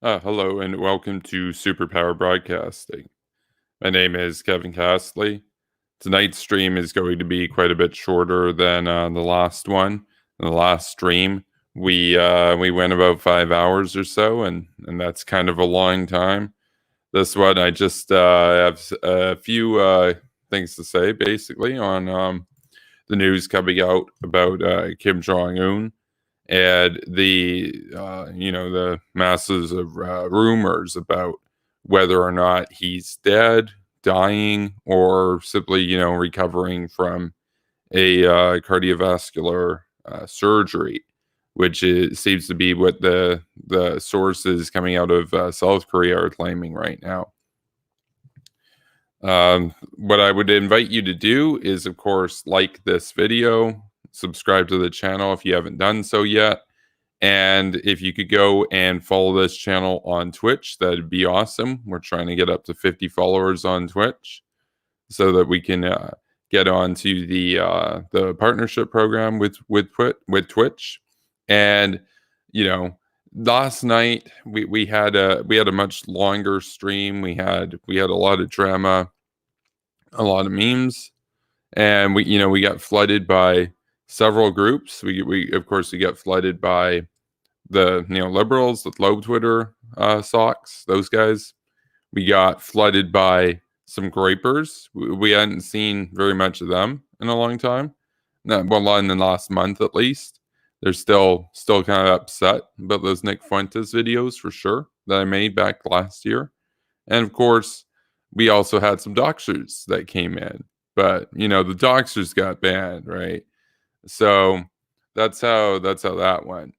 Hello and welcome to Superpower Broadcasting. My name is Kevin Castley. Tonight's stream is going to be quite a bit shorter than the last one. In the last stream, we went about 5 hours or so, and that's kind of a long time. This one, I just have a few things to say, basically, on the news coming out about Kim Jong-un and the masses of rumors about whether or not he's dead, dying, or simply recovering from a cardiovascular surgery, which seems to be what the sources coming out of South Korea are claiming right now. What I would invite you to do is, of course, like this video, subscribe to the channel if you haven't done so yet. And if you could go and follow this channel on Twitch, that'd be awesome. We're trying to get up to 50 followers on Twitch so that we can get on to the partnership program with Twitch. And last night we had a much longer stream. We had a lot of drama, a lot of memes, and we got flooded by several groups. We of course we got flooded by the liberals, the low Twitter socks, those guys. We got flooded by some grapers. We hadn't seen very much of them in a long time. Well, in the last month at least. They're still kind of upset about those Nick Fuentes videos for sure that I made back last year. And of course, we also had some doxers that came in. But the doxers got banned, right? So that's how that went.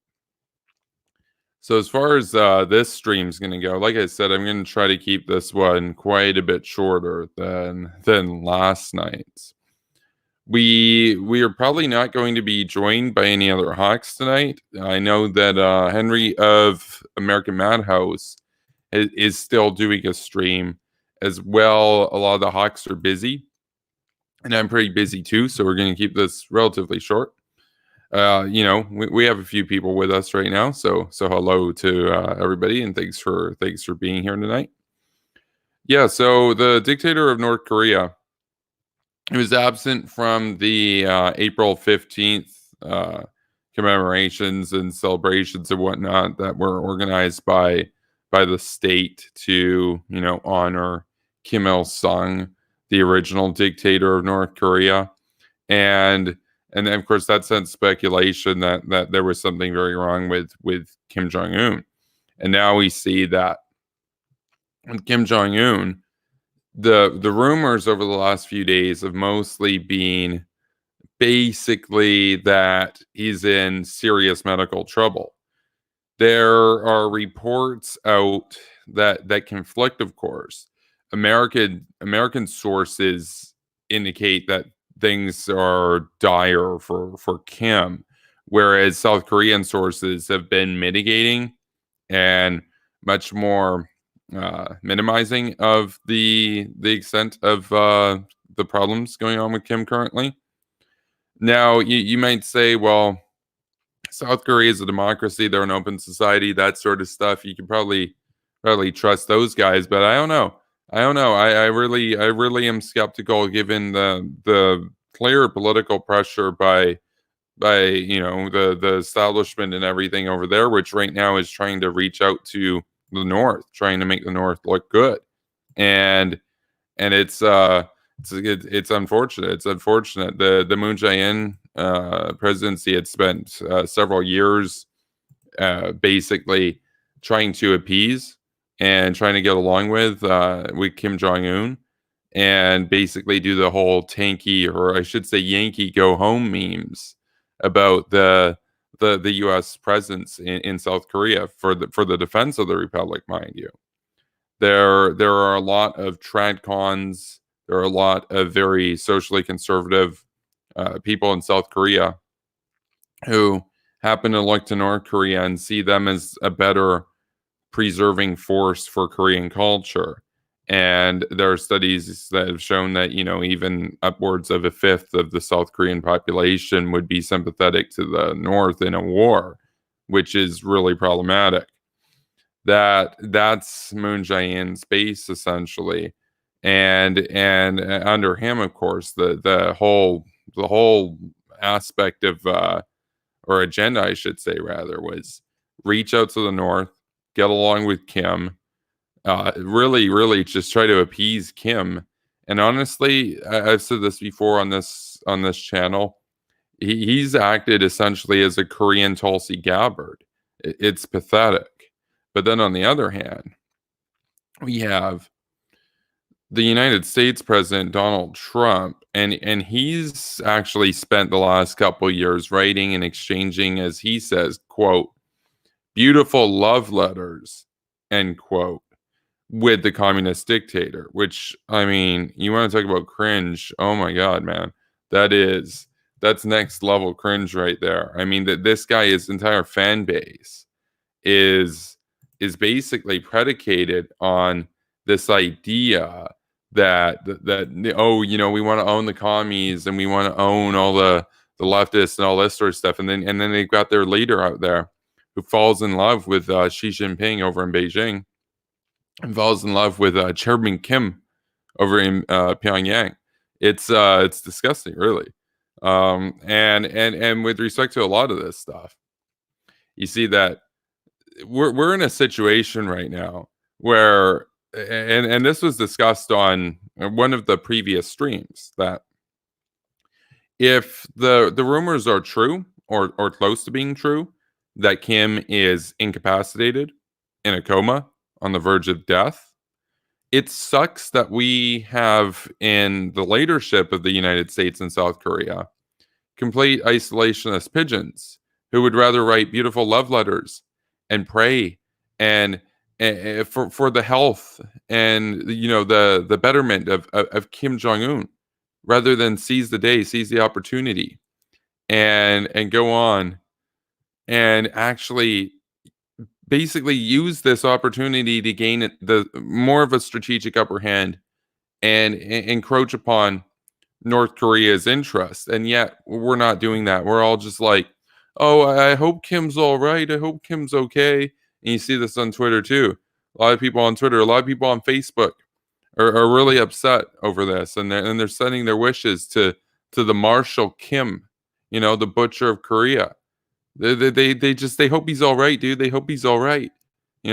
So as far as this stream's going to go, like I said, I'm going to try to keep this one quite a bit shorter than last night's. We are probably not going to be joined by any other Hawks tonight. I know that Henry of American Madhouse is still doing a stream as well. A lot of the Hawks are busy, and I'm pretty busy too, so we're going to keep this relatively short. We have a few people with us right now, so hello to everybody, and thanks for being here tonight. Yeah, so the dictator of North Korea, he was absent from the April 15th commemorations and celebrations and whatnot that were organized by the state to honor Kim Il Sung, the original dictator of North Korea, and then, of course, that sent speculation that there was something very wrong with Kim Jong-un. And now we see that with Kim Jong-un, the rumors over the last few days have mostly been basically that he's in serious medical trouble. There are reports out that conflict, of course. American sources indicate that things are dire for Kim, whereas South Korean sources have been mitigating and much more minimizing of the extent of the problems going on with Kim currently. Now, you might say, well, South Korea is a democracy, they're an open society, that sort of stuff. You can probably trust those guys, but I don't know. I really am skeptical given the clear political pressure by the establishment and everything over there, which right now is trying to reach out to the North, trying to make the North look good, and it's unfortunate. It's unfortunate. The Moon Jae-in presidency had spent several years basically trying to appease and trying to get along with Kim Jong-un, and basically do the whole tanky, or I should say Yankee go home memes about the U.S. presence in South Korea for the defense of the republic, mind you. There are a lot of tradcons. There are a lot of very socially conservative people in South Korea who happen to look to North Korea and see them as a better preserving force for Korean culture. And there are studies that have shown that, even upwards of a fifth of the South Korean population would be sympathetic to the North in a war, which is really problematic. That's Moon Jae-in's base essentially, and under him, of course, the whole aspect of or agenda, I should say, rather, was reach out to the North, get along with Kim, really just try to appease Kim. And honestly, I've said this before on this channel. He's acted essentially as a Korean Tulsi Gabbard. It's pathetic. But then on the other hand, we have the United States President Donald Trump, and he's actually spent the last couple years writing and exchanging, as he says, quote, beautiful love letters, end quote, with the communist dictator. Which, I mean, you want to talk about cringe? Oh my God, man, that's next level cringe right there. I mean, that this guy, his entire fan base is is basically predicated on this idea that oh, we want to own the commies and we want to own all the leftists and all this sort of stuff, and then they've got their leader out there who falls in love with Xi Jinping over in Beijing, and falls in love with Chairman Kim over in Pyongyang. It's disgusting, really. And with respect to a lot of this stuff, you see that we're in a situation right now where, and this was discussed on one of the previous streams, that if the rumors are true or close to being true, that Kim is incapacitated, in a coma, on the verge of death, it sucks that we have in the leadership of the United States and South Korea complete isolationist pigeons who would rather write beautiful love letters and pray and for the health and the betterment of Kim Jong-un, rather than seize the day, seize the opportunity, and go on and actually basically use this opportunity to gain the more of a strategic upper hand and encroach upon North Korea's interest. And yet we're not doing that. We're all just like, oh, I hope Kim's all right. I hope Kim's okay. And you see this on Twitter too. A lot of people on Twitter, a lot of people on Facebook are really upset over this, and they're sending their wishes to the Marshal Kim, the butcher of Korea. They hope he's all right, dude. They hope he's all right. He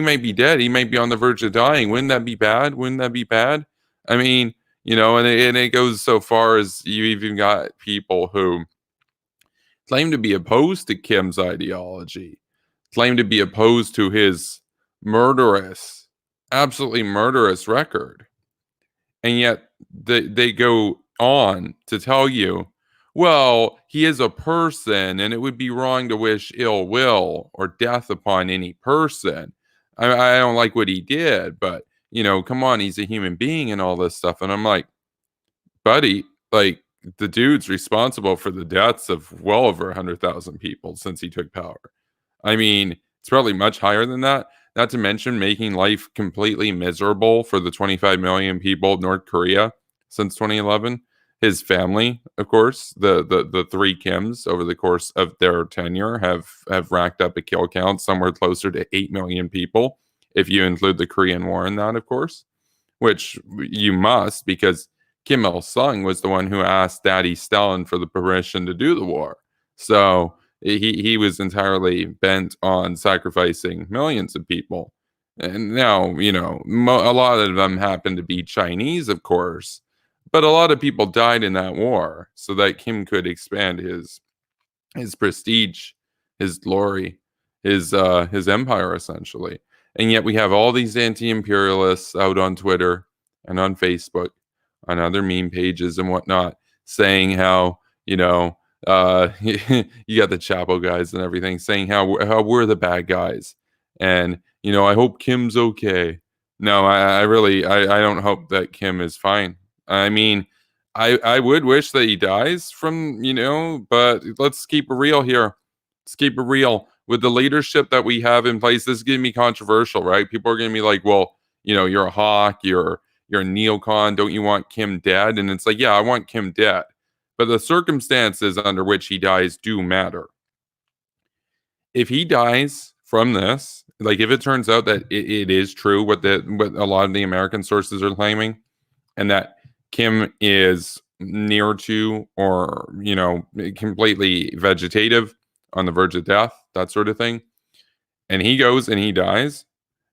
might be dead. He might be on the verge of dying. Wouldn't that be bad? Wouldn't that be bad? I mean, and it goes so far as you even got people who claim to be opposed to Kim's ideology, claim to be opposed to his murderous, absolutely murderous record. And yet they go on to tell you, well, he is a person and it would be wrong to wish ill will or death upon any person. I don't like what he did, but, come on, he's a human being and all this stuff. And I'm like, buddy, like, the dude's responsible for the deaths of well over 100,000 people since he took power. I mean, it's probably much higher than that. Not to mention making life completely miserable for the 25 million people of North Korea since 2011. His family, of course, the three Kims over the course of their tenure have racked up a kill count somewhere closer to 8 million people, if you include the Korean War in that, of course, which you must, because Kim Il-sung was the one who asked Daddy Stalin for the permission to do the war. So he was entirely bent on sacrificing millions of people. And now, a lot of them happen to be Chinese, of course, but a lot of people died in that war so that Kim could expand his prestige, his glory, his empire, essentially. And yet we have all these anti-imperialists out on Twitter and on Facebook, on other meme pages and whatnot, saying how, you got the Chapo guys and everything, saying how we're the bad guys. And, I hope Kim's okay. No, I really don't hope that Kim is fine. I mean, I would wish that he dies from, but let's keep it real here. Let's keep it real. With the leadership that we have in place, this is going to be controversial, right? People are going to be like, well, you're a hawk, you're a neocon, don't you want Kim dead? And it's like, yeah, I want Kim dead. But the circumstances under which he dies do matter. If he dies from this, like if it turns out that it is true what a lot of the American sources are claiming, and that Kim is near to or completely vegetative, on the verge of death, that sort of thing, and he goes and he dies,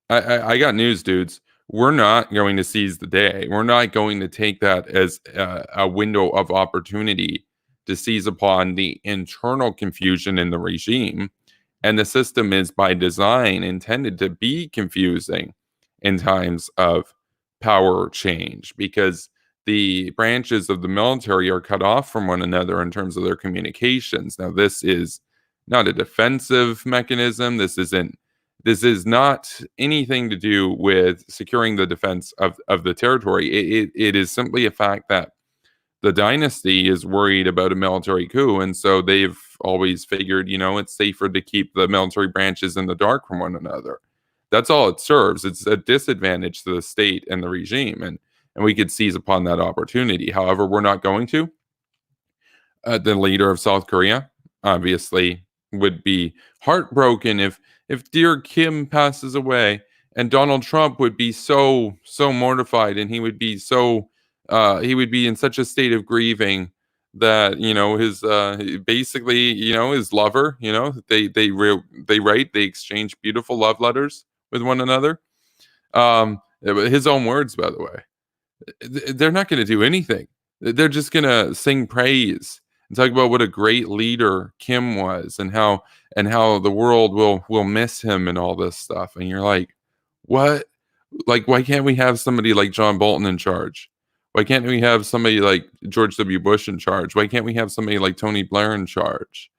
I got news, dudes. We're not going to seize the day. We're not going to take that as a window of opportunity to seize upon the internal confusion in the regime. And the system is by design intended to be confusing in times of power change, because the branches of the military are cut off from one another in terms of their communications. Now, this is not a defensive mechanism. This is not anything to do with securing the defense of the territory. It is simply a fact that the dynasty is worried about a military coup, and so they've always figured, it's safer to keep the military branches in the dark from one another. That's all it serves. It's a disadvantage to the state and the regime, and we could seize upon that opportunity. However, we're not going to. The leader of South Korea obviously would be heartbroken if dear Kim passes away, and Donald Trump would be so mortified, and he would be in such a state of grieving that his basically his lover, they exchange beautiful love letters with one another. His own words, by the way. They're not going to do anything. They're just going to sing praise and talk about what a great leader Kim was, and how the world will miss him and all this stuff. And you're like, what? Like, why can't we have somebody like John Bolton in charge? Why can't we have somebody like George W. Bush in charge? Why can't we have somebody like Tony Blair in charge?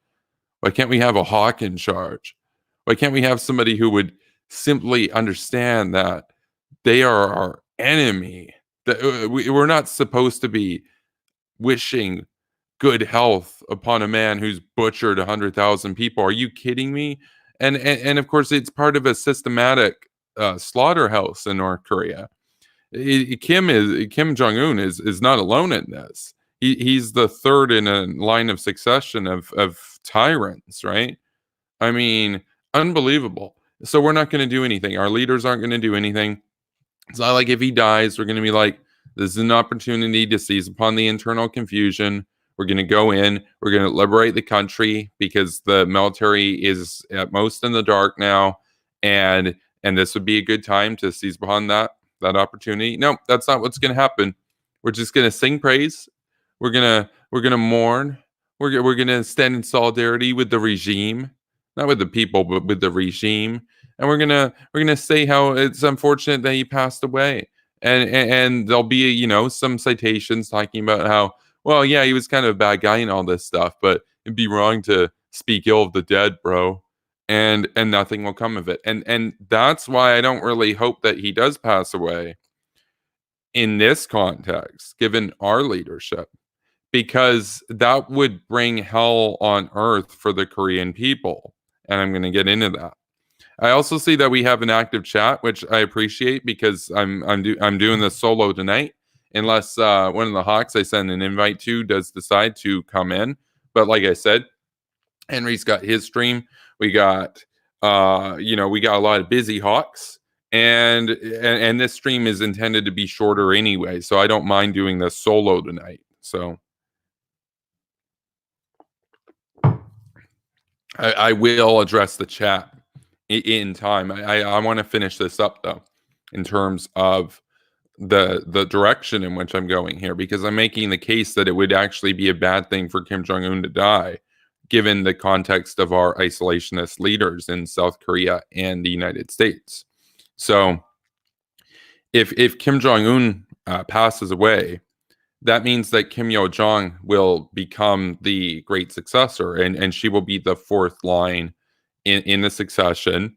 Why can't we have a hawk in charge? Why can't we have somebody who would simply understand that they are our enemy? That we're not supposed to be wishing good health upon a man who's butchered 100,000 people. Are you kidding me? And of course, it's part of a systematic slaughterhouse in North Korea. Kim Jong-un is not alone in this. He's the third in a line of succession of tyrants, right? I mean, unbelievable. So we're not going to do anything. Our leaders aren't going to do anything. It's not like if he dies, we're going to be like, this is an opportunity to seize upon the internal confusion. We're going to go in. We're going to liberate the country, because the military is at most in the dark now, and this would be a good time to seize upon that opportunity. No, that's not what's going to happen. We're just going to sing praise. We're gonna mourn. We're gonna stand in solidarity with the regime, not with the people, but with the regime. And we're gonna say how it's unfortunate that he passed away. And there'll be some citations talking about how, well, yeah, he was kind of a bad guy and all this stuff, but it'd be wrong to speak ill of the dead, bro. And nothing will come of it. And that's why I don't really hope that he does pass away in this context, given our leadership, because that would bring hell on earth for the Korean people. And I'm going to get into that. I also see that we have an active chat, which I appreciate, because I'm doing this solo tonight, unless one of the hawks I send an invite to does decide to come in. But like I said, Henry's got his stream. We got we got a lot of busy hawks, and this stream is intended to be shorter anyway, so I don't mind doing this solo tonight. So I will address the chat in time. I want to finish this up, though, in terms of the direction in which I'm going here, because I'm making the case that it would actually be a bad thing for Kim Jong-un to die, given the context of our isolationist leaders in South Korea and the United States. So if Kim Jong-un passes away, that means that Kim Yo-jong will become the great successor, and she will be the fourth line in the succession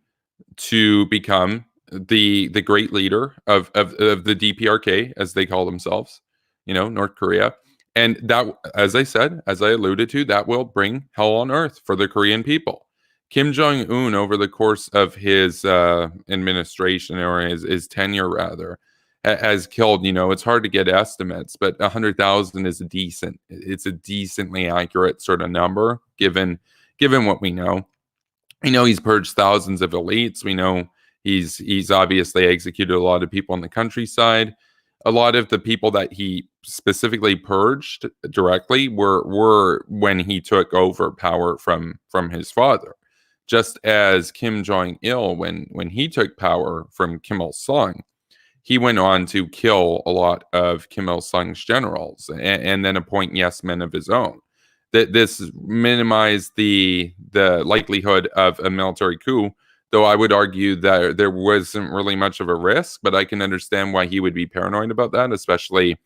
to become the great leader of the DPRK, as they call themselves, North Korea. And that, as I said, as I alluded to, that will bring hell on earth for the Korean people. Kim Jong-un, over the course of his administration, or his tenure rather, has killed, it's hard to get estimates, but 100,000 is it's a decently accurate sort of number, given what we know. We know he's purged thousands of elites. We know he's obviously executed a lot of people in the countryside. A lot of the people that he specifically purged directly were when he took over power from his father. Just as Kim Jong Il, when he took power from Kim Il Sung, he went on to kill a lot of Kim Il Sung's generals and then appoint yes men of his own. That this minimized the likelihood of a military coup, though I would argue that there wasn't really much of a risk. But I can understand why he would be paranoid about that, especially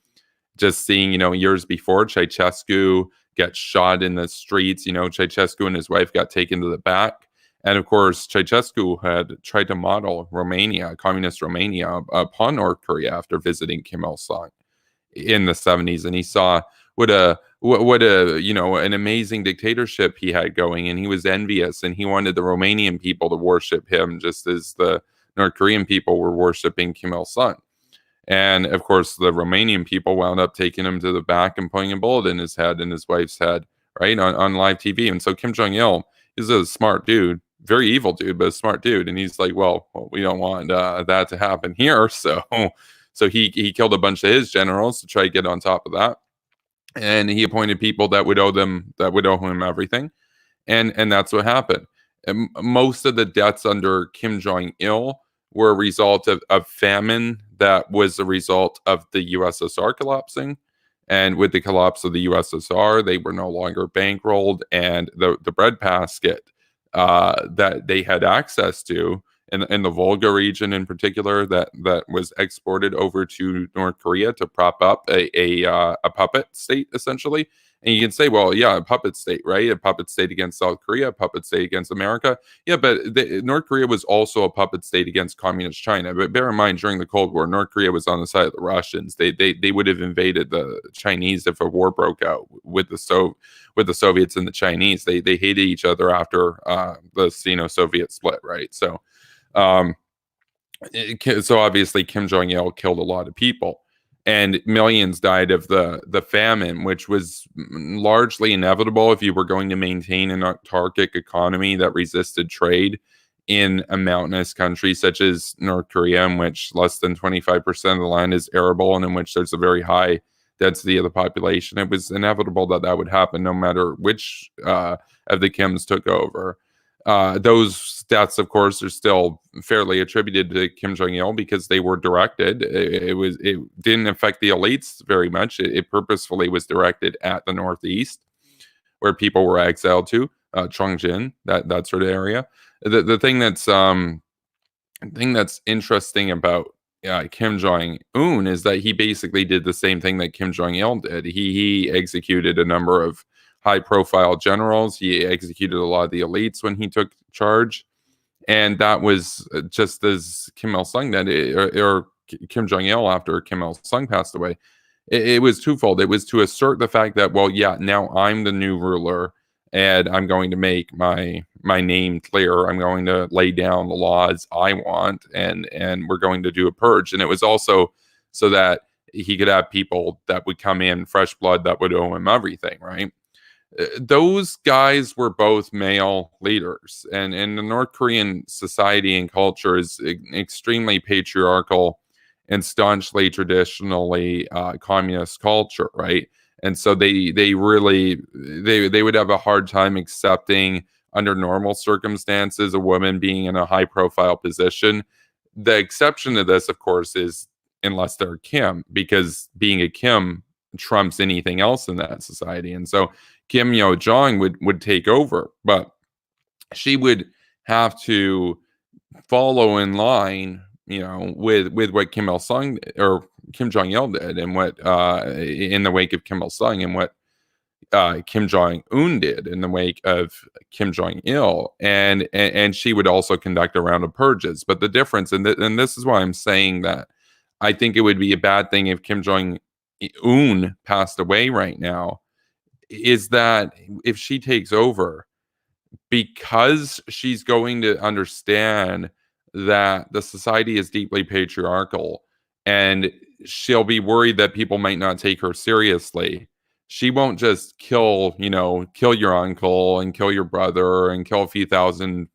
just seeing, years before Ceausescu get shot in the streets. Ceausescu and his wife got taken to the back. And of course, Ceausescu had tried to model Romania, communist Romania, upon North Korea after visiting Kim Il Sung in the 70s. And he saw what an amazing dictatorship he had going. And he was envious, and he wanted the Romanian people to worship him just as the North Korean people were worshiping Kim Il Sung. And of course, the Romanian people wound up taking him to the back and putting a bullet in his head and his wife's head, right, on live TV. And so Kim Jong Il is a smart dude, very evil dude, but a smart dude. And he's like, well, we don't want that to happen here. So he killed a bunch of his generals to try to get on top of that. And he appointed people that would owe him everything. And that's what happened. And most of the deaths under Kim Jong Il were a result of famine that was a result of the USSR collapsing. And with the collapse of the USSR, they were no longer bankrolled, and the breadbasket that they had access to in the Volga region in particular that was exported over to North Korea to prop up a puppet state, essentially. And you can say, well, yeah, a puppet state, right? A puppet state against South Korea, a puppet state against America. Yeah, but North Korea was also a puppet state against communist China. But bear in mind, during the Cold War, North Korea was on the side of the Russians. They would have invaded the Chinese if a war broke out with the Soviets and the Chinese. They hated each other after the Sino-Soviet split, right? So obviously Kim Jong Il killed a lot of people, and millions died of the famine, which was largely inevitable if you were going to maintain an autarkic economy that resisted trade in a mountainous country such as North Korea, in which less than 25% of the land is arable and in which there's a very high density of the population. It was inevitable that would happen no matter which of the Kims took over. Those deaths, of course, are still fairly attributed to Kim Jong-il because they were directed. It didn't affect the elites very much. It purposefully was directed at the Northeast, where people were exiled to, Chongjin, that sort of area. The thing that's interesting about Kim Jong-un is that he basically did the same thing that Kim Jong-il did. He executed a number of high-profile generals. He executed a lot of the elites when he took charge, and that was just as Kim Il Sung did, or Kim Jong Il after Kim Il Sung passed away. It was twofold. It was to assert the fact that, well, yeah, now I'm the new ruler, and I'm going to make my name clear. I'm going to lay down the laws I want, and we're going to do a purge. And it was also so that he could have people that would come in, fresh blood, that would owe him everything, right? Those guys were both male leaders, and the North Korean society and culture is extremely patriarchal and staunchly traditionally communist culture, right? And so they really would have a hard time accepting, under normal circumstances, a woman being in a high profile position. The exception to this, of course, is unless they're Kim, because being a Kim trumps anything else in that society. And so Kim Yo Jong would take over, but she would have to follow in line, with what Kim Il Sung or Kim Jong Il did, and what in the wake of Kim Il Sung, and what Kim Jong Un did in the wake of Kim Jong Il, and she would also conduct a round of purges. But the difference, and this is why I'm saying that I think it would be a bad thing if Kim Jong Un passed away right now, is that if she takes over, because she's going to understand that the society is deeply patriarchal, and she'll be worried that people might not take her seriously. She won't just kill your uncle and kill your brother and kill a few thousand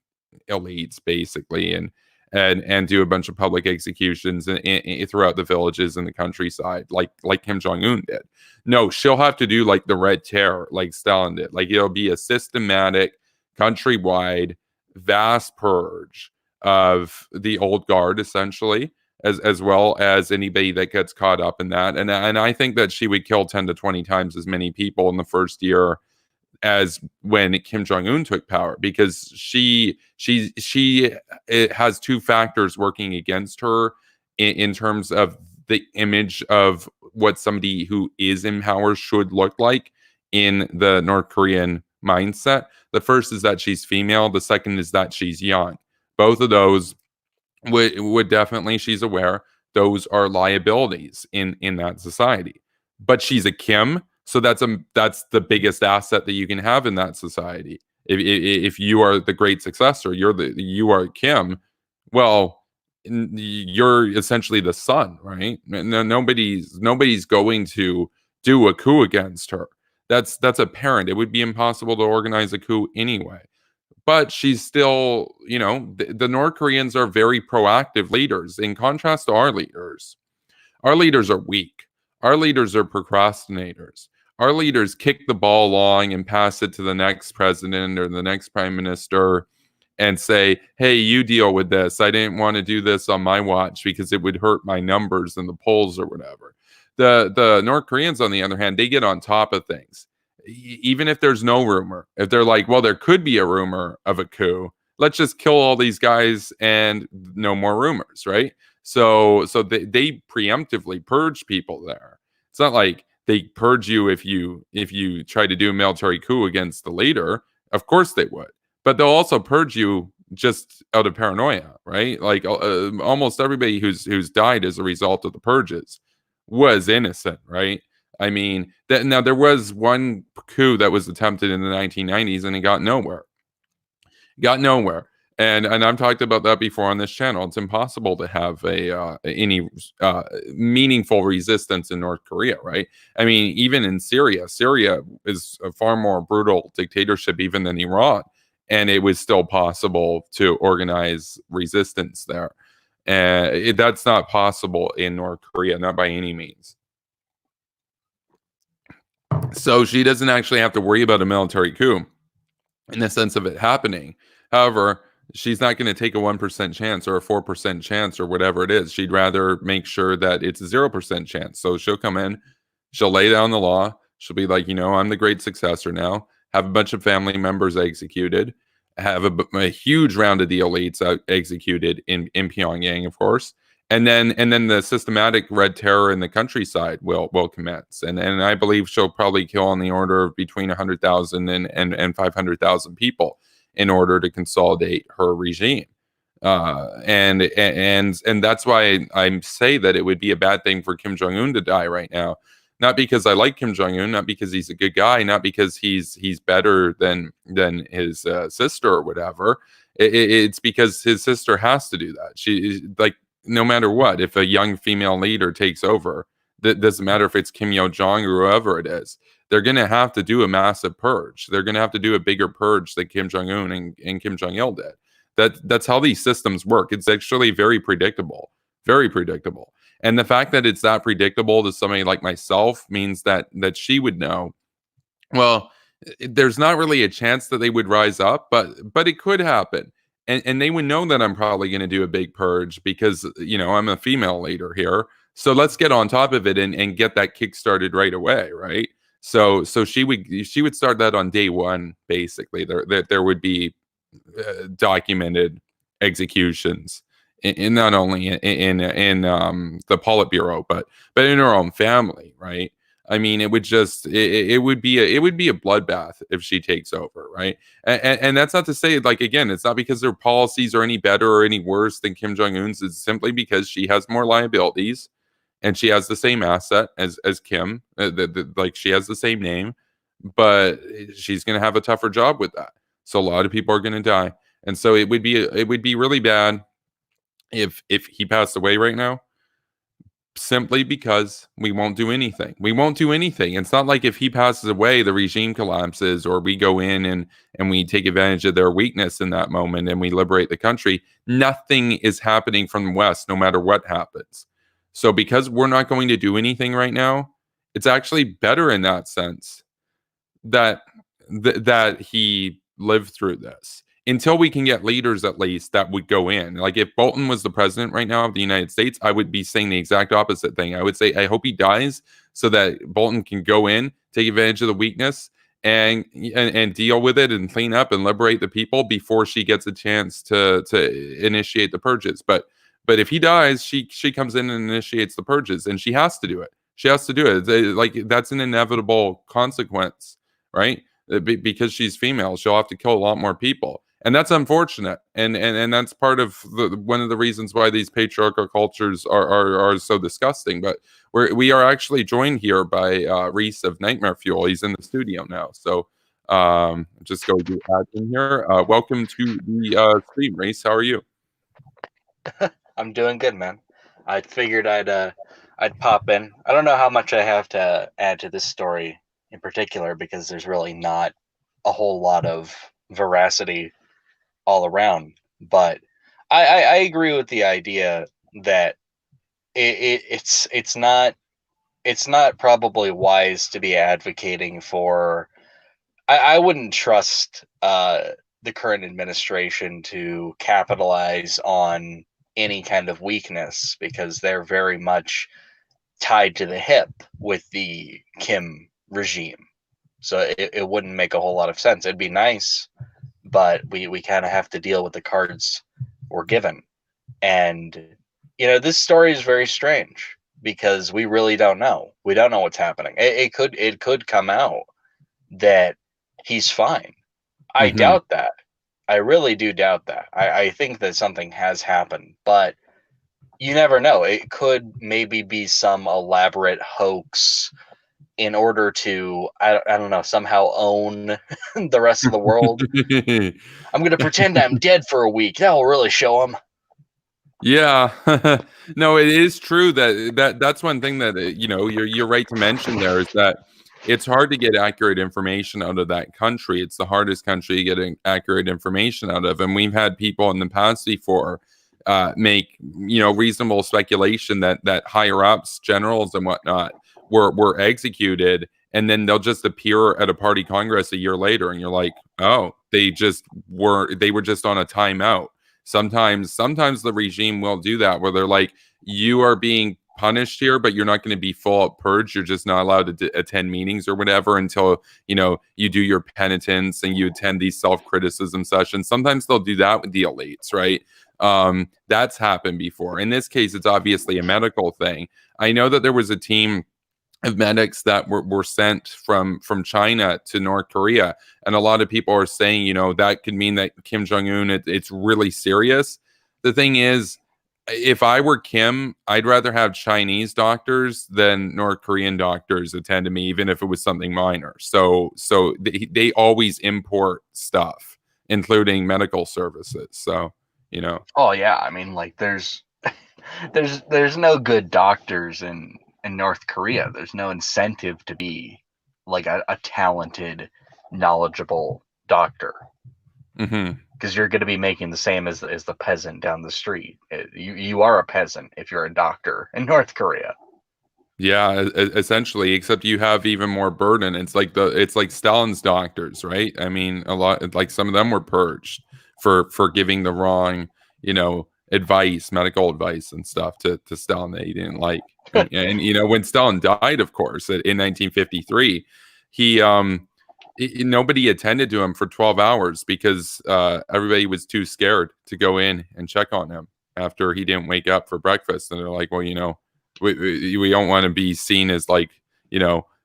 elites basically, and do a bunch of public executions throughout the villages in the countryside, like Kim Jong-un did. No, she'll have to do like the Red Terror, like Stalin did. Like it'll be a systematic, countrywide, vast purge of the old guard, essentially, as well as anybody that gets caught up in that. And I think that she would kill 10 to 20 times as many people in the first year as when Kim Jong Un took power, because she it has two factors working against her in terms of the image of what somebody who is in power should look like in the North Korean mindset. The first is that she's female. The second is that she's young. Both of those would definitely, she's aware, those are liabilities in that society. But she's a Kim, so that's the biggest asset that you can have in that society. If you are the great successor, you are Kim. Well, you're essentially the son, right? Nobody's going to do a coup against her. That's apparent. It would be impossible to organize a coup anyway. But she's still, the North Koreans are very proactive leaders in contrast to our leaders. Our leaders are weak. Our leaders are procrastinators. Our leaders kick the ball along and pass it to the next president or the next prime minister and say, hey, you deal with this. I didn't want to do this on my watch because it would hurt my numbers in the polls or whatever. The North Koreans, on the other hand, they get on top of things. Even if there's no rumor, if they're like, well, there could be a rumor of a coup, let's just kill all these guys and no more rumors, right? So they preemptively purge people there. It's not like they purge you if you try to do a military coup against the leader. Of course they would, but they'll also purge you just out of paranoia, right? Like almost everybody who's died as a result of the purges was innocent, right? I mean, now there was one coup that was attempted in the 1990s and it got nowhere. And I've talked about that before on this channel. It's impossible to have any meaningful resistance in North Korea, right? I mean, even in Syria is a far more brutal dictatorship even than Iran, and it was still possible to organize resistance there. And that's not possible in North Korea, not by any means. So she doesn't actually have to worry about a military coup in the sense of it happening. However, she's not going to take a 1% chance or a 4% chance or whatever it is. She'd rather make sure that it's a 0% chance. So she'll come in, she'll lay down the law. She'll be like, I'm the great successor now. Have a bunch of family members executed. Have a huge round of the elites executed in Pyongyang, of course. And then the systematic red terror in the countryside will commence. And I believe she'll probably kill on the order of between 100,000 and 500,000 people in order to consolidate her regime. And that's why I say that it would be a bad thing for Kim Jong-un to die right now. Not because I like Kim Jong-un, not because he's a good guy, not because he's better than his sister or whatever. It's because his sister has to do that. She, like, no matter what, if a young female leader takes over, that doesn't matter if it's Kim Yo-jong or whoever it is, they're going to have to do a massive purge. They're going to have to do a bigger purge than Kim Jong-un and Kim Jong-il did. That's how these systems work. It's actually very predictable. Very predictable. And the fact that it's that predictable to somebody like myself means that she would know, well, there's not really a chance that they would rise up, but it could happen. And they would know that I'm probably going to do a big purge because, I'm a female leader here. So let's get on top of it and get that kick started right away, right? So she would start that on day one, basically. There would be documented executions in not only in the Politburo, but in her own family, right? I mean, it would be a bloodbath if she takes over, right? And that's not to say, like, again, it's not because their policies are any better or any worse than Kim Jong-un's. It's simply because she has more liabilities, and she has the same asset as Kim. Like, she has the same name, but she's going to have a tougher job with that. So a lot of people are going to die, and so it would be really bad if he passed away right now. simply because we won't do anything. We won't do anything. It's not like if he passes away, the regime collapses, or we go in and we take advantage of their weakness in that moment and we liberate the country. Nothing is happening from the West, no matter what happens. So because we're not going to do anything right now, it's actually better in that sense that that he lived through this until we can get leaders at least that would go in. Like if Bolton was the president right now of the United States, I would be saying the exact opposite thing. I would say I hope he dies so that Bolton can go in, take advantage of the weakness, and deal with it and clean up and liberate the people before she gets a chance to initiate the purges. But if he dies, she comes in and initiates the purges, and she has to do it. She has to do it. Like that's an inevitable consequence, right? Because she's female, she'll have to kill a lot more people, and that's unfortunate. And that's part of one of the reasons why these patriarchal cultures are so disgusting. But we are actually joined here by Reese of Nightmare Fuel. He's in the studio now, so just go do admin here. Welcome to the stream, Reese. How are you? I'm doing good, man. I figured I'd pop in. I don't know how much I have to add to this story in particular because there's really not a whole lot of veracity all around. But I agree with the idea that it's not probably wise to be advocating for. I wouldn't trust the current administration to capitalize on any kind of weakness because they're very much tied to the hip with the Kim regime. So it wouldn't make a whole lot of sense. It'd be nice, but we kind of have to deal with the cards we're given. And, this story is very strange because we really don't know. We don't know what's happening. It could come out that he's fine. I Mm-hmm. doubt that. I really do doubt that. I think that something has happened, but you never know. It could maybe be some elaborate hoax in order to, I don't know, somehow own the rest of the world. I'm going to pretend I'm dead for a week. That will really show him. Yeah. No, it is true that's one thing that you're right to mention there is that it's hard to get accurate information out of that country. It's the hardest country to get accurate information out of, and we've had people in the past before make reasonable speculation that higher ups, generals and whatnot, were executed, and then they'll just appear at a party congress a year later, and you're like, oh, they were just on a timeout. Sometimes the regime will do that where they're like, you are being punished here, but you're not going to be full up purged. You're just not allowed to attend meetings or whatever until you do your penitence and you attend these self-criticism sessions. Sometimes they'll do that with the elites, right? That's happened before. In this case, it's obviously a medical thing. I know that there was a team of medics that were sent from China to North Korea, and a lot of people are saying, that could mean that Kim Jong-un, it's really serious. The thing is, if I were Kim, I'd rather have Chinese doctors than North Korean doctors attend to me, even if it was something minor. So they always import stuff, including medical services. So Oh yeah, I mean, like there's no good doctors in North Korea. There's no incentive to be like a talented, knowledgeable doctor Mm-hmm. because you're going to be making the same as the peasant down the street. You are a peasant if you're a doctor in North Korea. Yeah, essentially, except you have even more burden. It's like Stalin's doctors, right? I mean, a lot like some of them were purged for giving the wrong, advice, medical advice and stuff to Stalin that he didn't like. And when Stalin died, of course, in 1953, he nobody attended to him for 12 hours because everybody was too scared to go in and check on him after he didn't wake up for breakfast. And they're like, well, we don't want to be seen as like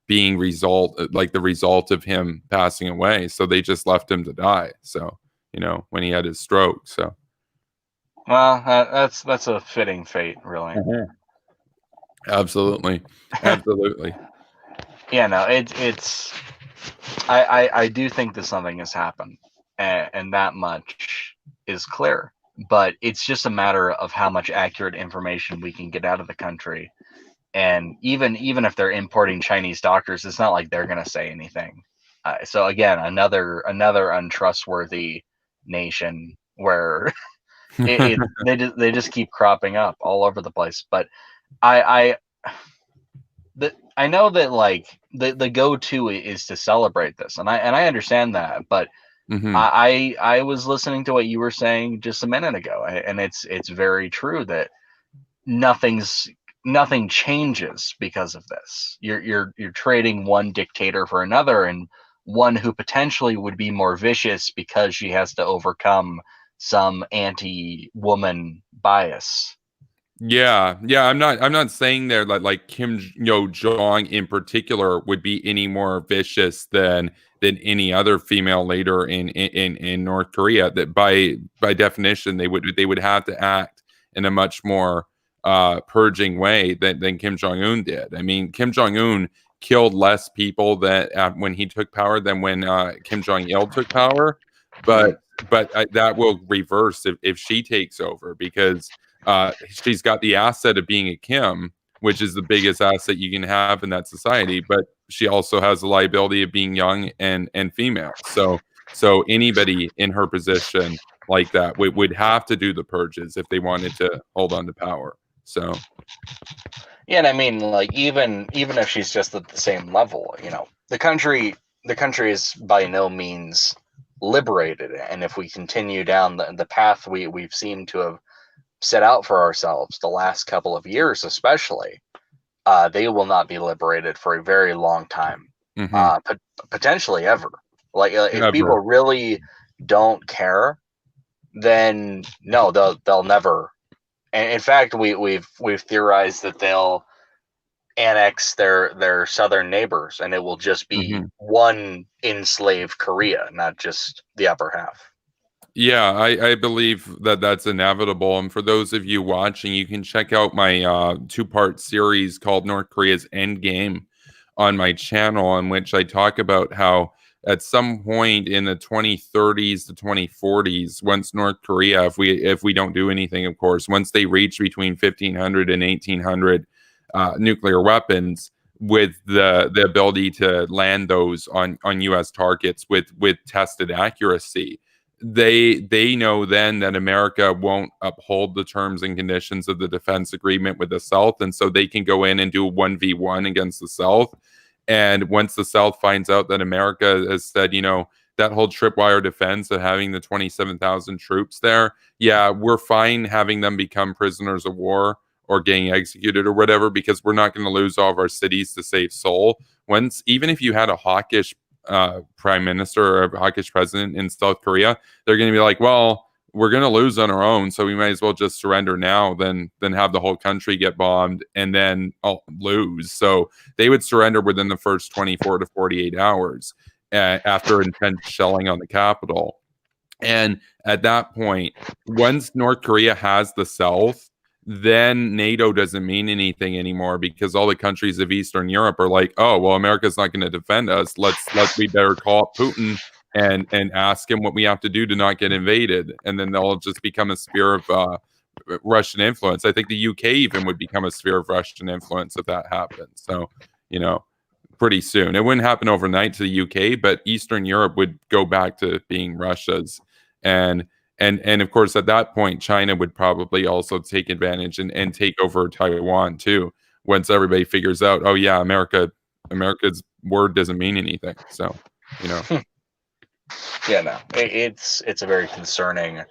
being the result of him passing away, so they just left him to die. So when he had his stroke. So Well, that's a fitting fate, really. absolutely. Yeah, no, it's I do think that something has happened, and that much is clear. But it's just a matter of how much accurate information we can get out of the country And even if they're importing Chinese doctors, it's not like they're going to say anything. So again, another untrustworthy nation where they just keep cropping up all over the place. But I I know that like the go-to is to celebrate this, and I understand that, but Hmm. I was listening to what you were saying just a minute ago, and it's very true that nothing's nothing changes because of this. You're trading one dictator for another, and one who potentially would be more vicious because she has to overcome some anti-woman bias. Yeah, yeah. I'm not saying there that like Kim Jong in particular would be any more vicious than any other female leader in North Korea. That by definition they would have to act in a much more purging way than Kim Jong Un did. I mean, Kim Jong Un killed less people that when he took power than when Kim Jong Il took power, Mhm. but that will reverse if she takes over because she's got the asset of being a Kim, which is the biggest asset you can have in that society. But she also has the liability of being young and female. So anybody in her position like that would have to do the purges if they wanted to hold on to power. So Yeah, and I mean, like even if she's just at the same level, the country is by no means liberated, and if we continue down the path we've seemed to have set out for ourselves the last couple of years, especially, they will not be liberated for a very long time, mhm, potentially ever. Like if people ever. really don't care, then no, they'll never. And in fact, we've theorized that they'll annex their southern neighbors, and it will just be Mhm. one enslaved Korea, not just the upper half. Yeah, I believe that that's inevitable. And for those of you watching, you can check out my two-part series called North Korea's Endgame on my channel, in which I talk about how at some point in the 2030s to 2040s, once North Korea, if we don't do anything, of course, once they reach between 1500 and 1800 nuclear weapons, with the ability to land those on U.S. targets with tested accuracy, they know then that America won't uphold the terms and conditions of the defense agreement with the South, and so they can go in and do a 1v1 against the South. And once the South finds out that America has said, that whole tripwire defense of having the 27,000 troops there, yeah, we're fine having them become prisoners of war or getting executed or whatever, because we're not going to lose all of our cities to save Seoul. Once, even if you had a hawkish prime minister or a hawkish president in South Korea, they're going to be like, well, we're going to lose on our own, so we might as well just surrender now than have the whole country get bombed and then lose. So they would surrender within the first 24 to 48 hours after intense shelling on the capital. And at that point, once North Korea has the South, then NATO doesn't mean anything anymore, because all the countries of Eastern Europe are like, oh, well, America's not going to defend us. We better call up Putin and ask him what we have to do to not get invaded. And then they'll just become a sphere of Russian influence. I think the UK even would become a sphere of Russian influence if that happened. So, you know, pretty soon. It wouldn't happen overnight to the UK, but Eastern Europe would go back to being Russia's. And and of course at that point China would probably also take advantage and take over Taiwan too, once everybody figures out, oh yeah, America's word doesn't mean anything. So, you know. Yeah, no, it's a very concerning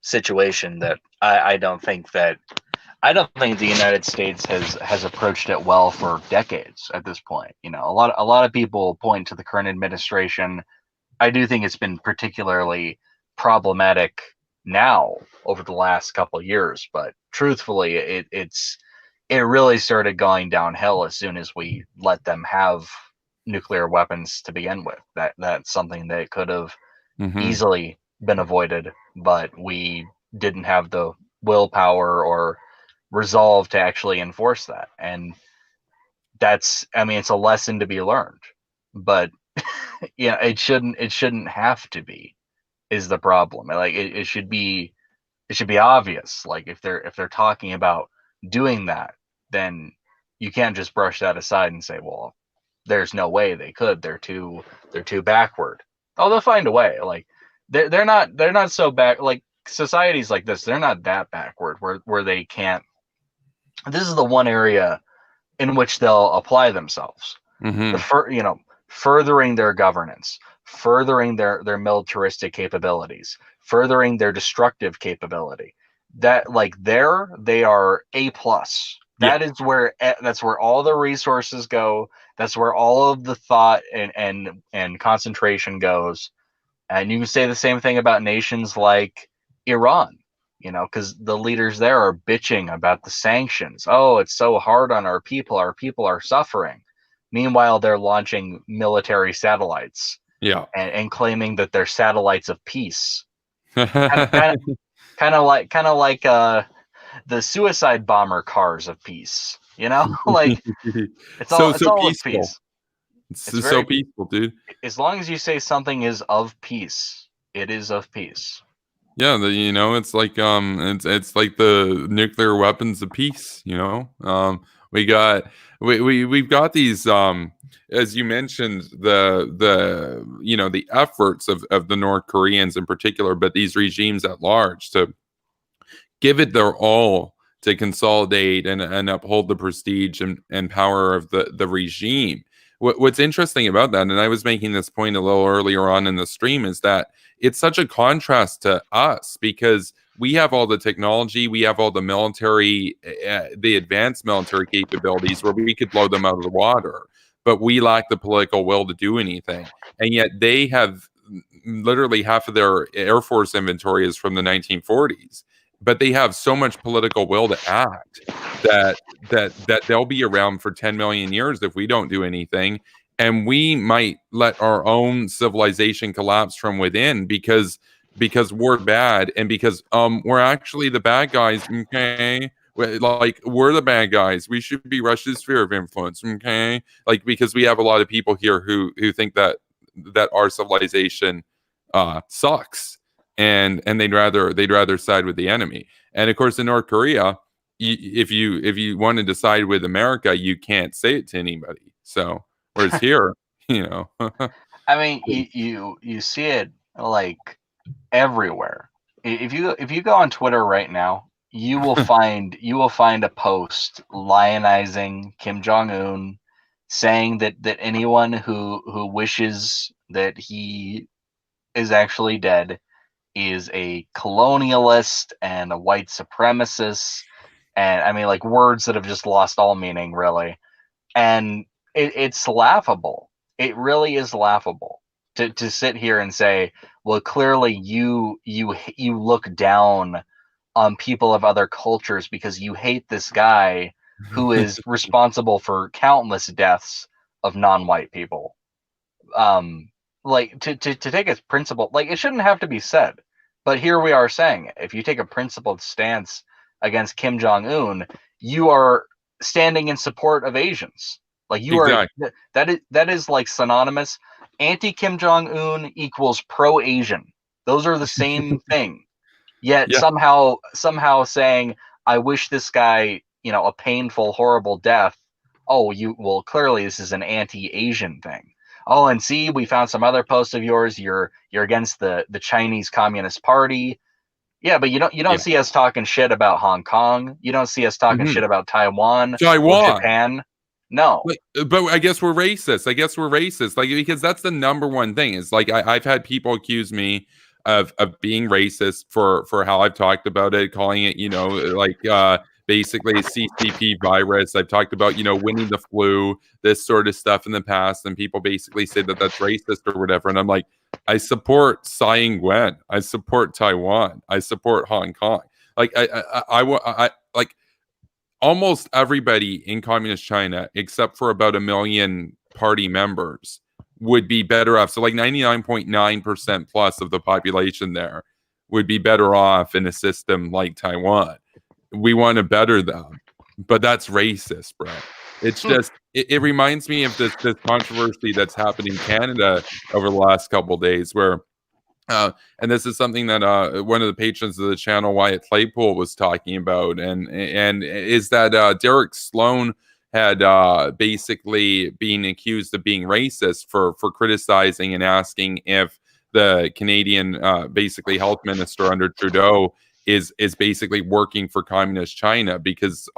situation that I don't think the United States has approached it well for decades at this point. A lot of people point to the current administration. I do think it's been particularly problematic now over the last couple of years, but truthfully, it really started going downhill as soon as we let them have nuclear weapons to begin with. That's something that could have Hmm. easily been avoided, but we didn't have the willpower or resolve to actually enforce that. And I mean, it's a lesson to be learned, but yeah, it shouldn't have to be, is the problem. Like it should be obvious. Like if they're talking about doing that, then you can't just brush that aside and say, well, there's no way they could. They're too backward. Oh, they'll find a way. Like they're not so back. Like societies like this, they're not that backward where they can't. This is the one area in which they'll apply themselves. Furthering their governance, furthering their militaristic capabilities, furthering their destructive capability. That like they are A plus. That's where all the resources go. That's where all of the thought and concentration goes. And you can say the same thing about nations like Iran, because the leaders there are bitching about the sanctions. Oh, it's so hard on our people. Our people are suffering. Meanwhile, they're launching military satellites. Yeah. And claiming that they're satellites of peace. kind of like the suicide bomber cars of peace. Like it's all peaceful. peace. It's so peaceful, dude. As long as you say something is of peace, it is of peace. Yeah, it's like it's like the nuclear weapons of peace. We've got these as you mentioned the efforts of the North Koreans in particular, but these regimes at large to give it their all to consolidate and uphold the prestige and power of the regime. What's interesting about that, and I was making this point a little earlier on in the stream, is that it's such a contrast to us because we have all the technology, we have all the military, the advanced military capabilities where we could blow them out of the water, but we lack the political will to do anything. And yet they have literally half of their Air Force inventory is from the 1940s. But they have so much political will to act that they'll be around for 10 million years if we don't do anything. And we might let our own civilization collapse from within because we're bad and because we're actually the bad guys. Okay. Like we're the bad guys. We should be Russia's sphere of influence. Okay. Like because we have a lot of people here who think that our civilization sucks. And they'd rather side with the enemy. And of course, in North Korea, if you want to decide with America, you can't say it to anybody. So whereas here, I mean, you see it like everywhere. If you go on Twitter right now, you will find a post lionizing Kim Jong-un, saying that anyone who wishes that he is actually dead is a colonialist and a white supremacist, and I mean like words that have just lost all meaning really. And it's laughable. It really is laughable to sit here and say, well, clearly you look down on people of other cultures because you hate this guy who is responsible for countless deaths of non-white people. Like to take a principle, like it shouldn't have to be said, but here we are saying it. If you take a principled stance against Kim Jong-un, you are standing in support of Asians. Like you exactly. are that is like synonymous. Anti Kim Jong-un equals pro Asian. Those are the same thing. Yet somehow saying, I wish this guy, a painful, horrible death. Oh, clearly this is an anti-Asian thing. Oh, and see, we found some other posts of yours. You're against the Chinese Communist Party. Yeah, but you don't see us talking shit about Hong Kong. You don't see us talking shit about Taiwan. Or Japan. No. But I guess we're racist. Like, because that's the number one thing is like I've had people accuse me of being racist for how I've talked about it, calling it, basically a CCP virus. I've talked about, winning the flu, this sort of stuff in the past. And people basically say that that's racist or whatever. And I'm like, I support Tsai Ing-wen. I support Taiwan. I support Hong Kong. Like, I like almost everybody in communist China, except for about 1 million party members, would be better off. So like 99.9% plus of the population there would be better off in a system like Taiwan. We want to better them, but that's racist, bro. It's just it reminds me of this controversy that's happened in Canada over the last couple of days, where and this is something that one of the patrons of the channel, Wyatt Claypool, was talking about, and is that Derek Sloan had basically been accused of being racist for criticizing and asking if the Canadian basically health minister under Trudeau is basically working for communist China, because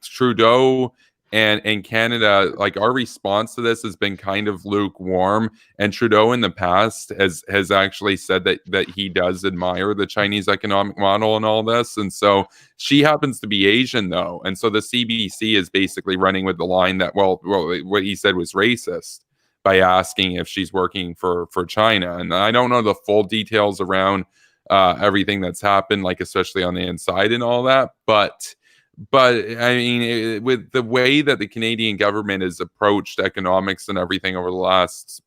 Trudeau and Canada, like, our response to this has been kind of lukewarm. And Trudeau in the past has actually said that he does admire the Chinese economic model and all this. And so she happens to be Asian, though, and so the CBC is basically running with the line that, well, what he said was racist by asking if she's working for China. And I don't know the full details around everything that's happened, like especially on the inside and all that, but I mean, with the way that the Canadian government has approached economics and everything over the last,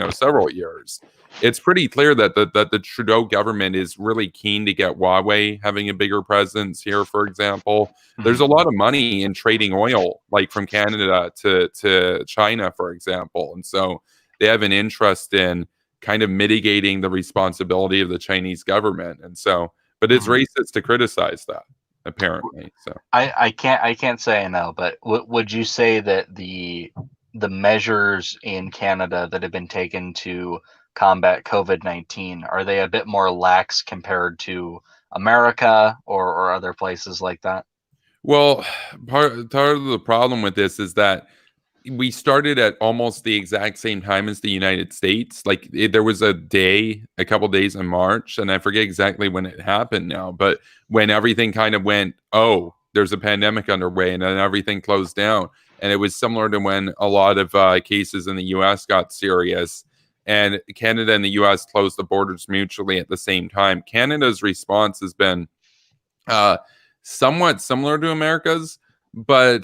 several years, it's pretty clear that the Trudeau government is really keen to get Huawei having a bigger presence here. For example, there's a lot of money in trading oil, like from Canada to China, for example, and so they have an interest in kind of mitigating the responsibility of the Chinese government, and so, but it's racist to criticize that, apparently. So I can't say I know, but would you say that the measures in Canada that have been taken to combat COVID-19, are they a bit more lax compared to America or other places like that? well, part of the problem with this is that we started at almost the exact same time as the United States. Like, there was a couple days in March, and I forget exactly when it happened now, but when everything kind of went, oh, there's a pandemic underway, and then everything closed down. And it was similar to when a lot of cases in the US got serious, and Canada and the US closed the borders mutually at the same time. Canada's response has been uh, somewhat similar to America's, but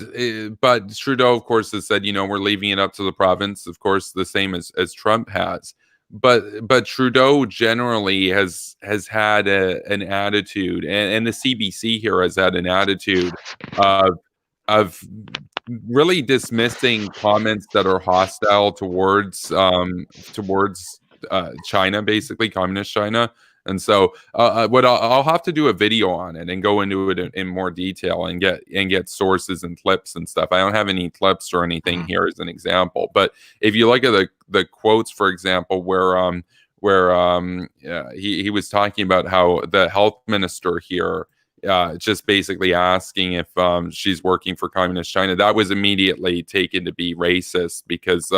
Trudeau, of course, has said, we're leaving it up to the province, of course, the same as Trump has. But Trudeau generally has had an attitude, and the CBC here has had an attitude of really dismissing comments that are hostile towards China, basically communist China. And so, what I'll have to do a video on it and go into it in more detail and get sources and clips and stuff. I don't have any clips or anything here as an example, but if you look at the quotes, for example, where he was talking about how the health minister here just basically asking if she's working for communist China, that was immediately taken to be racist, because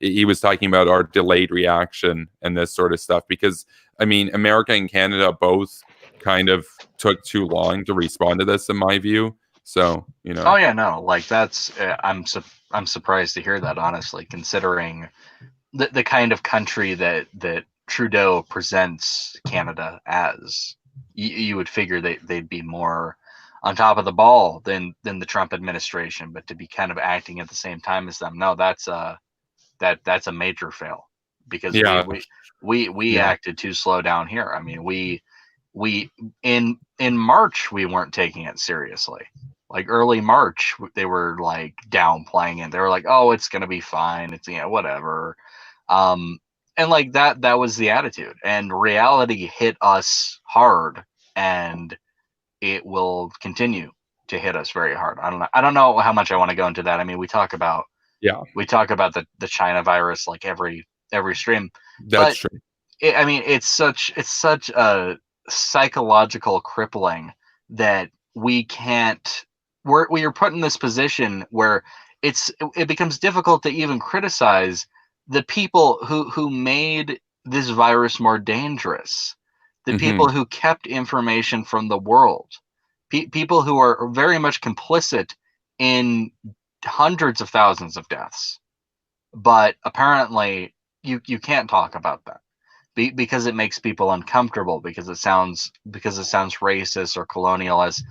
he was talking about our delayed reaction and this sort of stuff. Because, I mean, America and Canada both kind of took too long to respond to this, in my view. So, Oh yeah, no, like that's I'm surprised to hear that, honestly, considering the kind of country that Trudeau presents Canada as. You would figure they'd be more on top of the ball than the Trump administration, but to be kind of acting at the same time as them, no, that's a major fail, because yeah, we yeah, acted too slow down here. I mean, we in March we weren't taking it seriously. Like early March, they were like downplaying it. They were like, "Oh, it's gonna be fine. It's whatever." And like that was the attitude, and reality hit us hard, and it will continue to hit us very hard. I don't know how much I want to go into that. I mean, we talk about yeah, the China virus like every stream, that's but true. I mean, it's such a psychological crippling that we can't. We are put in this position where it becomes difficult to even criticize the people who made this virus more dangerous, the Hmm. people who kept information from the world, people who are very much complicit in hundreds of thousands of deaths. But apparently, you can't talk about that because it makes people uncomfortable, because it sounds racist or colonialist.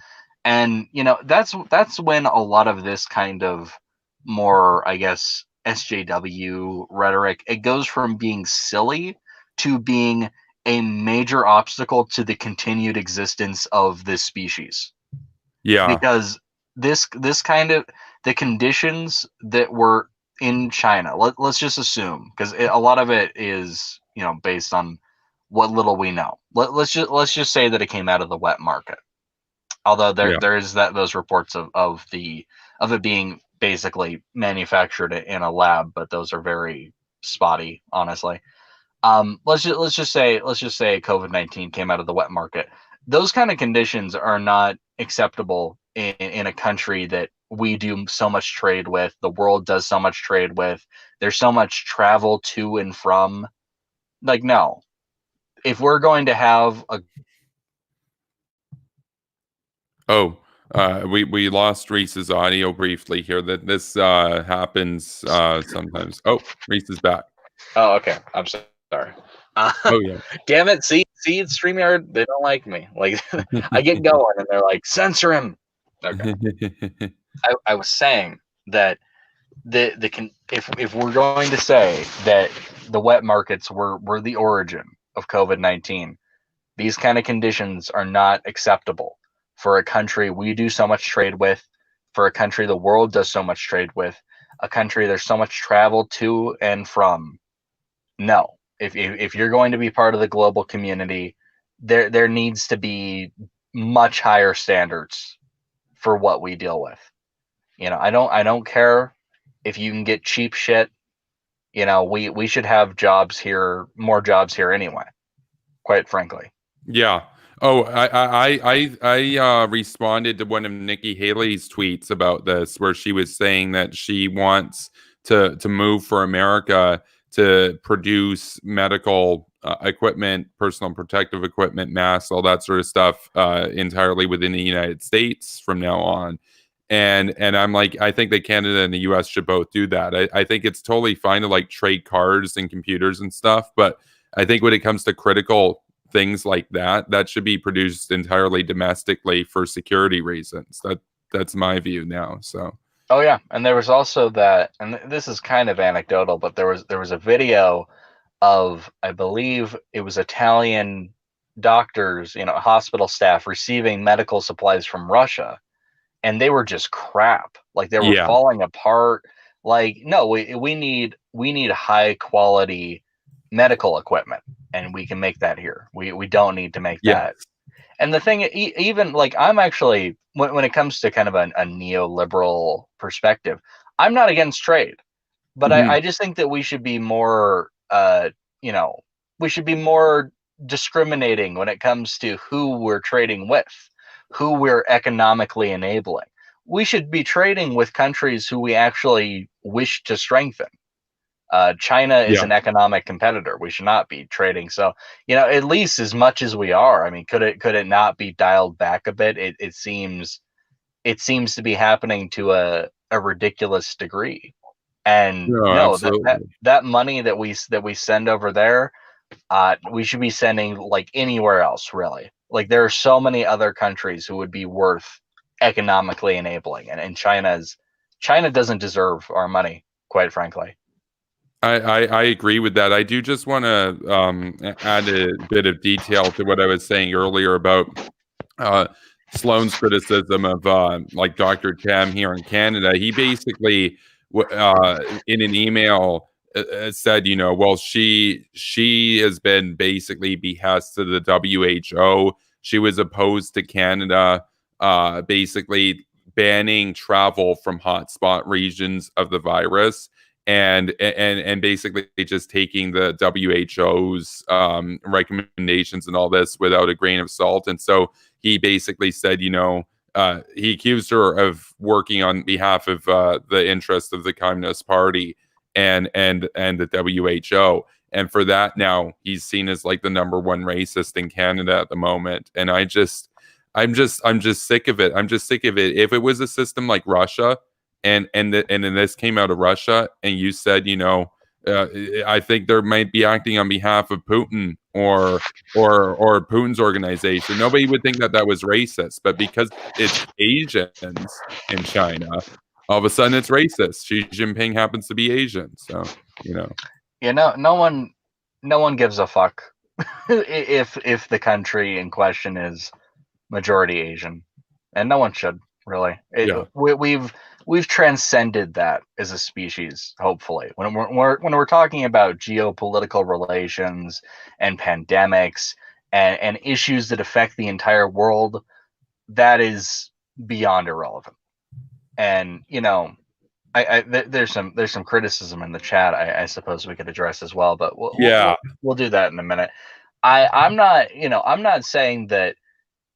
And that's when a lot of this kind of more, I guess, SJW rhetoric, it goes from being silly to being a major obstacle to the continued existence of this species. Yeah, Because this kind of the conditions that were in China, let's just assume, because a lot of it is based on what little we know. Let's just say that it came out of the wet market. Although Yeah. there is those reports of it being basically manufactured in a lab, but those are very spotty, honestly. Let's just say COVID-19 came out of the wet market. Those kind of conditions are not acceptable in a country that we do so much trade with. The world does so much trade with. There's so much travel to and from. Like, no, if we're going to have a We lost Reese's audio briefly here. That this happens sometimes. Oh, Reese is back. oh, okay, I'm sorry. Oh yeah. Damn it! See, StreamYard, they don't like me. Like, I get going, and they're like, censor him. Okay. I was saying that if we're going to say that the wet markets were the origin of COVID-19, these kind of conditions are not acceptable for a country we do so much trade with, for a country the world does so much trade with, a country there's so much travel to and from. No, if you're going to be part of the global community, there needs to be much higher standards for what we deal with. I don't care if you can get cheap shit. We should have jobs here, more jobs here anyway, quite frankly. Yeah. Oh, I responded to one of Nikki Haley's tweets about this, where she was saying that she wants to move for America to produce medical equipment, personal protective equipment, masks, all that sort of stuff, entirely within the United States from now on. And I'm like, I think that Canada and the US should both do that. I think it's totally fine to like trade cars and computers and stuff, but I think when it comes to critical things like that, that should be produced entirely domestically for security reasons. That's my view now. So Oh yeah, and there was also that, and this is kind of anecdotal, but there was a video of, I believe it was Italian doctors, hospital staff receiving medical supplies from Russia, and they were just crap. Like, they were yeah, falling apart. Like, no, we need high quality medical equipment, and we can make that here. We don't need to make yeah, that. And the thing, even like, I'm actually, when it comes to kind of a neoliberal perspective, I'm not against trade, but mhm, I just think that we should be more, we should be more discriminating when it comes to who we're trading with, who we're economically enabling. We should be trading with countries who we actually wish to strengthen. China is yeah. an economic competitor. We should not be trading. So, at least as much as we are. I mean, could it not be dialed back a bit? It seems to be happening to a ridiculous degree. And No, no, that absolutely. that money that we send over there, we should be sending like anywhere else, really. Like, there are so many other countries who would be worth economically enabling, and China doesn't deserve our money, quite frankly. I agree with that. I do just want to add a bit of detail to what I was saying earlier about uh, Sloan's criticism of like Dr. Tam here in Canada. He basically, in an email, said, well, she has been basically behest to the WHO. She was opposed to Canada, basically banning travel from hotspot regions of the virus. And basically just taking the WHO's recommendations and all this without a grain of salt. And so he basically said, he accused her of working on behalf of the interests of the Communist Party and the WHO. And for that, now he's seen as like the number one racist in Canada at the moment. And I'm just sick of it. I'm just sick of it. If it was a system like Russia, and then this came out of Russia, and you said, I think they might be acting on behalf of Putin or Putin's organization. Nobody would think that was racist, but because it's Asians in China, all of a sudden it's racist. Xi Jinping happens to be Asian, so you know. No one gives a fuck if the country in question is majority Asian, and no one should really. Yeah, We've transcended that as a species. Hopefully, when we're talking about geopolitical relations and pandemics and issues that affect the entire world, that is beyond irrelevant. And there's some criticism in the chat. I suppose we could address as well, but we'll do that in a minute. I'm not saying that,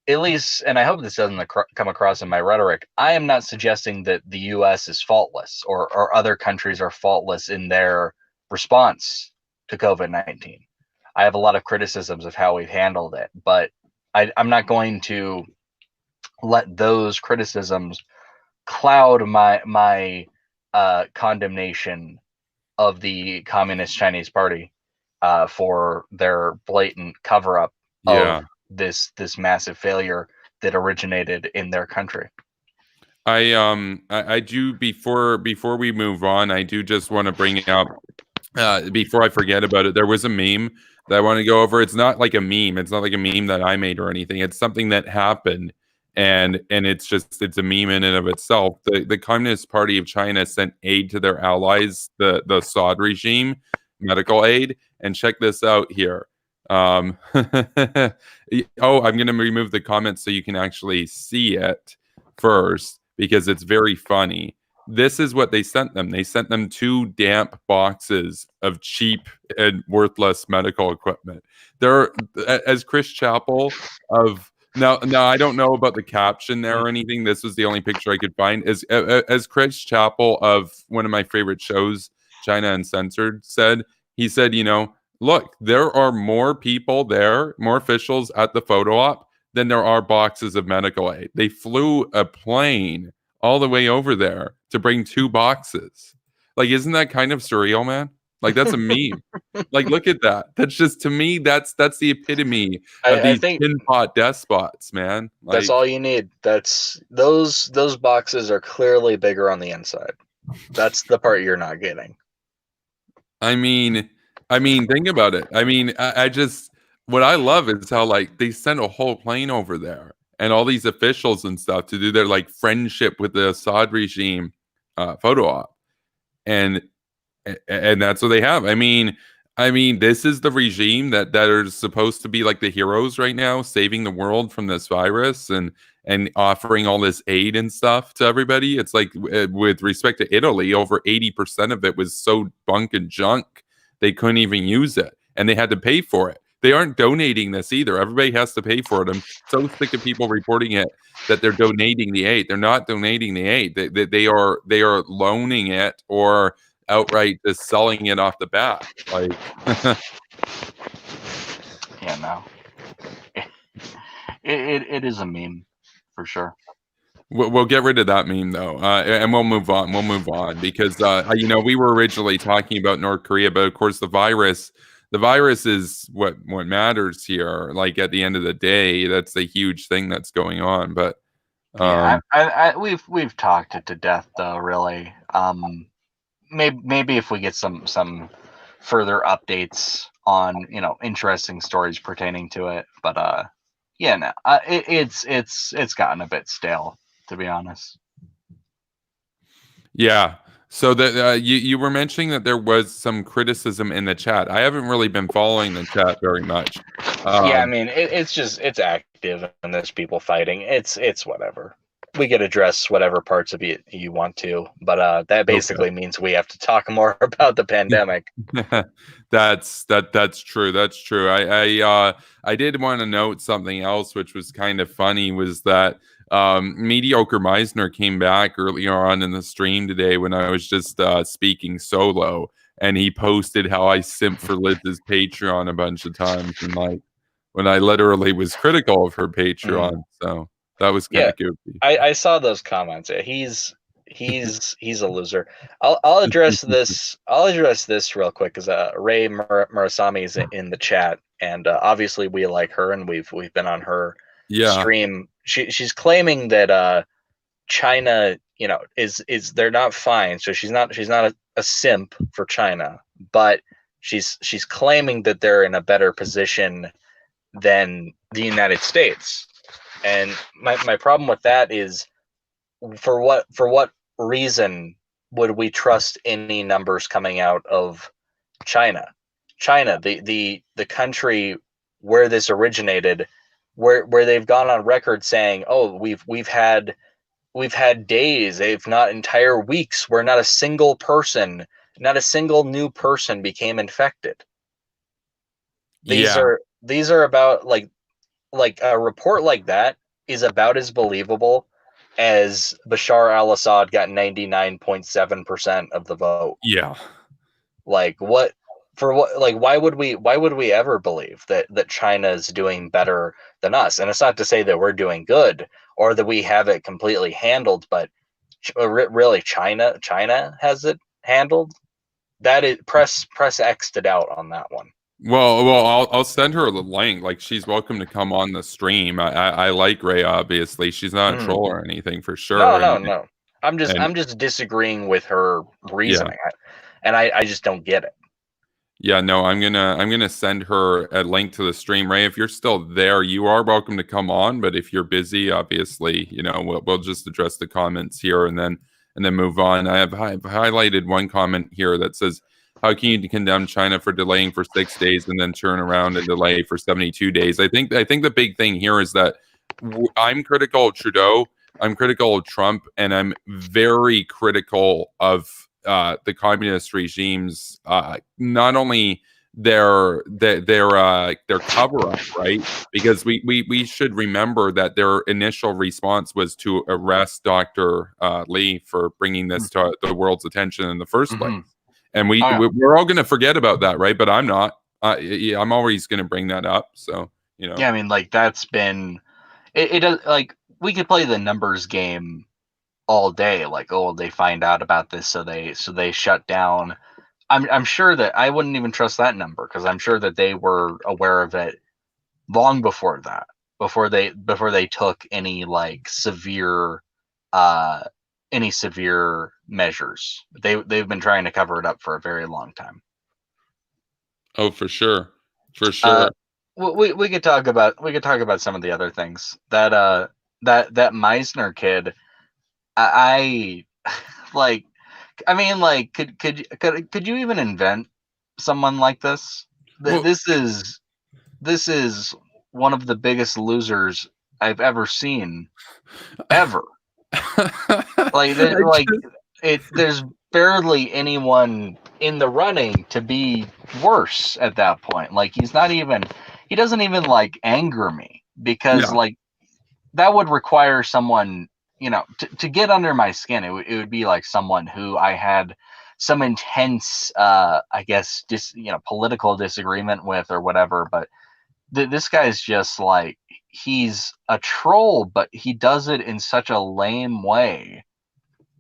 at least, and I hope this doesn't come across in my rhetoric, I am not suggesting that the U.S. is faultless or other countries are faultless in their response to COVID-19. I have a lot of criticisms of how we've handled it, but I'm not going to let those criticisms cloud my condemnation of the Communist Chinese Party for their blatant cover-up of this massive failure that originated in their country. I do, before we move on, I do just want to bring up, before I forget about it, there was a meme that I want to go over. It's not like a meme. It's not like a meme that I made or anything. It's something that happened, and it's a meme in and of itself. The Communist Party of China sent aid to their allies, the Assad regime, medical aid. And check this out here. Oh, I'm going to remove the comments so you can actually see it first, because it's very funny. This is what they sent them. They sent them 2 damp boxes of cheap and worthless medical equipment. They're, as Chris Chappell of, now I don't know about the caption there or anything. This was the only picture I could find. As Chris Chappell of one of my favorite shows, China Uncensored, said, he said, look, there are more people there, more officials at the photo op than there are boxes of medical aid. They flew a plane all the way over there to bring 2 boxes. Like, isn't that kind of surreal, man? Like, that's a meme. Like, look at that. That's just, to me, that's the epitome of these tin pot despots, man. Like, that's all you need. That's those boxes are clearly bigger on the inside. That's the part you're not getting. I mean, think about it. I mean, I just, what I love is how, like, they sent a whole plane over there and all these officials and stuff to do their, like, friendship with the Assad regime photo op, and that's what they have. I mean, this is the regime that are supposed to be like the heroes right now, saving the world from this virus and offering all this aid and stuff to everybody. It's like, with respect to Italy, over 80% of it was so bunk and junk they couldn't even use it, and they had to pay for it. They aren't donating this either. Everybody has to pay for it. I'm so sick of people reporting it that they're donating the aid. They're not donating the aid. They are loaning it or outright just selling it off the bat. Like, yeah, no, it is a meme for sure. We'll get rid of that meme though, and we'll move on. Because we were originally talking about North Korea, but of course the virus is what matters here. Like, at the end of the day, that's the huge thing that's going on. But we've talked it to death though, really. Maybe if we get some further updates on interesting stories pertaining to it, but it's gotten a bit stale, to be honest. Yeah. So that you were mentioning that there was some criticism in the chat. I haven't really been following the chat very much. Yeah, I mean, it's active and there's people fighting. It's whatever. We could address whatever parts of it you want to, but that basically means we have to talk more about the pandemic. That's true. That's true. I did want to note something else, which was kind of funny, was that Mediocre Meisner came back earlier on in the stream today when I was just speaking solo, and he posted how I simped for Liz's Patreon a bunch of times, and like when I literally was critical of her Patreon. So that was kind of goofy. I saw those comments. He's a loser. I'll address this. I'll address this real quick, because Ray Murasami is in the chat, and obviously we like her, and we've been on her stream. She's claiming that China, is they're not fine. So she's not a simp for China, but she's claiming that they're in a better position than the United States. And my problem with that is, for what reason would we trust any numbers coming out of China? China, the country where this originated, where they've gone on record saying, "Oh, we've had days, if not entire weeks, where not a single person, not a single new person became infected." Yeah. These are about like a report like that is about as believable as Bashar al-Assad got 99.7% of the vote. Yeah. Like what for what like why would we ever believe that China's doing better than us? And it's not to say that we're doing good or that we have it completely handled, but really China has it handled. That is press X'd it out on that one. Well, I'll send her the link. Like, she's welcome to come on the stream. I like Ray, obviously. She's not a Mm. troll or anything for No, sure. no, no. And I'm just disagreeing with her yeah, reasoning, and I just don't get it. yeah, no, I'm gonna send her a link to the stream. Ray, if you're still there, you are welcome to come on. But if you're busy, obviously, we'll just address the comments here and then move on. I've highlighted one comment here that says, "How can you condemn China for delaying for 6 days and then turn around and delay for 72 days?" I think the big thing here is that I'm critical of Trudeau, I'm critical of Trump, and I'm very critical of the communist regimes, not only their cover up, right? Because we should remember that their initial response was to arrest Dr. Lee for bringing this to the world's attention in the first place, Mm-hmm. and Oh, yeah. we're all going to forget about that, right? But I'm not. Yeah, I'm always going to bring that up. So Yeah, I mean, like that's been it does like we could play the numbers game all day. Like, oh, they find out about this, so they shut down. I'm sure that I wouldn't even trust that number because I'm sure that they were aware of it long before that, before they took any like uh severe measures. They've been trying to cover it up for a very long time. oh, for sure, for Uh, sure. we could talk about some of the other things that that Meisner kid. I like. I mean, like, could you even invent someone like this? Well, This is one of the biggest losers I've ever seen ever. I Like just, there's barely anyone in the running to be worse at that point. Like he doesn't even like anger me because yeah, like that would require someone, to get under my skin. It would be like someone who I had some intense, I guess, political disagreement with or whatever. But this guy's just like, he's a troll, but he does it in such a lame way.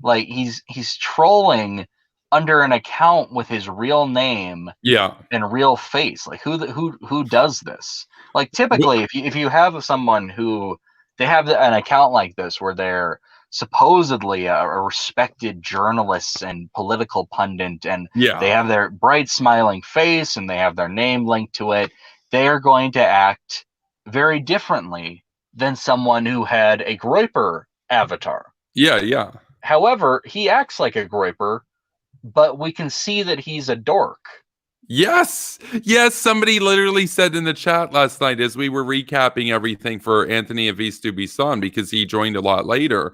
Like he's trolling under an account with his real name yeah, and real face. Like who does this? Like Well, typically, if you have someone who they have an account like this where they're supposedly a respected journalist and political pundit, and they yeah. have their bright smiling face and they have their name linked to it, they are going to act very differently than someone who had a Groiper avatar. Yeah, yeah. However, he acts like a Groiper, but we can see that he's a dork. Yes. Yes. Somebody literally said in the chat last night as we were recapping everything for Anthony Avistu Bisson because he joined a lot later.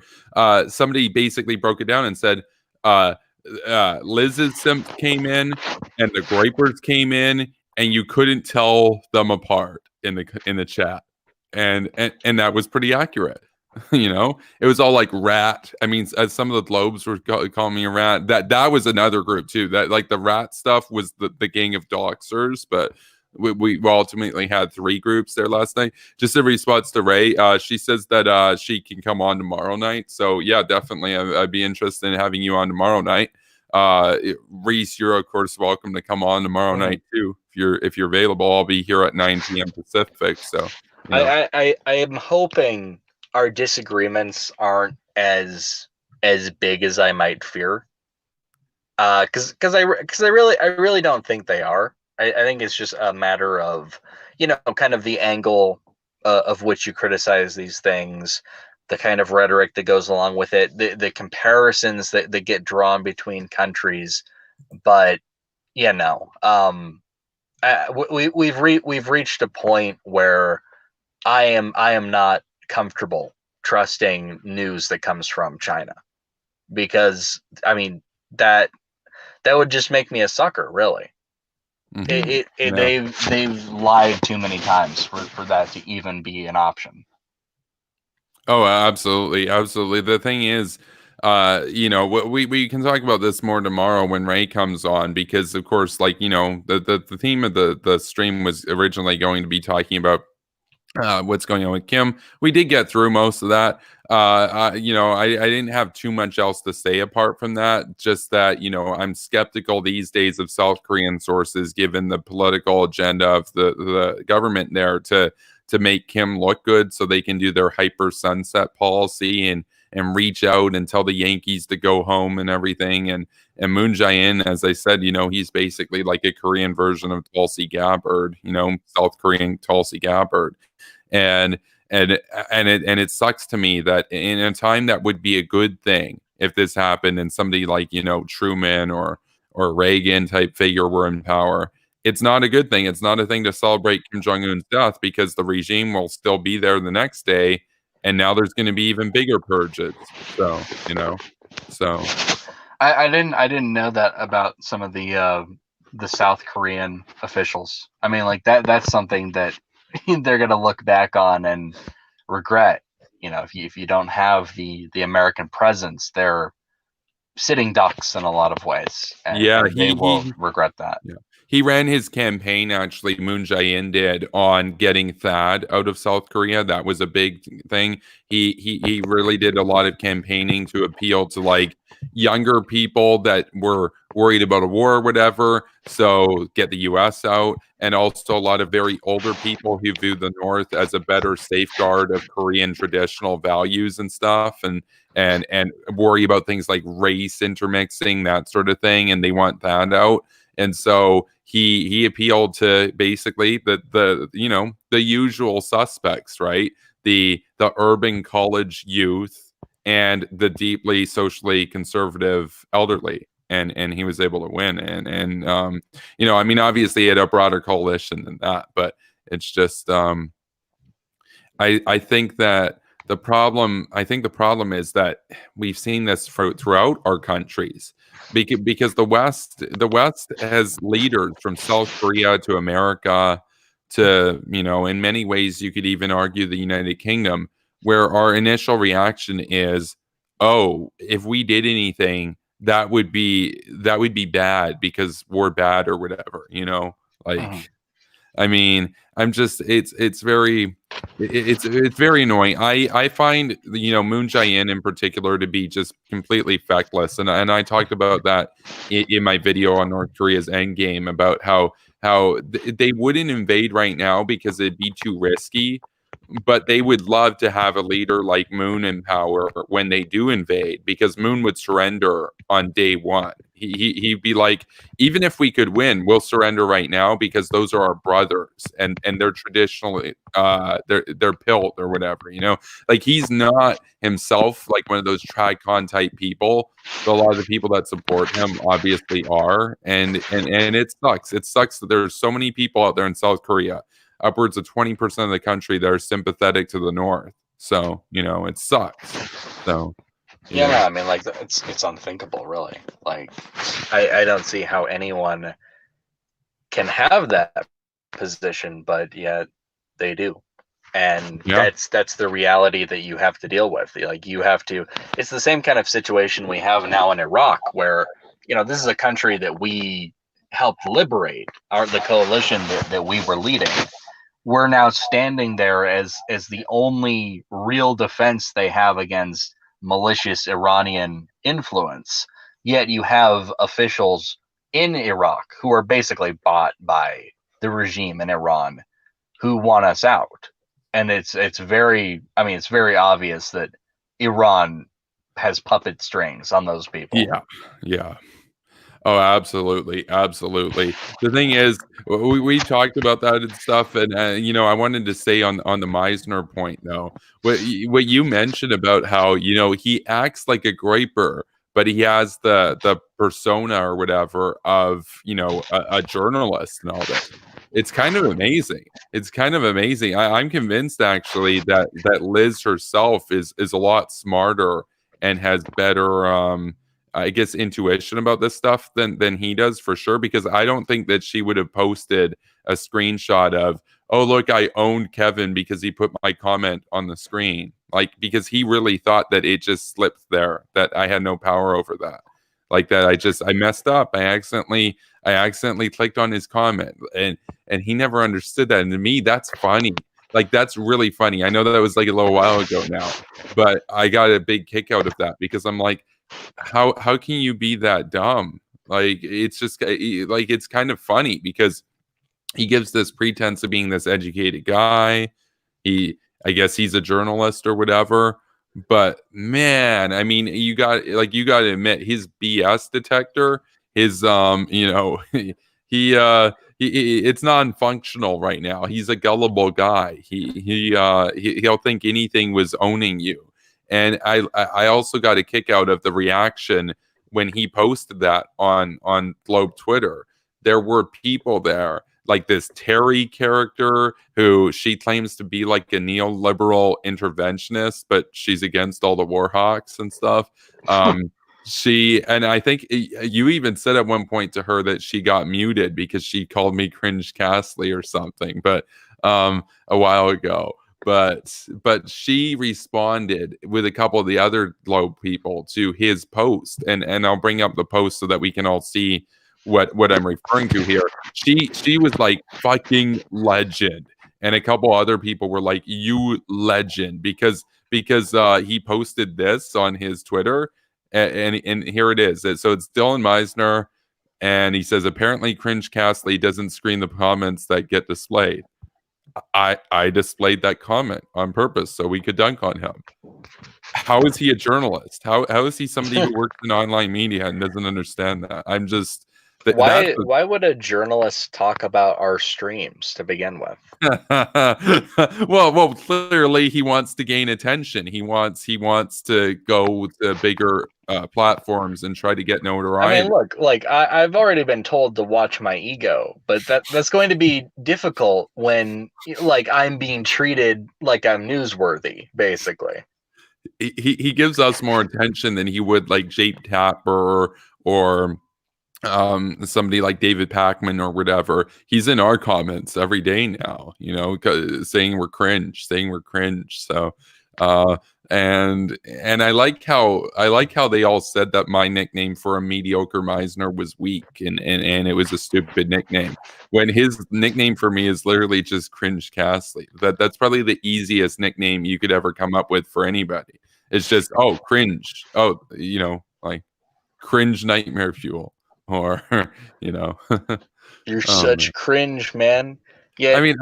Somebody basically broke it down and said, uh, Liz's simp came in and the Gripers came in, and you couldn't tell them apart in the chat. And that was pretty accurate. It was all like rat. I mean, as some of the globes were calling me a rat. That was another group too. That like the rat stuff was the gang of doxers, but we ultimately had three groups there last night. Just in response to Ray, she says that she can come on tomorrow night. So yeah, definitely, I'd be interested in having you on tomorrow night. Reese, you're of course welcome to come on tomorrow Mhm. night too if you're available. I'll be here at 9 p.m. Pacific. So you know, I am hoping our disagreements aren't as big as I might fear. I really don't think they are. I think it's just a matter of kind of the angle of which you criticize these things, the kind of rhetoric that goes along with it, the comparisons that get drawn between countries. But you know, we've reached a point where I am not comfortable trusting news that comes from China, because I mean that that would just make me a sucker, really. Hmm. Yeah. They've lied too many times for that to even be an option. Oh, absolutely, absolutely. The thing is, we can talk about this more tomorrow when Ray comes on, because of course, like, the theme of the stream was originally going to be talking about what's going on with Kim. We did get through most of that. I didn't have too much else to say apart from that. Just that, I'm skeptical these days of South Korean sources, given the political agenda of the government there to make Kim look good, so they can do their hyper sunset policy and reach out and tell the Yankees to go home and everything. And Moon Jae-in, as I said, he's basically like a Korean version of Tulsi Gabbard, South Korean Tulsi Gabbard. and and it sucks to me that in a time that would be a good thing if this happened and somebody like Truman or Reagan type figure were in power, it's not a good thing. It's not a thing to celebrate Kim Jong-un's death, because the regime will still be there the next day, and now there's going to be even bigger purges. So I didn't know that about some of the South Korean officials. I mean, like that's something that they're gonna look back on and regret. If you don't have the American presence, they're sitting ducks in a lot of ways, yeah, and they will regret that. yeah. He ran his campaign, actually, Moon Jae-in did, on getting THAAD out of South Korea. That was a big thing. He really did a lot of campaigning to appeal to like younger people that were worried about a war or whatever. So get the US out, and also a lot of very older people who view the North as a better safeguard of Korean traditional values and stuff, and worry about things like race intermixing, that sort of thing, and they want that out. And so he appealed to basically the usual suspects, right? The urban college youth and the deeply socially conservative elderly, and he was able to win. And I mean, obviously he had a broader coalition than that, but it's just I think that the problem is that we've seen this throughout our countries, because the West has leaders from South Korea to America to, in many ways you could even argue the United Kingdom, where our initial reaction is, oh, if we did anything, that would be bad because we're bad or whatever, Mhm. like, I mean, I'm just it's very annoying. I find Moon Jae-in in particular to be just completely feckless, and I talked about that in my video on North Korea's endgame, about how they wouldn't invade right now because it'd be too risky, but they would love to have a leader like Moon in power when they do invade, because Moon would surrender on day one. He'd be like, even if we could win, we'll surrender right now because those are our brothers, and they're traditionally they're pilt or whatever, like, he's not himself like one of those tricon type people, but a lot of the people that support him obviously are, and it sucks that there's so many people out there in South Korea, upwards of 20% of the country, that are sympathetic to the North. So it sucks. So Yeah, no, yeah. I mean, like it's unthinkable, really. Like, I don't see how anyone can have that position, but yet they do. And Yeah. that's the reality that you have to deal with. Like, you have to. It's the same kind of situation we have now in Iraq, where this is a country that we helped liberate, the coalition that we were leading. We're now standing there as the only real defense they have against malicious Iranian influence. Yet you have officials in Iraq who are basically bought by the regime in Iran, who want us out. And it's very, I mean, it's very obvious that Iran has puppet strings on those people. Yeah. Yeah. Oh, absolutely, absolutely. The thing is, we talked about that and stuff, and I wanted to say on the Meisner point, though, what you mentioned about how he acts like a graper, but he has the persona or whatever of a journalist and all this. It's kind of amazing. It's kind of amazing. I'm convinced actually that Liz herself is a lot smarter and has better I guess intuition about this stuff than he does for sure, because I don't think that she would have posted a screenshot of, oh look, I owned Kevin because he put my comment on the screen. Like, because he really thought that it just slipped there, that I had no power over that. Like that I messed up. I accidentally clicked on his comment, and he never understood that. And to me, that's funny. Like, that's really funny. I know that was like a little while ago now, but I got a big kick out of that because I'm like, how can you be that dumb? Like, it's just like, it's kind of funny because he gives this pretense of being this educated guy. I guess he's a journalist or whatever. But man, I mean, you got to admit, his BS detector, his it's non-functional right now. He's a gullible guy. He'll think anything was owning you. And I also got a kick out of the reaction when he posted that on Globe Twitter. There were people there, like this Terry character who she claims to be like a neoliberal interventionist, but she's against all the war hawks and stuff. And I think you even said at one point to her that she got muted because she called me cringe Castly or something, but a while ago. But she responded with a couple of the other Globe people to his post, and I'll bring up the post so that we can all see what I'm referring to here. She was like, fucking legend, and a couple other people were like, you legend, because he posted this on his Twitter, and here it is. So it's Dylan Meisner, and he says, apparently Cringe Castly doesn't screen the comments that get displayed. I displayed that comment on purpose so we could dunk on him. How is he a journalist? How is he somebody who works in online media and doesn't understand that? I'm just why would a journalist talk about our streams to begin with? well, clearly he wants to gain attention. He wants to go to bigger platforms and try to get notoriety. I mean, look, like I've already been told to watch my ego, but that's going to be difficult when like I'm being treated like I'm newsworthy, basically. He gives us more attention than he would like Jape Tapper or somebody like David Pakman or whatever. He's in our comments every day now, saying we're cringe. So and I like how they all said that my nickname for a mediocre Meisner was weak, and it was a stupid nickname, when his nickname for me is literally just Cringe Castly. That's probably the easiest nickname you could ever come up with for anybody. It's just, oh, cringe, oh, like cringe nightmare fuel, or you're such cringe, man. Yeah, I mean,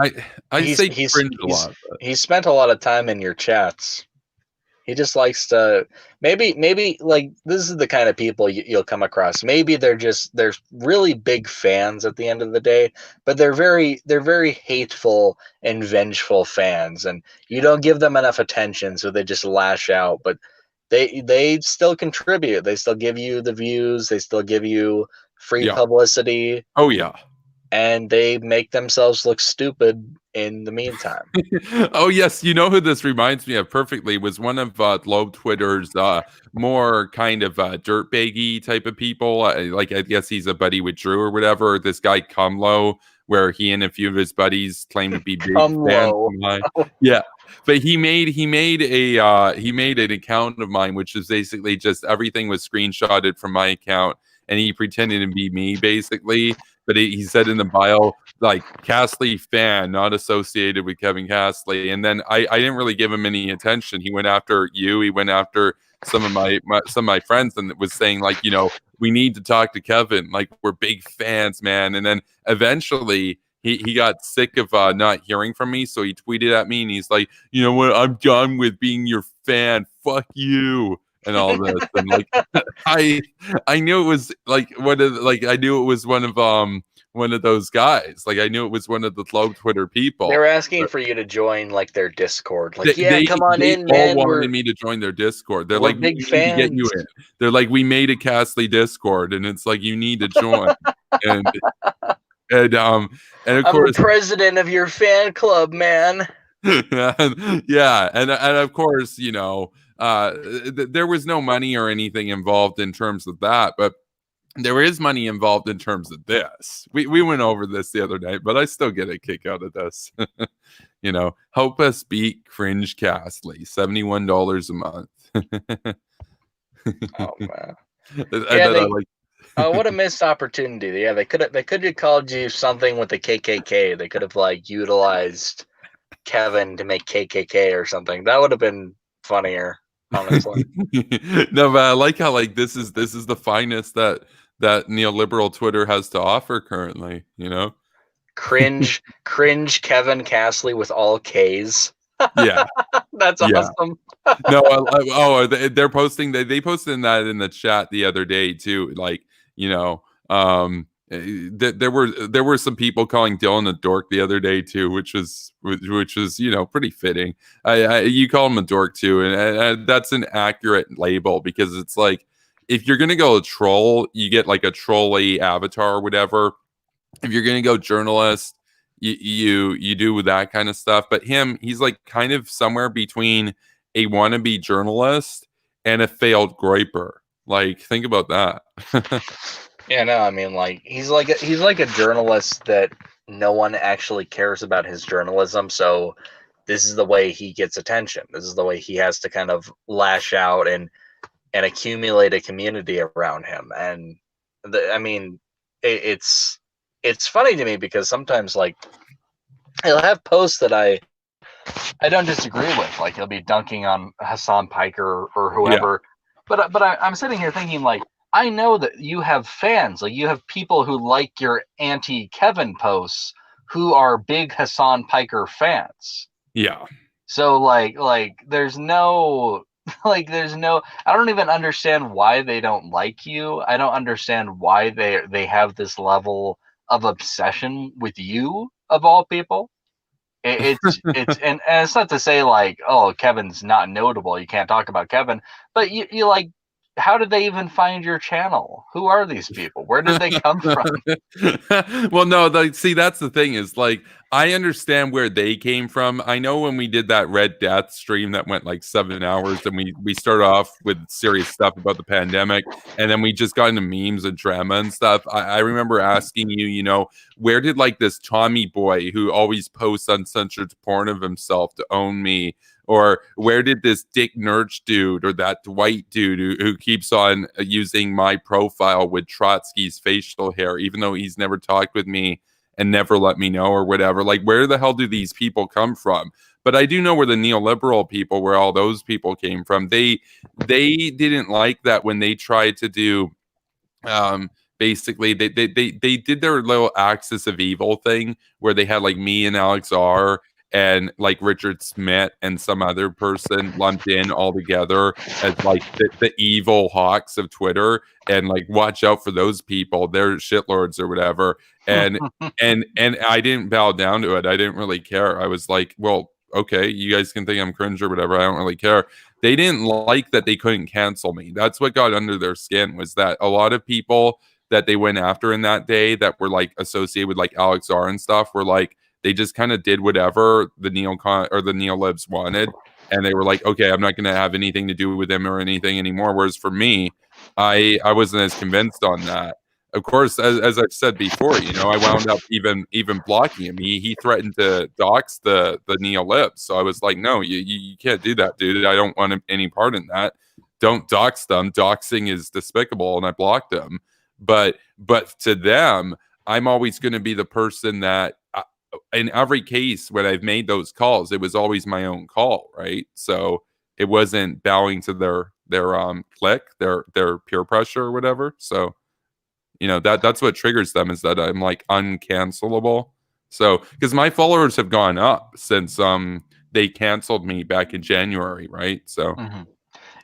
I say cringe a lot. He spent a lot of time in your chats. He just likes to maybe like, this is the kind of people you'll come across. Maybe they're really big fans at the end of the day, but they're very hateful and vengeful fans, and you don't give them enough attention, so they just lash out. But they still contribute. They still give you the views. They still give you free publicity. Oh yeah. And they make themselves look stupid in the meantime. Oh yes, you know who this reminds me of perfectly was one of Globe Twitter's more kind of dirtbaggy type of people. Like, I guess he's a buddy with Drew or whatever. This guy Cumlo, where he and a few of his buddies claim to be big fans. Yeah, but he made an account of mine, which is basically just everything was screenshotted from my account, and he pretended to be me basically. But he said in the bio, like, Castly fan, not associated with Kevin Castly. And then I didn't really give him any attention. He went after you. He went after some of my friends, and was saying, like, we need to talk to Kevin. Like, we're big fans, man. And then eventually he got sick of not hearing from me. So he tweeted at me, and he's like, you know what? I'm done with being your fan. Fuck you. And all this, and like, I knew it was like I knew it was one of those guys. Like, I knew it was one of the Globe Twitter people. They were asking for you to join like their Discord. Like, come on in, man. They all wanted me to join their Discord. They're like, big fans. To get you in. They're like, we made a Castly Discord, and it's like, you need to join. And of I'm the course, president of your fan club, man. yeah, and of course, there was no money or anything involved in terms of that, but there is money involved in terms of this. We went over this the other night, but I still get a kick out of this. Help us beat Cringe Castly, $71 a month. Oh man. And Yeah, then I like. what a missed opportunity. Yeah, they could have called you something with the KKK. They could have like utilized Kevin to make KKK or something. That would have been funnier, honestly. No, but I like how like this is the finest that neoliberal Twitter has to offer currently. Cringe Kevin Castley with all K's. Yeah, That's yeah. awesome. No, they're posting. They posted that in the chat the other day too. Like, there were some people calling Dylan a dork the other day too, which was pretty fitting. You call him a dork too, and that's an accurate label because it's like if you're gonna go a troll, you get like a trolley avatar or whatever. If you're gonna go journalist, you do that kind of stuff. But he's like kind of somewhere between a wannabe journalist and a failed groiper. Like, think about that. Yeah, no, I mean, like he's like a journalist that no one actually cares about his journalism. So this is the way he gets attention. This is the way he has to kind of lash out and accumulate a community around him. And I mean, it's funny to me because sometimes like he'll have posts that I don't disagree with. Like he'll be dunking on Hassan Piker or Yeah, whoever. But I'm sitting here thinking like I know that you have fans, like you have people who like your anti-Kevin posts who are big Hassan Piker fans. yeah. So like there's no I don't even understand why they don't like you. I don't understand why they have this level of obsession with you of all people. It's and it's not to say like, oh, Kevin's not notable, you can't talk about Kevin, but you like, how did they even find your channel? Who are these people? Where did they come from? Well, no, like, see, that's the thing is like I understand where they came from. I know when we did that Red Death stream that went like 7 hours, and we started off with serious stuff about the pandemic, and then we just got into memes and drama and stuff. I remember asking you, where did like this Tommy boy who always posts uncensored porn of himself to own me? Or where did this Dick Nurch dude or that Dwight dude who keeps on using my profile with Trotsky's facial hair, even though he's never talked with me and never let me know or whatever? Like, where the hell do these people come from? But I do know where the neoliberal people, where all those people came from. They didn't like that when they tried to do basically they did their little axis of evil thing where they had like me and Alex R and like Richard Smith and some other person lumped in all together as like the evil hawks of Twitter, and like watch out for those people, they're shitlords or whatever. And I didn't bow down to it. I didn't really care. I was like, well, okay, you guys can think I'm cringe or whatever, I don't really care. They didn't like that they couldn't cancel me. That's what got under their skin, was that a lot of people that they went after in that day that were like associated with like Alex R and stuff were like, they just kind of did whatever the neocon or the neolibs wanted, and they were like, okay, I'm not going to have anything to do with them or anything anymore. Whereas for me, I wasn't as convinced on that. Of course, as I've said before, I wound up even blocking him. He threatened to dox the neolibs, so I was like, no, you can't do that, dude. I don't want any part in that. Don't dox them. Doxing is despicable, and I blocked him. But to them, I'm always going to be the person that in every case when I've made those calls, it was always my own call, right? So it wasn't bowing to their click, their peer pressure or whatever. So that's what triggers them, is that I'm like uncancelable. So because my followers have gone up since they canceled me back in January, right? So Mm-hmm.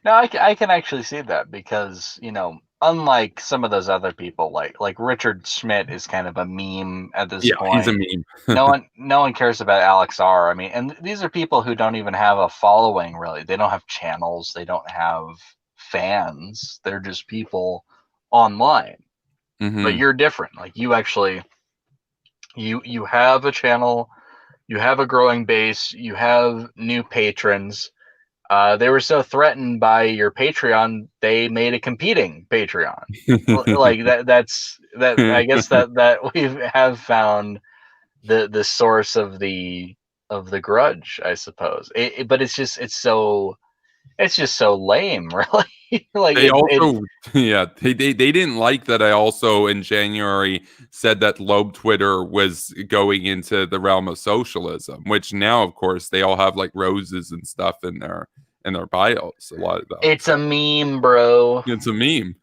No, I can actually see that because unlike some of those other people, like Richard Schmidt is kind of a meme at this yeah, he's a point. meme. No one cares about Alex R. I mean, and these are people who don't even have a following, really. They don't have channels. They don't have fans. They're just people online. But Mm-hmm. you're different. Like you actually You have a channel, you have a growing base, you have new patrons. They were so threatened by your Patreon, they made a competing Patreon. Like that's that. I guess that we have found the source of the grudge, I suppose. But it's just so lame, really. Like They it. also, yeah, they didn't like that I also in January said that Loeb Twitter was going into the realm of socialism, which now, of course, they all have like roses and stuff in their bios. A lot of them. It's a meme, bro. It's a meme.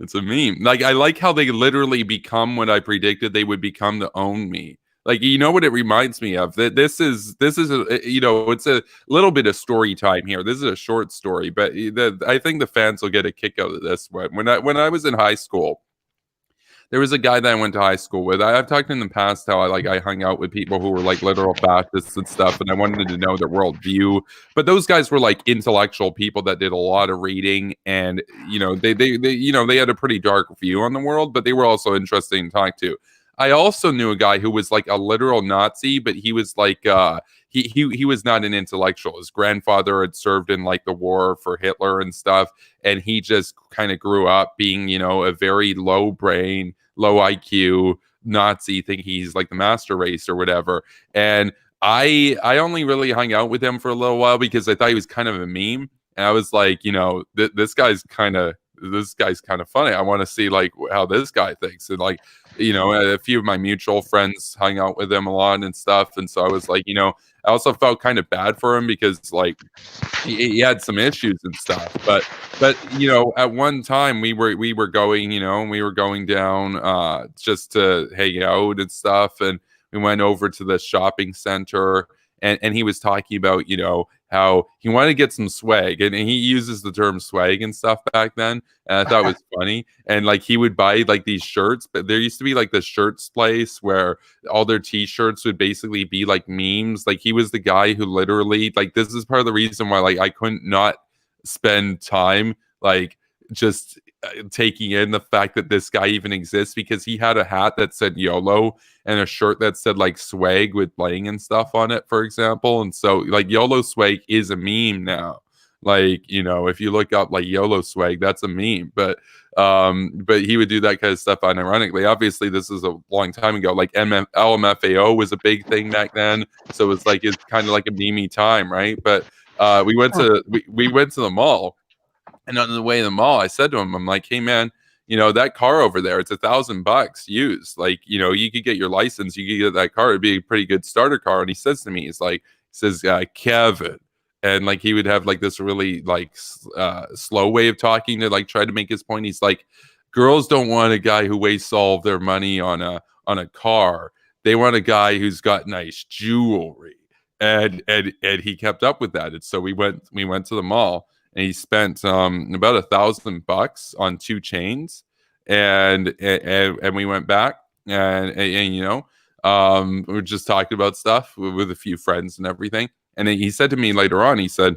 It's a meme. Like I like how they literally become what I predicted they would become to own me. Like you know what it reminds me of? That this is a, you know, it's a little bit of story time here. This is a short story, but I think the fans will get a kick out of this one. When I was in high school, there was a guy that I went to high school with. I've talked in the past how I hung out with people who were like literal fascists and stuff, and I wanted to know their worldview. But those guys were like intellectual people that did a lot of reading, and you know they you know they had a pretty dark view on the world, but they were also interesting to talk to. I also knew a guy who was like a literal Nazi, but he was like he was not an intellectual. His grandfather had served in like the war for Hitler and stuff, and he just kind of grew up being, you know, a very low brain, low IQ Nazi, thinking he's like the master race or whatever. And I only really hung out with him for a little while because I thought he was kind of a meme, and I was like, you know, this guy's kind of funny. I want to see like how this guy thinks. And like, you know, a few of my mutual friends hung out with him a lot and stuff. And so I was like, you know, I also felt kind of bad for him because like he had some issues and stuff. But you know, at one time we were going, you know, we were going down just to hang out and stuff. And we went over to the shopping center, and he was talking about, you know, how he wanted to get some swag, and he uses the term swag and stuff back then, and I thought it was funny. And like he would buy like these shirts, but there used to be like the shirts place where all their t-shirts would basically be like memes. Like he was the guy who literally, like, this is part of the reason why like I couldn't not spend time like just taking in the fact that this guy even exists, because he had a hat that said YOLO and a shirt that said like swag with bling and stuff on it, for example. And so like YOLO swag is a meme now. Like, you know, if you look up like YOLO swag, that's a meme. But he would do that kind of stuff unironically. Obviously, this is a long time ago. Like LMFAO was a big thing back then, so it's like it's kind of like a memey time, right? But we went to the mall. And on the way to the mall, I said to him, I'm like, hey, man, you know, that car over there, it's $1,000 used. Like, you know, you could get your license, you could get that car. It'd be a pretty good starter car. And he says to me, he says, Kevin. And like, he would have like this really like slow way of talking to like try to make his point. He's like, girls don't want a guy who wastes all of their money on a car. They want a guy who's got nice jewelry. And he kept up with that. And so we went to the mall. And he spent about $1,000 on 2 chains, and we went back and you know, we were just talking about stuff with a few friends and everything. And then he said to me later on, he said,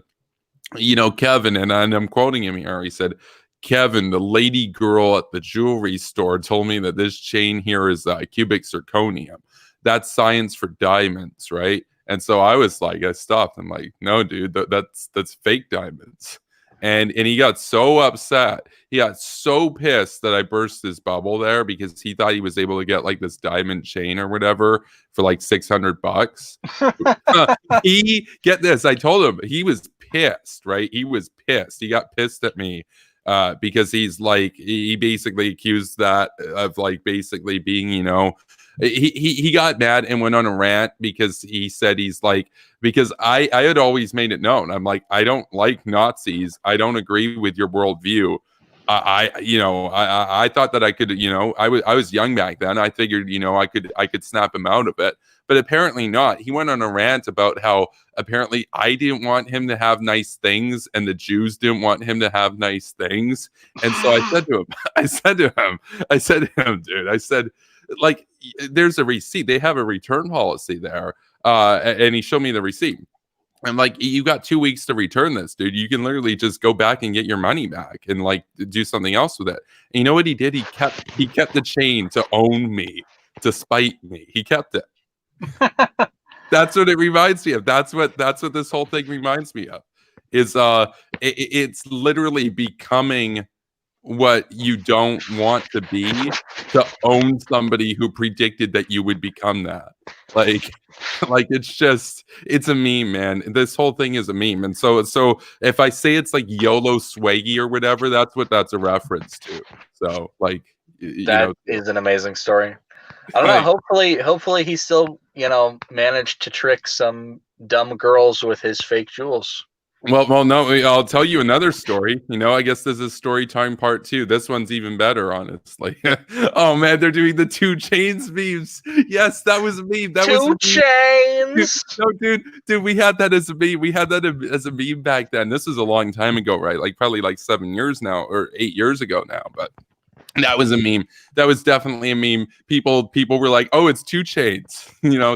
you know, Kevin, and I'm quoting him here. He said, Kevin, the lady girl at the jewelry store told me that this chain here is cubic zirconium. That's science for diamonds, right? And so I was like, I stopped. I'm like, no, dude, that's fake diamonds. And he got so upset. He got so pissed that I burst his bubble there, because he thought he was able to get like this diamond chain or whatever for like $600. Get this. I told him, he was pissed, right? He was pissed. He got pissed at me because he's like, he basically accused that of like basically being, you know, he got mad and went on a rant because he said, he's like, because I had always made it known. I'm like, I don't like Nazis. I don't agree with your worldview. I thought that I could, you know, I was young back then. I figured, you know, I could snap him out of it, but apparently not. He went on a rant about how apparently I didn't want him to have nice things and the Jews didn't want him to have nice things. And so I said to him, dude, I said, like, there's a receipt. They have a return policy there. And he showed me the receipt. I'm like, you got 2 weeks to return this, dude. You can literally just go back and get your money back and like do something else with it. And you know what he did? He kept the chain to own me. despite me. He kept it. That's what it reminds me of. That's what this whole thing reminds me of. Is it's literally becoming what you don't want to be to own somebody who predicted that you would become that. Like it's a meme, man. This whole thing is a meme. And so if I say it's like YOLO swaggy or whatever, that's a reference to. So like that is an amazing story. I don't know. Hopefully he still, managed to trick some dumb girls with his fake jewels. Well, no, I'll tell you another story. I guess this is story time part 2. This one's even better, honestly. Oh man, they're doing the 2 Chainz memes. Yes, that was a meme. That was 2 Chainz. No, dude, we had that as a meme. We had that as a meme back then. This was a long time ago, right? Like probably like 7 years now or 8 years ago now, but that was a meme. That was definitely a meme. People were like, "Oh, it's 2 Chainz."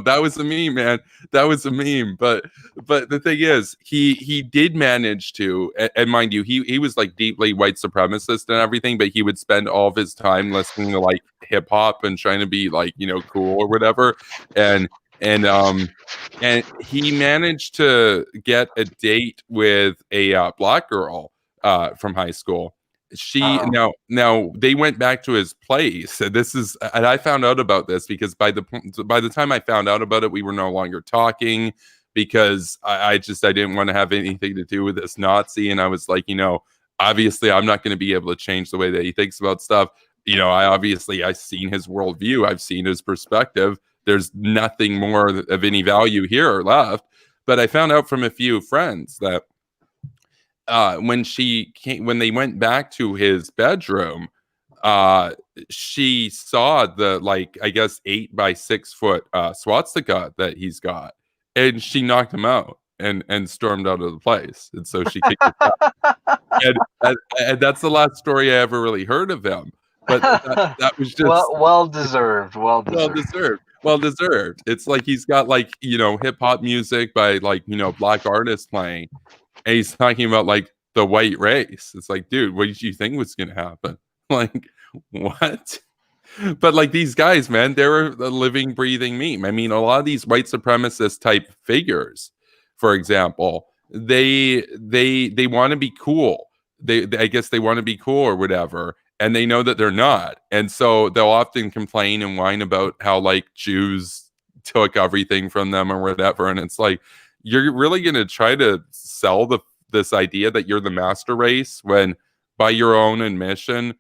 That was a meme, man. That was a meme. But the thing is, he did manage to, and mind you, he was like deeply white supremacist and everything, but he would spend all of his time listening to like hip hop and trying to be like, cool or whatever. And he managed to get a date with a black girl from high school. Now they went back to his place, and I found out about this because by the time I found out about it, we were no longer talking because I didn't want to have anything to do with this Nazi, and I was like, obviously I'm not going to be able to change the way that he thinks about stuff. I've seen his worldview, I've seen his perspective. There's nothing more of any value here or left. But I found out from a few friends that when they went back to his bedroom, she saw the I guess 8 by 6 foot swastika that he's got, and she knocked him out and stormed out of the place. And so she kicked it out. And that's the last story I ever really heard of him. But that was just well deserved. Well deserved. It's like he's got hip hop music by black artists playing. And he's talking about the white race. It's like, dude, what did you think was going to happen? Like, what? But these guys, man, they're a living, breathing meme. I mean, a lot of these white supremacist type figures, for example, they want to be cool. I guess they want to be cool or whatever, and they know that they're not. And so they'll often complain and whine about how Jews took everything from them or whatever. And it's like, you're really going to try to sell this idea that you're the master race when, by your own admission,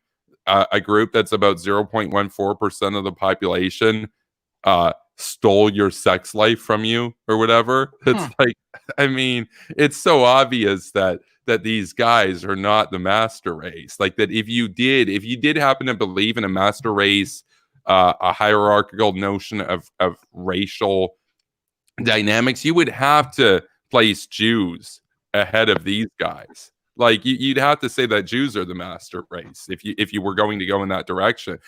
a group that's about 0.14% of the population stole your sex life from you or whatever. It's it's so obvious that these guys are not the master race. That if you did happen to believe in a master race, a hierarchical notion of racial dynamics, you would have to place Jews ahead of these guys. You'd have to say that Jews are the master race if you were going to go in that direction.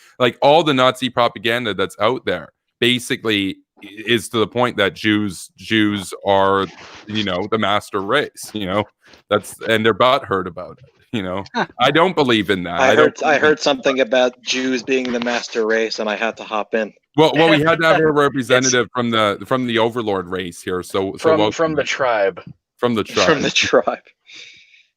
All the Nazi propaganda that's out there basically is to the point that Jews are the master race. And they're butthurt about it. I don't believe in that. I heard something about Jews being the master race, and I had to hop in. Well, we had to have a representative from the overlord race here. So from the tribe. From the tribe.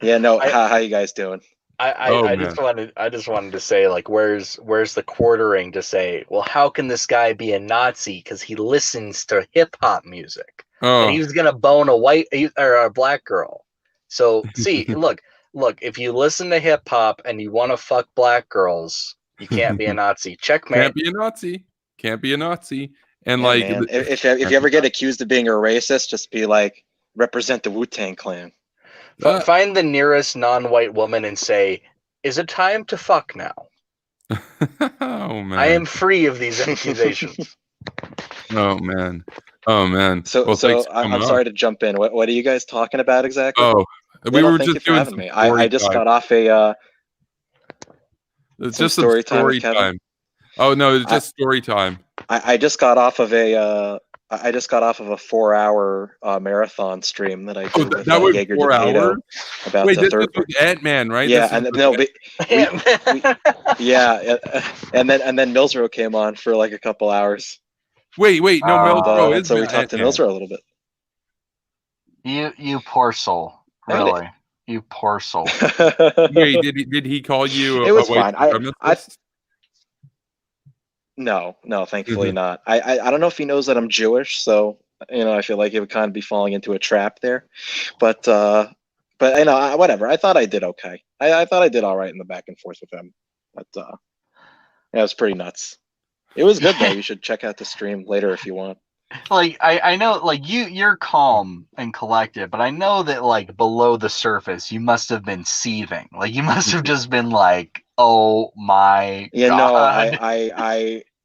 Yeah, no. How you guys doing? I just wanted to say, where's the quartering to say, well, how can this guy be a Nazi because he listens to hip hop music and he was gonna bone a white or a black girl? So see, look, if you listen to hip hop and you want to fuck black girls, you can't be a Nazi. Checkmate. Can't be a Nazi. And man, if you ever get accused of being a racist, just be like, represent the Wu-Tang Clan. Find the nearest non-white woman and say, is it time to fuck now? Oh man, I am free of these accusations. Oh man. So I'm sorry to jump in. What are you guys talking about exactly? Oh, we were just doing me. I just got off a it's just story time. Oh no, it's just story time. I just got off of a I just got off of a 4-hour marathon stream that I did with that was Jaeger 4 DeVito hours. about Wait, the this third. is with Ant-Man, right? Yeah, This is and with no, but yeah, and then Millsrow came on for like a couple hours. wait, no, Mills And is so we talked to Ant-Man. Millsrow a little bit. You poor soul. Really. You poor soul. Wait, did he call you It was a white fine. supremacist? No, thankfully not. I don't know if he knows that I'm Jewish, so I feel like it would kind of be falling into a trap there. But whatever. I thought I did okay. I thought I did all right in the back and forth with him. But it was pretty nuts. It was good though. You should check out the stream later if you want. Like I know, like you're calm and collected, but I know that like below the surface, you must have been seething. Like you must have just been like, "Oh my God."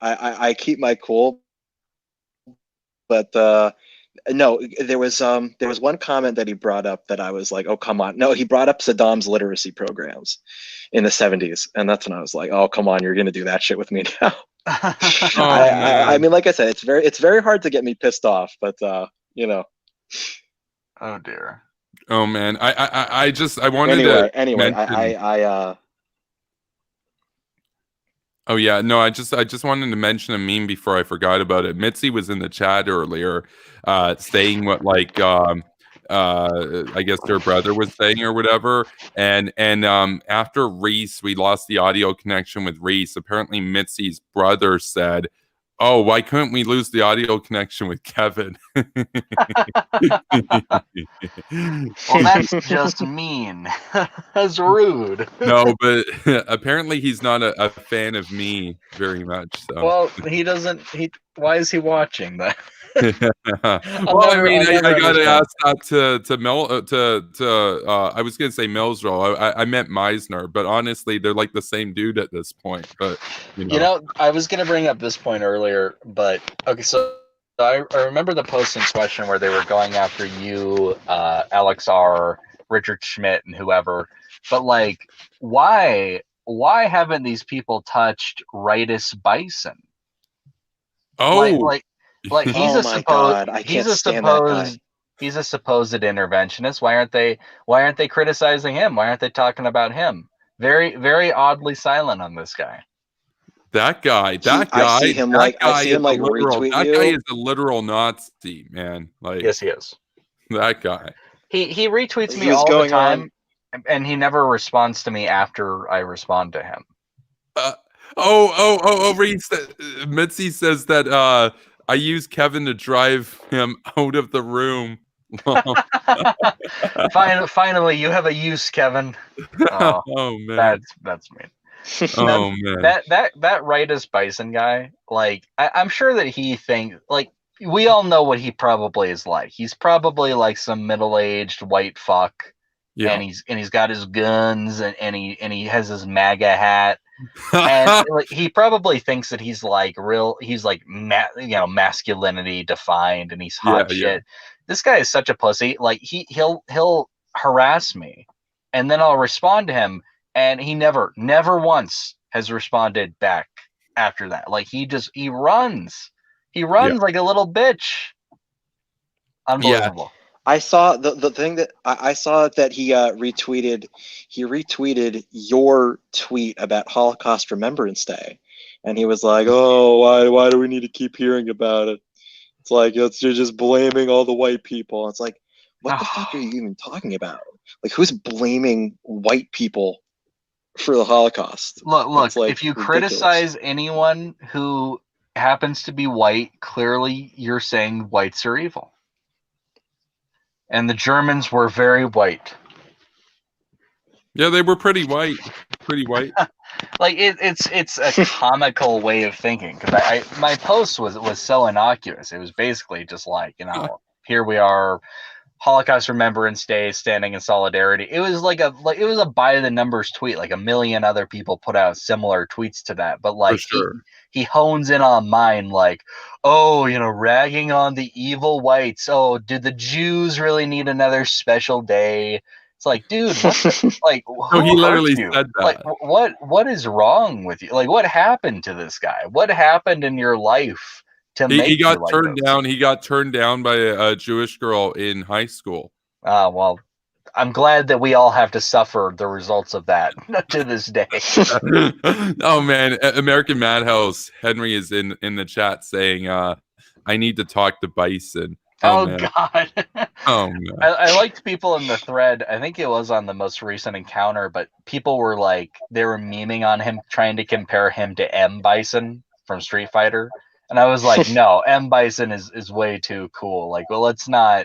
I keep my cool, but no, there was one comment that he brought up that I was like, oh come on. No, he brought up Saddam's literacy programs in the 70s, and that's when I was like, oh come on, you're gonna do that shit with me now. I mean, like I said, it's very hard to get me pissed off, but Oh dear. Oh man, I wanted to mention... Oh yeah, no, I just wanted to mention a meme before I forgot about it. Mitzi was in the chat earlier, saying what I guess their brother was saying or whatever, and after Reese, we lost the audio connection with Reese. Apparently, Mitzi's brother said, "Oh, why couldn't we lose the audio connection with Kevin?" Well, that's just mean. That's rude. No, but apparently he's not a fan of me very much. So. Well, he doesn't. Why is he watching that? Well, I mean, I gotta ask that to Mel I was gonna say Millsrow. I meant Meisner, but honestly, they're like the same dude at this point. But I was gonna bring up this point earlier, but okay, so I remember the post in question where they were going after you, Alex R, Richard Schmidt, and whoever. But like, why haven't these people touched Rightus Bison? Oh, like he's a supposed he's a supposed interventionist. Why aren't they criticizing him? Why aren't they talking about him? Very, very oddly silent on this guy. That guy. I see him like literal, retweet that you. guy is a literal Nazi, man. Like, yes, he is. That guy. He retweets me all the time, and he never responds to me after I respond to him. Reese, Mitzi says that I use Kevin to drive him out of the room. Finally, you have a use, Kevin. Oh man, that's mean. Oh man, that Rightus Bison guy, like I'm sure that he thinks, like, we all know what he probably is like. He's probably like some middle-aged white fuck, yeah. and he's got his guns and he has his MAGA hat. And like, he probably thinks that he's like masculinity defined, and he's hot shit. Yeah. This guy is such a pussy. Like he'll harass me, and then I'll respond to him, and he never once has responded back after that. Like he runs like a little bitch. Unbelievable. Yeah. I saw the thing that I saw that he retweeted your tweet about Holocaust Remembrance Day, and he was like, "Oh, why do we need to keep hearing about it? It's like you're just blaming all the white people." It's like, what the fuck are you even talking about? Like, who's blaming white people for the Holocaust? Look, like, if you criticize anyone who happens to be white, clearly you're saying whites are evil. And the Germans were very white. Yeah, they were pretty white. Pretty white. Like it's a comical way of thinking, because my post was so innocuous. It was basically just like, here we are, Holocaust Remembrance Day, standing in solidarity. It was it was a by the numbers tweet. Like a million other people put out similar tweets to that, but like he hones in on mine, like, oh, ragging on the evil whites. Oh, did the Jews really need another special day? It's like, dude, like, no, he literally said that. Like, what is wrong with you? Like, what happened to this guy? What happened in your life to He make got you like turned those. down. He got turned down by a Jewish girl in high school. Well, I'm glad that we all have to suffer the results of that to this day. Oh man, American Madhouse Henry is in the chat saying, "I need to talk to Bison." Oh Man. God. Oh man. I liked people in the thread. I think it was on the most recent encounter, but people were like, they were memeing on him, trying to compare him to M. Bison from Street Fighter. And I was like, no, M. Bison is way too cool. Like, well, let's not.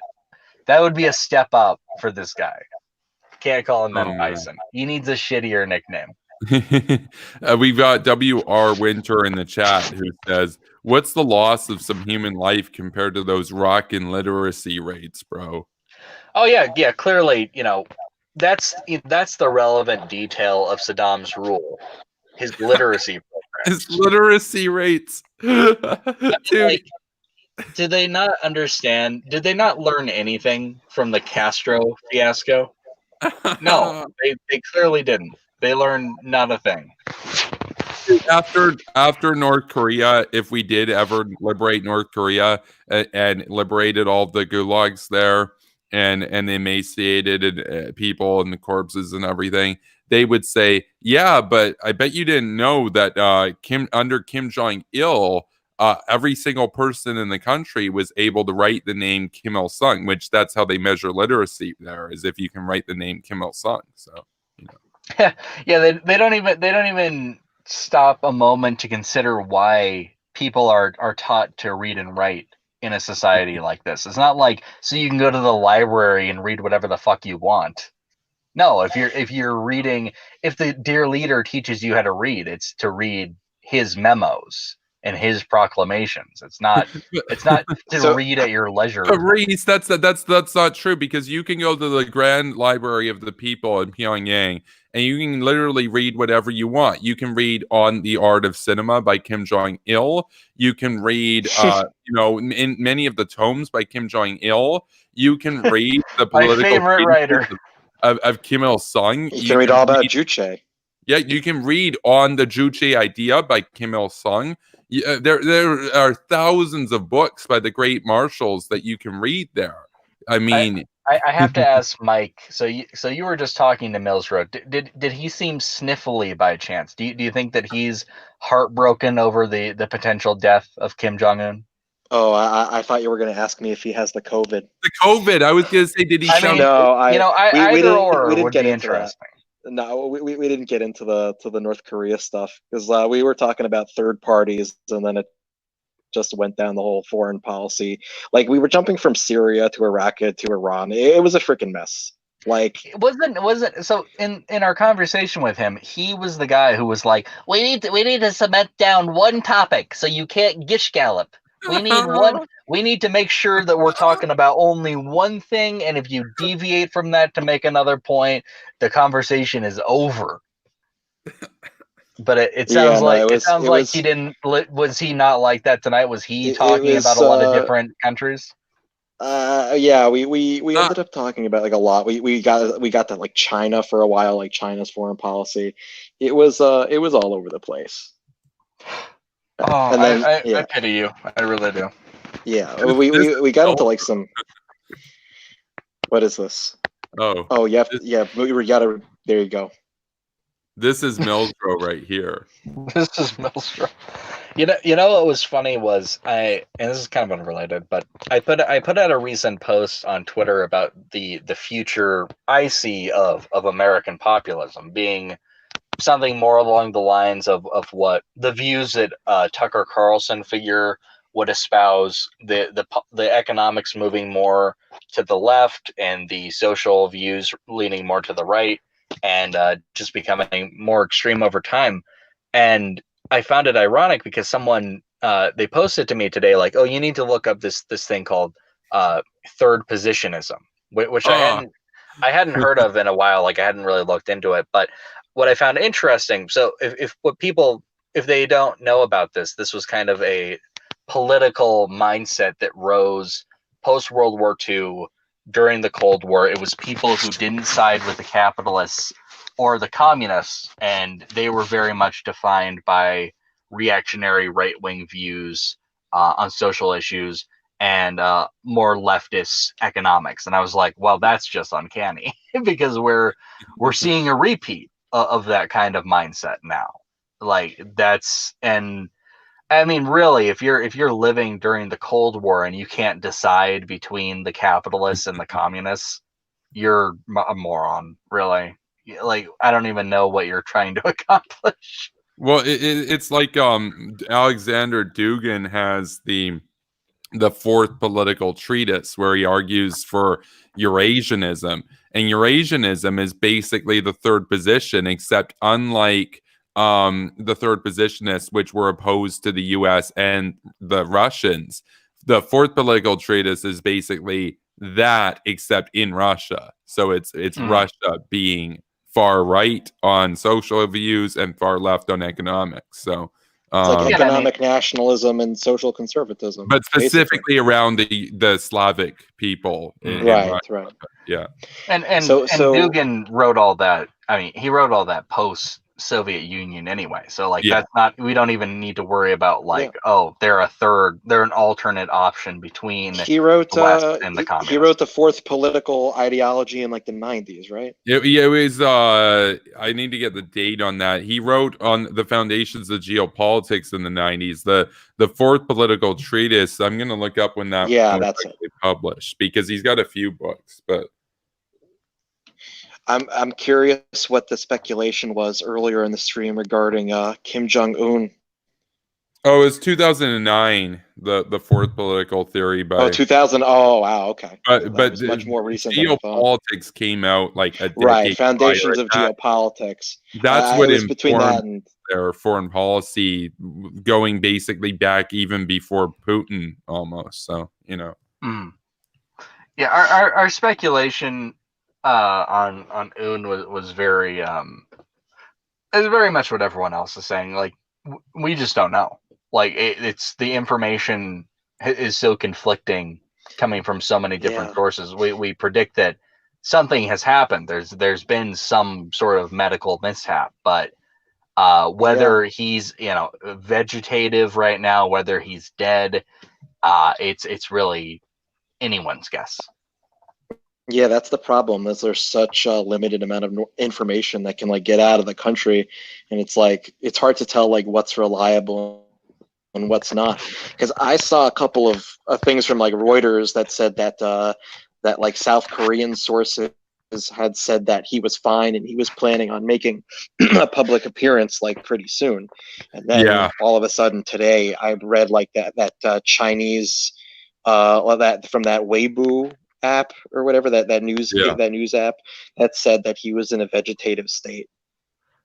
That would be a step up for this guy. Can't call him M. Bison. He needs a shittier nickname. We've got W.R. Winter in the chat who says, "What's the loss of some human life compared to those rockin' literacy rates, bro?" Oh yeah. Clearly, that's the relevant detail of Saddam's rule. His literacy programs. His literacy rates, dude. Like, did they not understand? Did they not learn anything from the Castro fiasco? No, they clearly didn't. They learned not a thing. After North Korea, if we did ever liberate North Korea and liberated all the gulags there and the emaciated people and the corpses and everything, they would say, "Yeah, but I bet you didn't know that under Kim Jong-il, every single person in the country was able to write the name Kim Il Sung, which that's how they measure literacy there, is if you can write the name Kim Il Sung." So, yeah, they don't even stop a moment to consider why people are taught to read and write in a society like this. It's not like so you can go to the library and read whatever the fuck you want. No, if you're reading, if the dear leader teaches you how to read, it's to read his memos and his proclamations. It's not to read at your leisure. Reese, that's not true, because you can go to the Grand Library of the People in Pyongyang and you can literally read whatever you want. You can read On the Art of Cinema by Kim Jong-il. You can read, in many of the tomes by Kim Jong-il. You can read the political My favorite writer of Kim Il Sung. You can read all about Juche. Yeah, you can read On the Juche Idea by Kim Il Sung. There are thousands of books by the great marshals that you can read there. I mean, I have to ask Mike. So you were just talking to Mills Road. Did he seem sniffly by chance? Do you think that he's heartbroken over the potential death of Kim Jong-un? Oh, I thought you were going to ask me if he has the COVID. The COVID. I was going to say, did he sound? No, we didn't get into interesting. That. No, we didn't get into the North Korea stuff because we were talking about third parties, and then it just went down the whole foreign policy. Like we were jumping from Syria to Iraq to Iran. It was a freaking mess. Like it wasn't so in our conversation with him, he was the guy who was like, we need to cement down one topic so you can't gish gallop. We need to make sure that we're talking about only one thing, and if you deviate from that to make another point, the conversation is over. But it sounds like he didn't. Was he not like that tonight? Was he talking about a lot of different countries? Yeah, we ended up talking about like a lot. We got that like China for a while, like China's foreign policy. It was all over the place. Oh, and then, I pity you. I really do. Yeah, we got into like some. What is this? Oh, yeah. We gotta. There you go. This is Millsboro right here. This is Millsboro. You know what was funny was and this is kind of unrelated, but I put out a recent post on Twitter about the future I see of American populism being something more along the lines of what the views that Tucker Carlson figure would espouse, the economics moving more to the left and the social views leaning more to the right, and just becoming more extreme over time. And I found it ironic because someone they posted to me today like, oh, you need to look up this thing called third positionism, which I hadn't heard of in a while. Like I hadn't really looked into it, but what I found interesting. So if they don't know about this was kind of a political mindset that rose post World War II during the Cold War. It was people who didn't side with the capitalists or the communists, and they were very much defined by reactionary right-wing views on social issues and more leftist economics. And I was like, well, that's just uncanny because we're seeing a repeat of that kind of mindset now. Like and I mean, really, if you're living during the Cold War and you can't decide between the capitalists and the communists, you're a moron, really. Like, I don't even know what you're trying to accomplish. Well, it's like Alexander Dugin has the fourth political treatise where he argues for Eurasianism, and Eurasianism is basically the third position, except unlike the third positionists, which were opposed to the U.S. and the Russians, the fourth political treatise is basically that, except in Russia. So it's Russia being far right on social views and far left on economics. So it's like economic nationalism and social conservatism, but specifically around the Slavic people. Right. Yeah. And Dugin wrote all that. I mean, he wrote all that post Soviet Union anyway. So like that's not, we don't even need to worry about like, oh, they're an alternate option between he wrote the West and the communists. He wrote the fourth political ideology in like the 90s, right? It was I need to get the date on that. He wrote on the foundations of geopolitics in the 90s. The fourth political treatise, I'm going to look up when that was actually published, because he's got a few books, but I'm curious what the speculation was earlier in the stream regarding Kim Jong-un. Oh, it was 2009, the fourth political theory by 2000. Oh, wow, okay. But much more recent. Geopolitics came out like a decade right. Foundations of geopolitics. That's what informed between that and their foreign policy, going basically back even before Putin, almost. So Yeah, our speculation on Un was very it's very much what everyone else is saying. Like, we just don't know. Like, it's the information is so conflicting, coming from so many different sources. We predict that something has happened. There's been some sort of medical mishap, but whether he's vegetative right now, whether he's dead, it's really anyone's guess. Yeah, that's the problem. Is there's such a limited amount of information that can like get out of the country, and it's like it's hard to tell like what's reliable and what's not. Because I saw a couple of things from like Reuters that said that that like South Korean sources had said that he was fine and he was planning on making a public appearance like pretty soon. And then all of a sudden today, I read like that Chinese that from that Weibo app or whatever, that news app that said that he was in a vegetative state.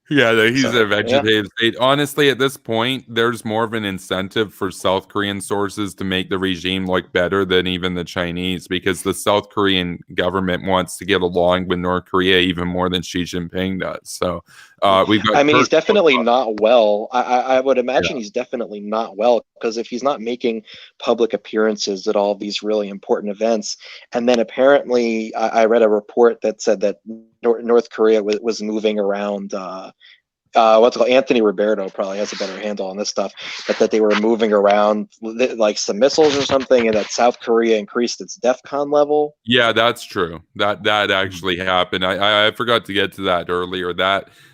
Yeah, he's a vegetative state. Honestly, at this point, there's more of an incentive for South Korean sources to make the regime look better than even the Chinese, because the South Korean government wants to get along with North Korea even more than Xi Jinping does. So we've got. I mean, he's definitely not well. I would imagine he's definitely not well, because if he's not making public appearances at all these really important events, and then apparently I read a report that said that North Korea was moving around. What's it called? Anthony Roberto probably has a better handle on this stuff, but that they were moving around like some missiles or something, and that South Korea increased its DEFCON level. Yeah, that's true. That actually happened. I forgot to get to that earlier.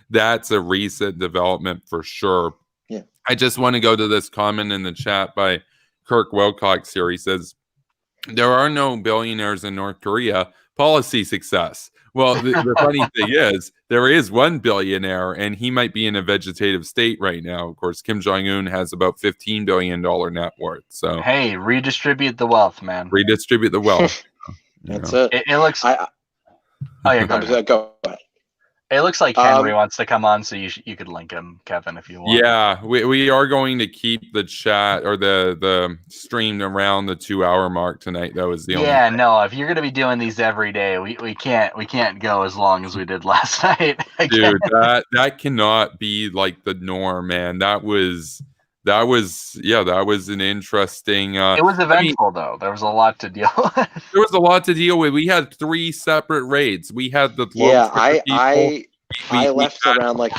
That's a recent development for sure. Yeah. I just want to go to this comment in the chat by Kirk Wilcox here. He says, "There are no billionaires in North Korea. Policy success." Well, the funny thing is, there is one billionaire, and he might be in a vegetative state right now. Of course, Kim Jong-un has about $15 billion net worth. So hey, redistribute the wealth, man. Redistribute the wealth. That's it. It looks. Go ahead. It looks like Henry wants to come on, so you could link him, Kevin, if you want. Yeah, we are going to keep the chat or the stream around the 2-hour mark tonight. That was the only. Yeah, no. If you're gonna be doing these every day, we can't go as long as we did last night. Dude, that cannot be like the norm, man. That was an interesting. It was eventful though. There was a lot to deal with. There was a lot to deal with. We had 3 separate raids. We had the I left around like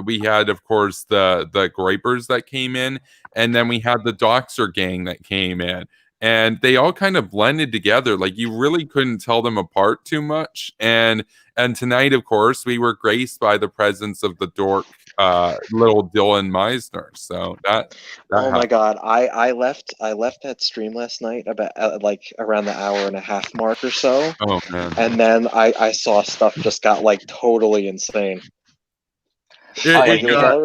we had, of course, the grapers that came in, and then we had the Doxer gang that came in, and they all kind of blended together. Like you really couldn't tell them apart too much. And tonight, of course, we were graced by the presence of the dork, little Dylan Meisner. So that Oh my happened. God, I left that stream last night about like around the hour and a half mark or so, Oh man, and then I saw stuff just got like totally insane. Like Yeah.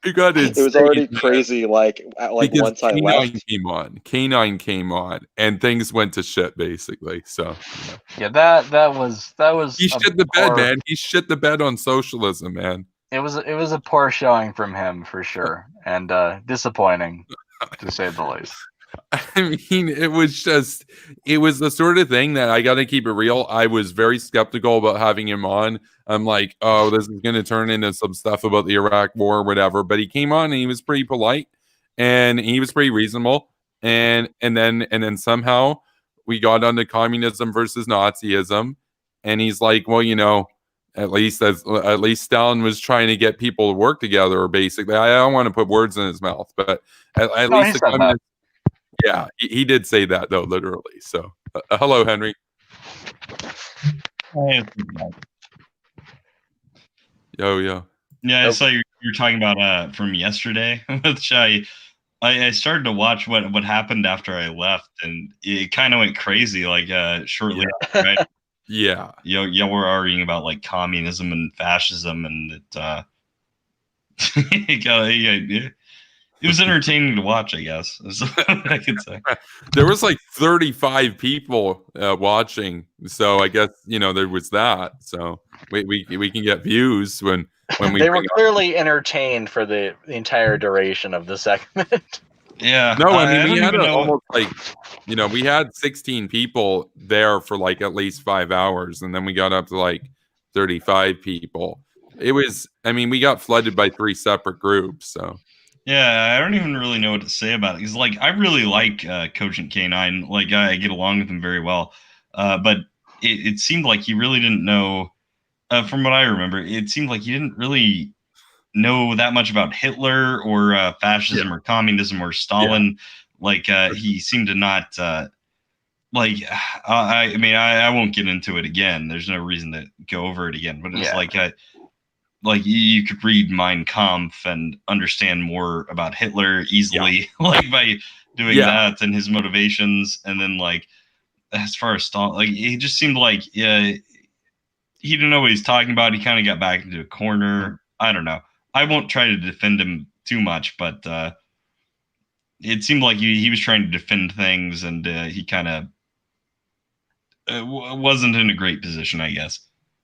it got it was insane, already man. crazy. Like Because once I left. K9 came on, and things went to shit basically. So Yeah, that was he a shit the bed, poor. man. He shit the bed on socialism, man. It was a poor showing from him for sure, and disappointing to say the least. I mean, it was the sort of thing that I got to keep it real. I was very skeptical about having him on. I'm like, oh, this is going to turn into some stuff about the Iraq war or whatever. But he came on and he was pretty polite and he was pretty reasonable. And then somehow we got onto communism versus Nazism. And he's like, well, at least Stalin was trying to get people to work together. Basically, I don't want to put words in his mouth, but at No, least he the said that. communists. Yeah, he did say that though, literally. So, hello, Henry. Yo, yo. Yeah, I saw you're talking about from yesterday, which I started to watch what happened after I left, and it kind of went crazy. Like shortly after, right? Yeah. Y'all were arguing about like communism and fascism, and it was entertaining to watch, I guess. Is what I could say. There was like 35 people watching, so I guess there was that. So we can get views when we. They were clearly entertained for the entire duration of the segment. Yeah. No, I mean we had don't even know almost like we had 16 people there for like at least 5 hours, and then we got up to like 35 people. It was, I mean, we got flooded by 3 separate groups, so. Yeah, I don't even really know what to say about it. Because, like, I really like Cogent K9. Like, I get along with him very well. But it seemed like he really didn't know, from what I remember, it seemed like he didn't really know that much about Hitler or fascism or communism or Stalin. Like, he seemed to not, I mean, I won't get into it again. There's no reason to go over it again. But it's like you could read Mein Kampf and understand more about Hitler easily, like by doing that and his motivations. And then like, as far as Stalin, like it just seemed like he didn't know what he's talking about. He kind of got back into a corner. I don't know. I won't try to defend him too much, but it seemed like he was trying to defend things, and he kind of wasn't in a great position, I guess.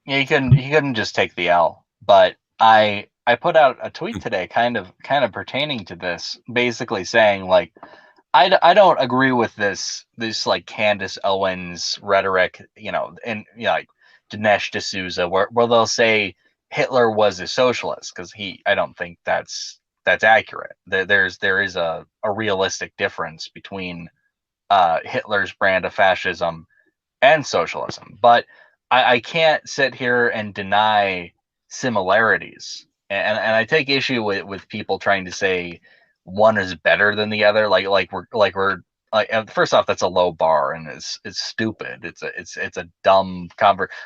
Yeah, he couldn't just take the L. But I put out a tweet today, kind of pertaining to this, basically saying like, I don't agree with this like Candace Owens rhetoric, and like Dinesh D'Souza, where they'll say Hitler was a socialist, because I don't think that's accurate. There is a realistic difference between Hitler's brand of fascism and socialism, but I can't sit here and deny similarities, and I take issue with people trying to say one is better than the other. Like we're first off, that's a low bar, and it's stupid. It's a dumb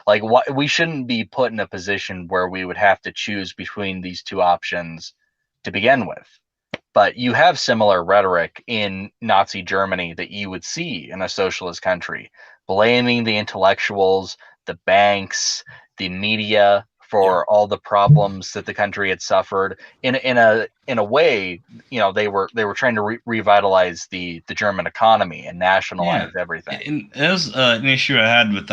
like what, we shouldn't be put in a position where we would have to choose between these two options to begin with. But you have similar rhetoric in Nazi Germany that you would see in a socialist country, blaming the intellectuals, the banks, the media for all the problems that the country had suffered. In a way, they were trying to revitalize the German economy and nationalize everything. And as an issue I had with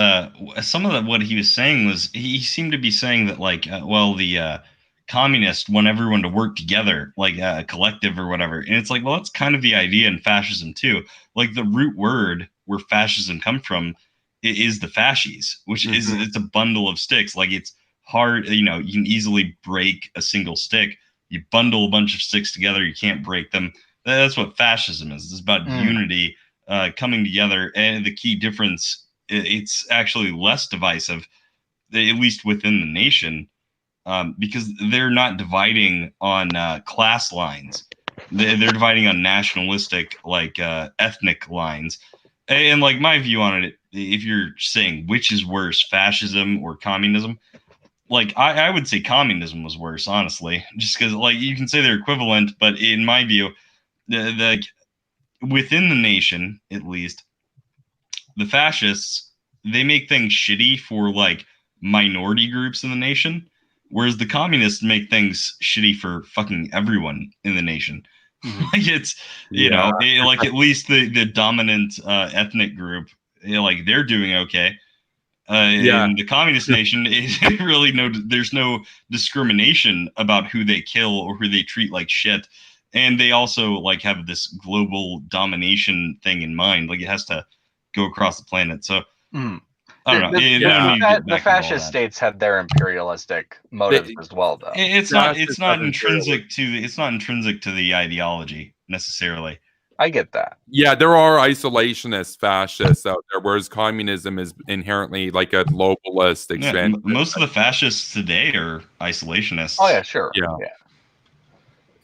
some of what he was saying was he seemed to be saying that like the communists want everyone to work together, like a collective or whatever. And it's like, well, that's kind of the idea in fascism too. Like the root word where fascism comes from is the fasces, which is it's a bundle of sticks. Like it's hard, you can easily break a single stick. You bundle a bunch of sticks together, you can't break them. That's what fascism is. It's about unity, coming together. And the key difference, it's actually less divisive, at least within the nation. because they're not dividing on class lines. They're dividing on nationalistic, like ethnic lines. And like my view on it, if you're saying which is worse, fascism or communism, like I would say communism was worse, honestly, just because like you can say they're equivalent, but in my view, the within the nation, at least, the fascists, they make things shitty for like minority groups in the nation, whereas the communists make things shitty for fucking everyone in the nation. Like it's like at least the dominant ethnic group, like they're doing okay. In the communist nation, there's no discrimination about who they kill or who they treat like shit, and they also like have this global domination thing in mind. Like it has to go across the planet. So I don't know. The fascist states had their imperialistic motives as well, though. It's not intrinsic to the ideology necessarily. I get that. Yeah, there are isolationist fascists out there, whereas communism is inherently like a globalist expansion. Yeah, most of the fascists today are isolationists. Oh yeah, sure.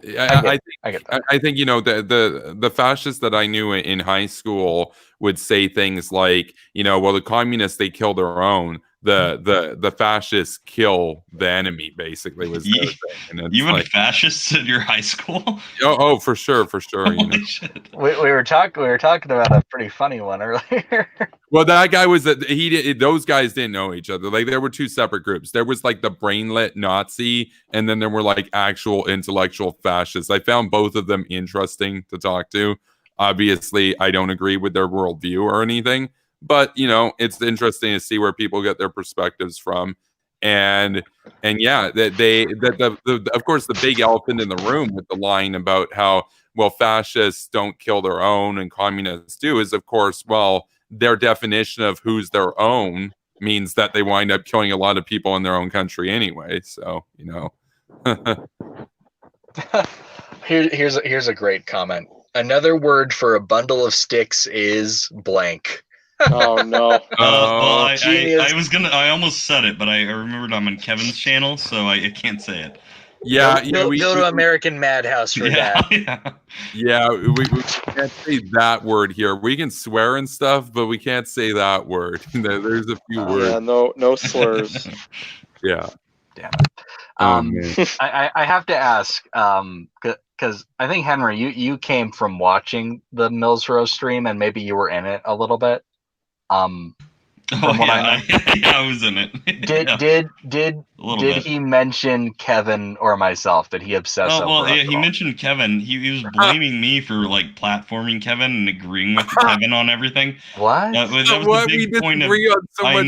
I get that. I think the fascists that I knew in high school would say things like, well, the communists, they kill their own. The fascists kill the enemy, basically, was their thing. And you had fascists at your high school? Oh, for sure. Holy shit. We were talking about a pretty funny one earlier. Well, that guy those guys didn't know each other. Like there were two separate groups. There was like the brainlet Nazi, and then there were like actual intellectual fascists. I found both of them interesting to talk to. Obviously, I don't agree with their worldview or anything, but it's interesting to see where people get their perspectives from. And yeah, of course the big elephant in the room with the line about how, well, fascists don't kill their own and communists do is, of course, well, their definition of who's their own means that they wind up killing a lot of people in their own country anyway. So, Here's a great comment. Another word for a bundle of sticks is blank. Oh no! Well, I almost said it, but I remembered I'm on Kevin's channel, so I can't say it. Yeah, go to American Madhouse for that. Yeah, we can't say that word here. We can swear and stuff, but we can't say that word. There's a few words. Yeah, no slurs. Yeah. Damn it. I have to ask, because I think, Henry, you came from watching the Mills Row stream, and maybe you were in it a little bit. I was in it. Did he mention Kevin or myself? Did he obsess over? Well, yeah, he mentioned Kevin. He was blaming me for like platforming Kevin and agreeing with Kevin on everything. What? That was the big point of. I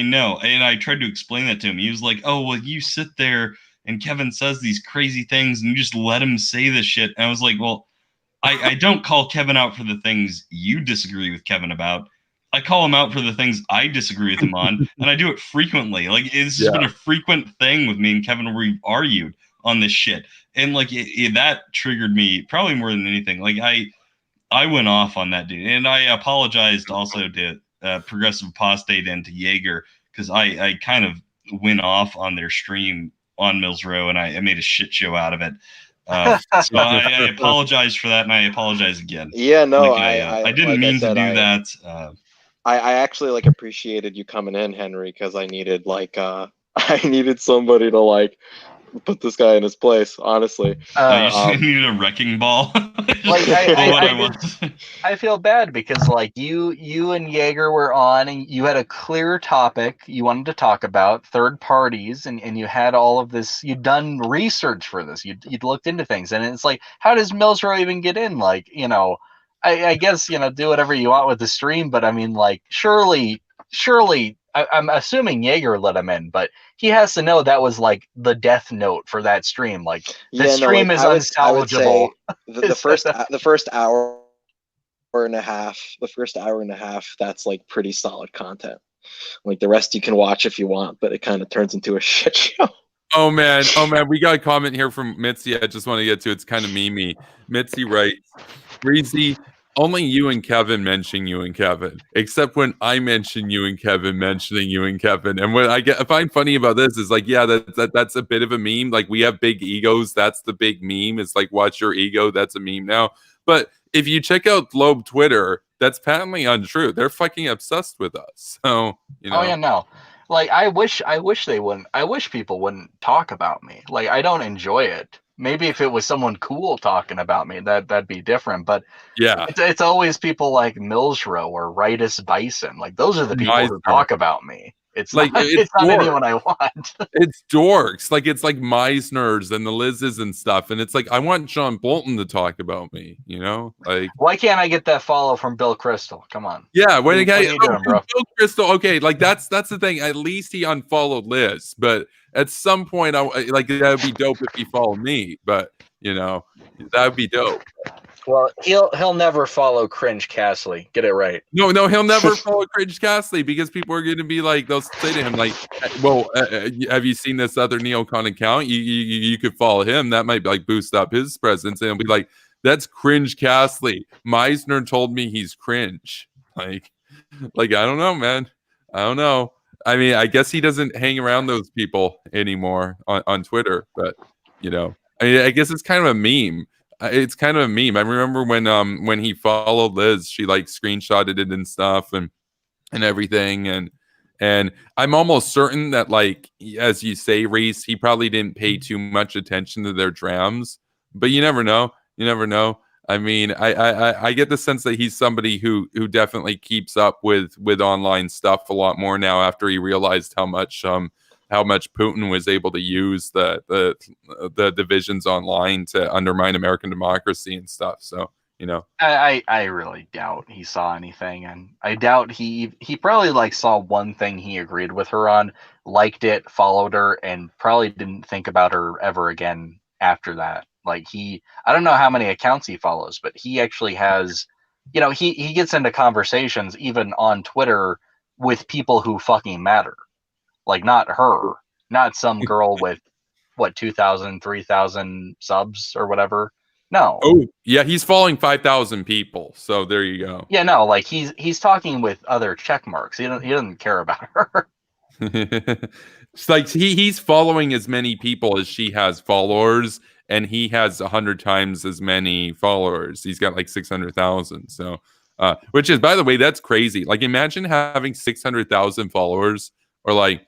know, and I tried to explain that to him. He was like, "Oh, well, you sit there and Kevin says these crazy things, and you just let him say this shit." And I was like, "Well, I don't call Kevin out for the things you disagree with Kevin about. I call him out for the things I disagree with him on, and I do it frequently. Like this has been a frequent thing with me and Kevin where we've argued on this shit, and like that triggered me probably more than anything. Like I went off on that dude, and I apologized also to Progressive Apostate and to Jaeger because I kind of went off on their stream on Mills Row, and I made a shit show out of it. So I apologize for that, and I apologize again. Yeah, no, I didn't mean to do that. I actually appreciated you coming in, Henry, because I needed I needed somebody to put this guy in his place. Honestly, you needed a wrecking ball. I feel bad because you and Jaeger were on, and you had a clear topic you wanted to talk about, third parties, and you had all of this. You'd done research for this. You'd looked into things, and it's like, how does Mills Row even get in? I guess, do whatever you want with the stream, but I mean, surely, I'm assuming Jaeger let him in, but he has to know that was the death note for that stream. Stream is unsalvageable. The first hour and a half, that's pretty solid content. The rest you can watch if you want, but it kind of turns into a shit show. Oh man, we got a comment here from Mitzi. I just want to get to. It's kind of memey. Mitzi writes, Breezy, only you and Kevin mention you and Kevin, except when I mention you and Kevin mentioning you and Kevin. And what I find funny about this is like, yeah, that's a bit of a meme. Like we have big egos. That's the big meme. It's like, watch your ego. That's a meme now. But if you check out Globe Twitter, that's patently untrue. They're fucking obsessed with us. So, you know. Oh yeah, no. Like I wish they wouldn't. I wish people wouldn't talk about me. Like I don't enjoy it. Maybe if it was someone cool talking about me, that'd be different. But Yeah, it's always people like Millsrow or Ritus Bison. Like those are the people who talk about me. It's like not, it's not anyone I want. It's dorks. Like it's like Meisners and the Lizzes and stuff. And it's like I want John Bolton to talk about me, you know? Like why can't I get that follow from Bill Crystal? Come on. Yeah, when what are you doing, bro? Bill Crystal, okay, like that's the thing. At least he unfollowed Liz, but at some point, like that would be dope if he followed me. But you know, that would be dope. Well, he'll never follow Cringe Castley. Get it right. No, he'll never follow Cringe Castley because people are going to be like, they'll say to him like, "Well, have you seen this other neocon account? You could follow him. That might like boost up his presence." And he'll be like, "That's Cringe Castley. Meisner told me he's cringe." Like I don't know, man. I don't know. I mean, I guess he doesn't hang around those people anymore on Twitter, but you know, I mean, I guess it's kind of a meme. It's kind of a meme. I remember when he followed Liz, she like screenshotted it and stuff and everything, and I'm almost certain that, like, as you say, Reese, he probably didn't pay too much attention to their drams, but you never know. You never know. I mean, I get the sense that he's somebody who definitely keeps up with online stuff a lot more now after he realized how much Putin was able to use the divisions online to undermine American democracy and stuff. So, you know, I really doubt he saw anything, and I doubt he probably like saw one thing he agreed with her on, liked it, followed her, and probably didn't think about her ever again after that. Like I don't know how many accounts he follows, but he actually has, you know, he gets into conversations even on Twitter with people who fucking matter. Like not her, not some girl with what 2,000, 3,000 subs or whatever. No. Oh yeah, he's following 5,000 people. So there you go. Yeah, no, like he's talking with other check marks. He doesn't care about her. It's like he's following as many people as she has followers, and he has 100 times as many followers. He's got like 600,000. So, which is, by the way, that's crazy. Like, imagine having 600,000 followers, or like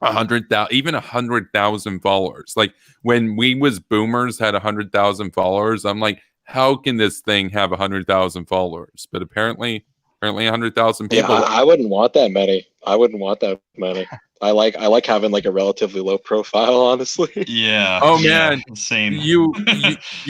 100,000, even 100,000 followers. Like when we was boomers had 100,000 followers, I'm like, how can this thing have 100,000 followers? But apparently 100,000 people. Yeah, I wouldn't want that many. I wouldn't want that many. I like having like a relatively low profile, honestly. Yeah. Oh yeah, man, same. You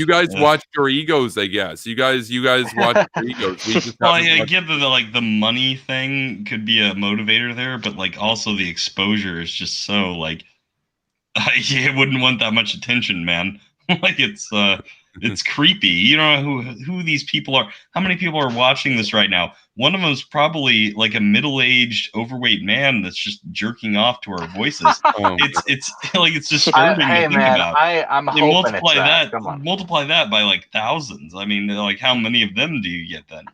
guys watch your egos, I guess. You guys watch your egos. We just well, yeah, I get that like the money thing could be a motivator there, but like also the exposure is just so like I wouldn't want that much attention, man. Like it's creepy. You don't know who these people are. How many people are watching this right now? One of them is probably like a middle-aged, overweight man that's just jerking off to our voices. It's like it's disturbing to think about. I'm hoping multiply it's that. Multiply that by like thousands. I mean, like how many of them do you get then?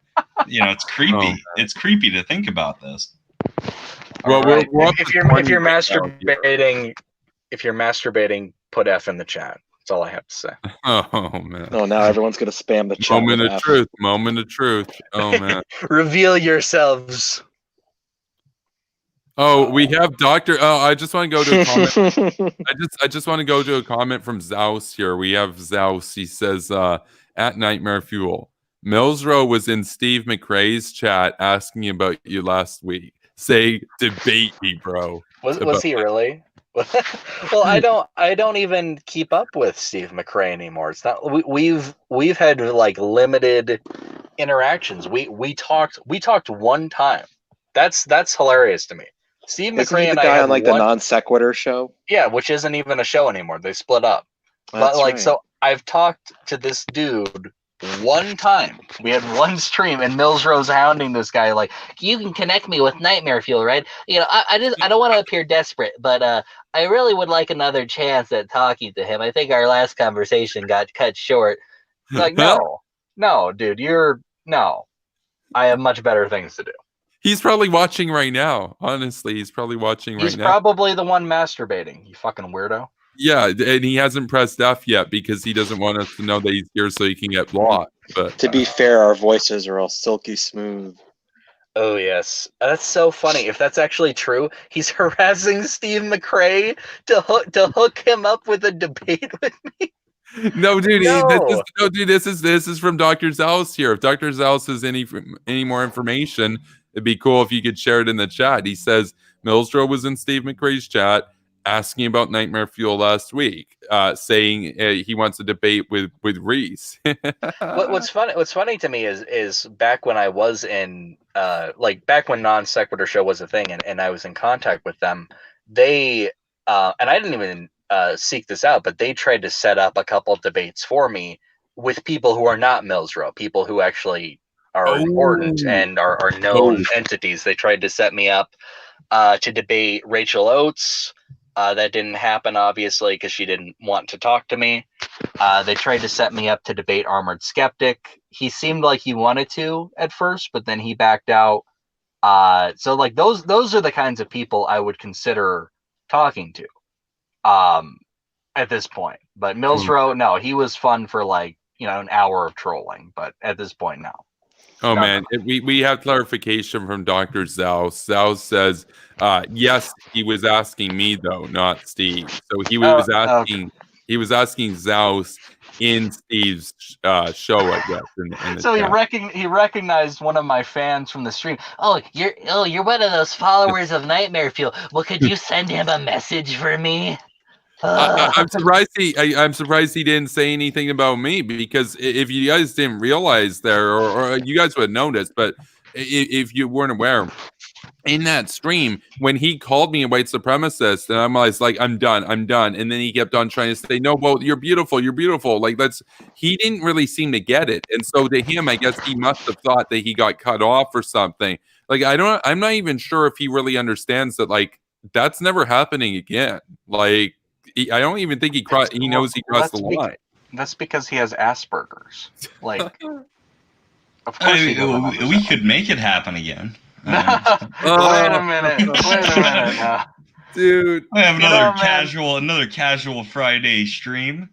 You know, it's creepy. It's creepy to think about this. Well, right. if you're masturbating, put F in the chat. That's all I have to say. Oh man. Oh, now everyone's gonna spam the chat. Moment of truth. Moment of truth. Oh man. Reveal yourselves. Oh, we have Dr. Oh, I just want to go to a comment. I just want to go to a comment from Zaus here. We have Zaus. He says, at Nightmare Fuel, Millsrow was in Steve McRae's chat asking about you last week. Say, debate me, bro. Was he really? Well, I don't even keep up with Steve McRae anymore. It's not we've had like limited interactions. We talked one time. That's hilarious to me. Steve McRae and I had on like the non sequitur show. Yeah, which isn't even a show anymore. They split up. But like, right. So I've talked to this dude one time. We had one stream, and Millsrow's hounding this guy like, you can connect me with Nightmare Fuel, right? You know, I don't want to appear desperate, but I really would like another chance at talking to him. I think our last conversation got cut short. Like, no, dude, you're No, I have much better things to do. He's probably watching right now. Honestly, he's probably watching right He's now. probably the one masturbating, you fucking weirdo. Yeah, and he hasn't pressed F yet because he doesn't want us to know that he's here so he can get blocked. But To be fair, our voices are all silky smooth. Oh yes, that's so funny. If that's actually true, he's harassing Steve McRae to hook him up with a debate with me. no, dude, No. this is from Dr. Zaus here. If Dr. Zaus has any more information, it'd be cool if you could share it in the chat. He says Millsdrow was in Steve McRae's chat asking about Nightmare Fuel last week, saying he wants a debate with Reese. What's funny to me is back when I was in like back when Non Sequitur Show was a thing and I was in contact with them, they and I didn't even seek this out, but they tried to set up a couple of debates for me with people who are not Millsrow, people who actually are important and are known entities. They tried to set me up to debate Rachel Oates. That didn't happen, obviously, because she didn't want to talk to me. They tried to set me up to debate Armored Skeptic. He seemed like he wanted to at first, but then he backed out. So like those are the kinds of people I would consider talking to at this point. But Millsrow, no, he was fun for like, an hour of trolling, but at this point, no. Oh man, we have clarification from Dr. Zaus. Zaus says, yes, he was asking me though, not Steve. So he was asking Zaus in Steve's show, I guess. So he recognized one of my fans from the stream. Oh, you're one of those followers of Nightmare Fuel. Well, could you send him a message for me? I'm surprised he didn't say anything about me, because if you guys didn't realize there, or you guys would have noticed, but if you weren't aware, in that stream when he called me a white supremacist, and I'm like, I'm done, and then he kept on trying to say, no, well, you're beautiful, like he didn't really seem to get it, and so to him, I guess he must have thought that he got cut off or something. Like I'm not even sure if he really understands that, like, that's never happening again. Like, I don't even think he knows he crossed the line. That's because he has Asperger's. Like, of course we could make it happen again. Wait a minute now. Dude. I have another casual Friday stream.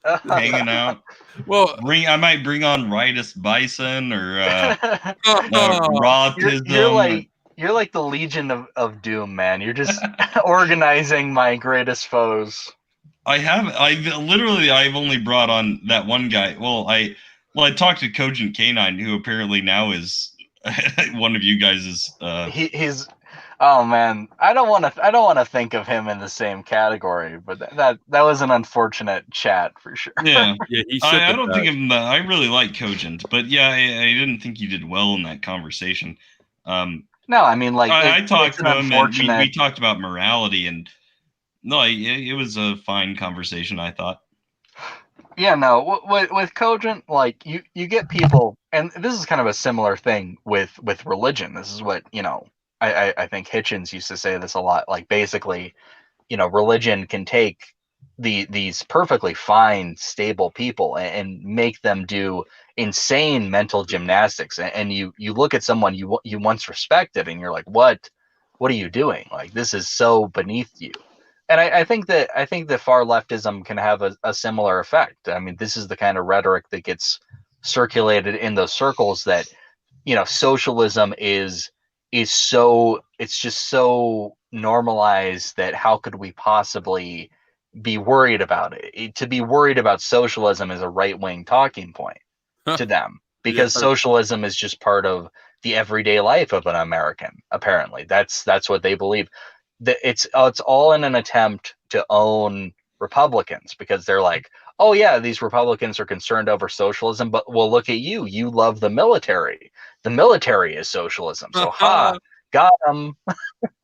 Hanging out. Well, I might bring on Ritus Bison or Raw-tism. You're like the Legion of Doom, man. You're just organizing my greatest foes. I've only brought on that one guy. Well, I talked to Cogent Canine, who apparently now is one of you guys is he's oh man, I don't want to think of him in the same category, but that was an unfortunate chat for sure. Yeah, I don't think of him. I really like Cogent, but yeah, I didn't think he did well in that conversation. No, I mean, like, I talked to him, and we talked about morality, and no, it was a fine conversation, I thought. Yeah, no, with Cogent, like, you get people, and this is kind of a similar thing with religion. This is what, I think Hitchens used to say this a lot. Like, basically, religion can take these perfectly fine, stable people and make them do insane mental gymnastics. And you look at someone you once respected, and you're like, what are you doing? Like, this is so beneath you. And I think that far leftism can have a similar effect. I mean, this is the kind of rhetoric that gets circulated in those circles that, socialism is so, it's just so normalized that how could we possibly be worried about it? To be worried about socialism is a right-wing talking point to them, because socialism is just part of the everyday life of an American. Apparently, that's what they believe. It's all in an attempt to own Republicans, because they're like, oh yeah, these Republicans are concerned over socialism, but well, look at you love the military. The military is socialism. So got them.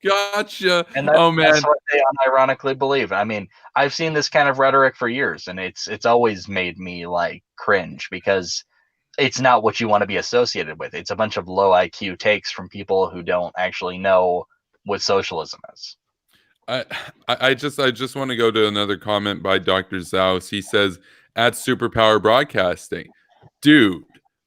Gotcha. And that's what they unironically believe. I mean, I've seen this kind of rhetoric for years, and it's always made me like cringe, because it's not what you want to be associated with. It's a bunch of low IQ takes from people who don't actually know what socialism is. I just want to go to another comment by Dr. Zaus. He says, at Superpower Broadcasting, dude,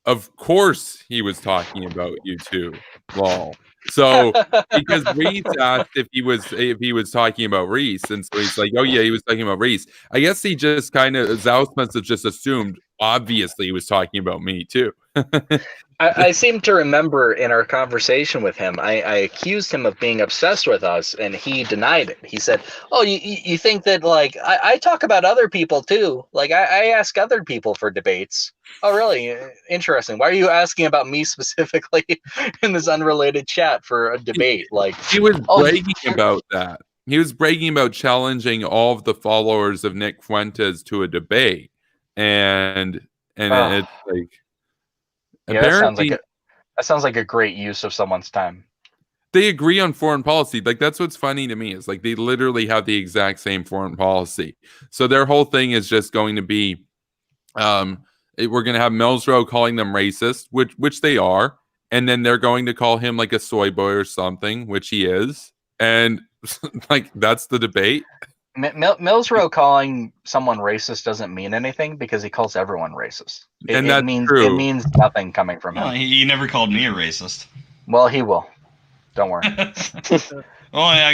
Of course he was talking about you too. Lol. So because Reese asked if he was talking about Reese, and so he's like, oh yeah, he was talking about Reese. I guess he just kind of Zaus must have just assumed obviously he was talking about me too. I seem to remember in our conversation with him, I accused him of being obsessed with us, and he denied it. He said, "Oh, you think that like I talk about other people too? Like I ask other people for debates." Oh, really? Interesting. Why are you asking about me specifically in this unrelated chat for a debate? Like He was bragging about that. He was bragging about challenging all of the followers of Nick Fuentes to a debate, and it's like. Yeah, Apparently, that sounds like a great use of someone's time. They agree on foreign policy. Like that's what's funny to me is like they literally have the exact same foreign policy. So their whole thing is just going to be, we're going to have Mills-Rowe calling them racist, which they are, and then they're going to call him like a soy boy or something, which he is, and like that's the debate. Mills-Rowe calling someone racist doesn't mean anything because he calls everyone racist. And that's true. It means nothing coming from him. He never called me a racist. Well, he will. Don't worry.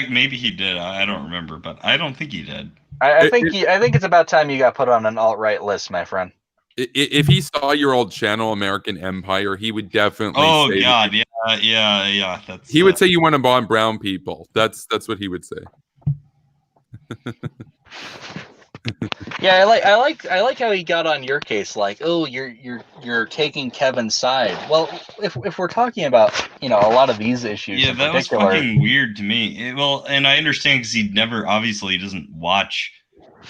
Maybe he did. I don't remember, but I don't think he did. I think it's about time you got put on an alt-right list, my friend. If he saw your old channel, American Empire, he would definitely. Oh say God, yeah. He would say you want to bomb brown people. That's what he would say. Yeah, I like how he got on your case. Like, oh, you're taking Kevin's side. Well, if we're talking about a lot of these issues, yeah, that was fucking weird to me. And I understand because he obviously doesn't watch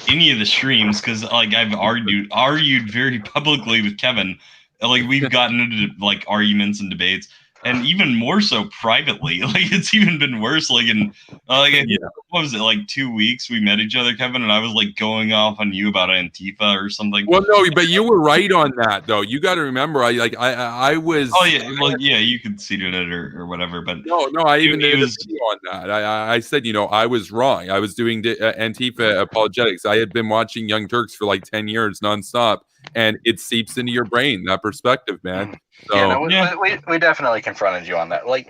any of the streams because like I've argued very publicly with Kevin. Like we've gotten into like arguments and debates. And even more so privately, like it's even been worse. Like what was it, like 2 weeks we met each other, Kevin, and I was like going off on you about Antifa or something. Well, no, but you were right on that though. You got to remember, I was. Oh yeah, well yeah, you conceded it or whatever, but no, I even did a video on that. I said I was wrong. I was doing Antifa apologetics. I had been watching Young Turks for like 10 years nonstop, and it seeps into your brain that perspective, man. So, we definitely confronted you on that. Like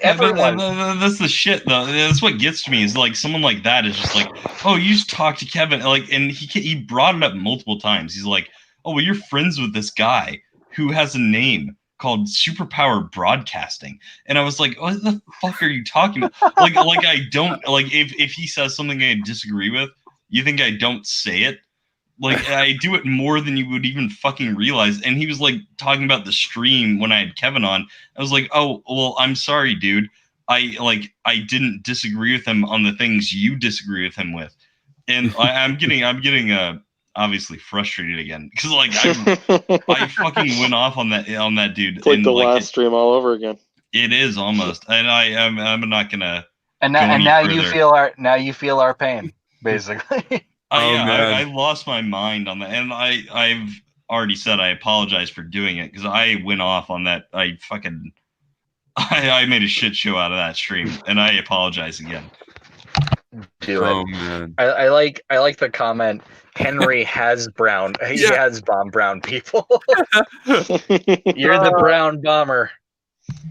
everyone. That's the shit though. That's what gets to me is like someone like that is just like, oh, you just talk to Kevin, like, and he brought it up multiple times. He's like, oh, well, you're friends with this guy who has a name called Superpower Broadcasting, and I was like, what the fuck are you talking about? like I don't like if he says something I disagree with, you think I don't say it? Like I do it more than you would even fucking realize. And he was like talking about the stream when I had Kevin on. I was like, oh, well, I'm sorry, dude. I didn't disagree with him on the things you disagree with him with. And I'm getting obviously frustrated again because like I fucking went off on that dude. It's like the last stream all over again. It is almost, and I'm not gonna. And now you feel our pain, basically. I lost my mind on that, and I've already said I apologize for doing it because I went off on that. I made a shit show out of that stream, and I apologize again. Do it. Man. I like the comment. Henry has bombed brown people. You're the brown bomber.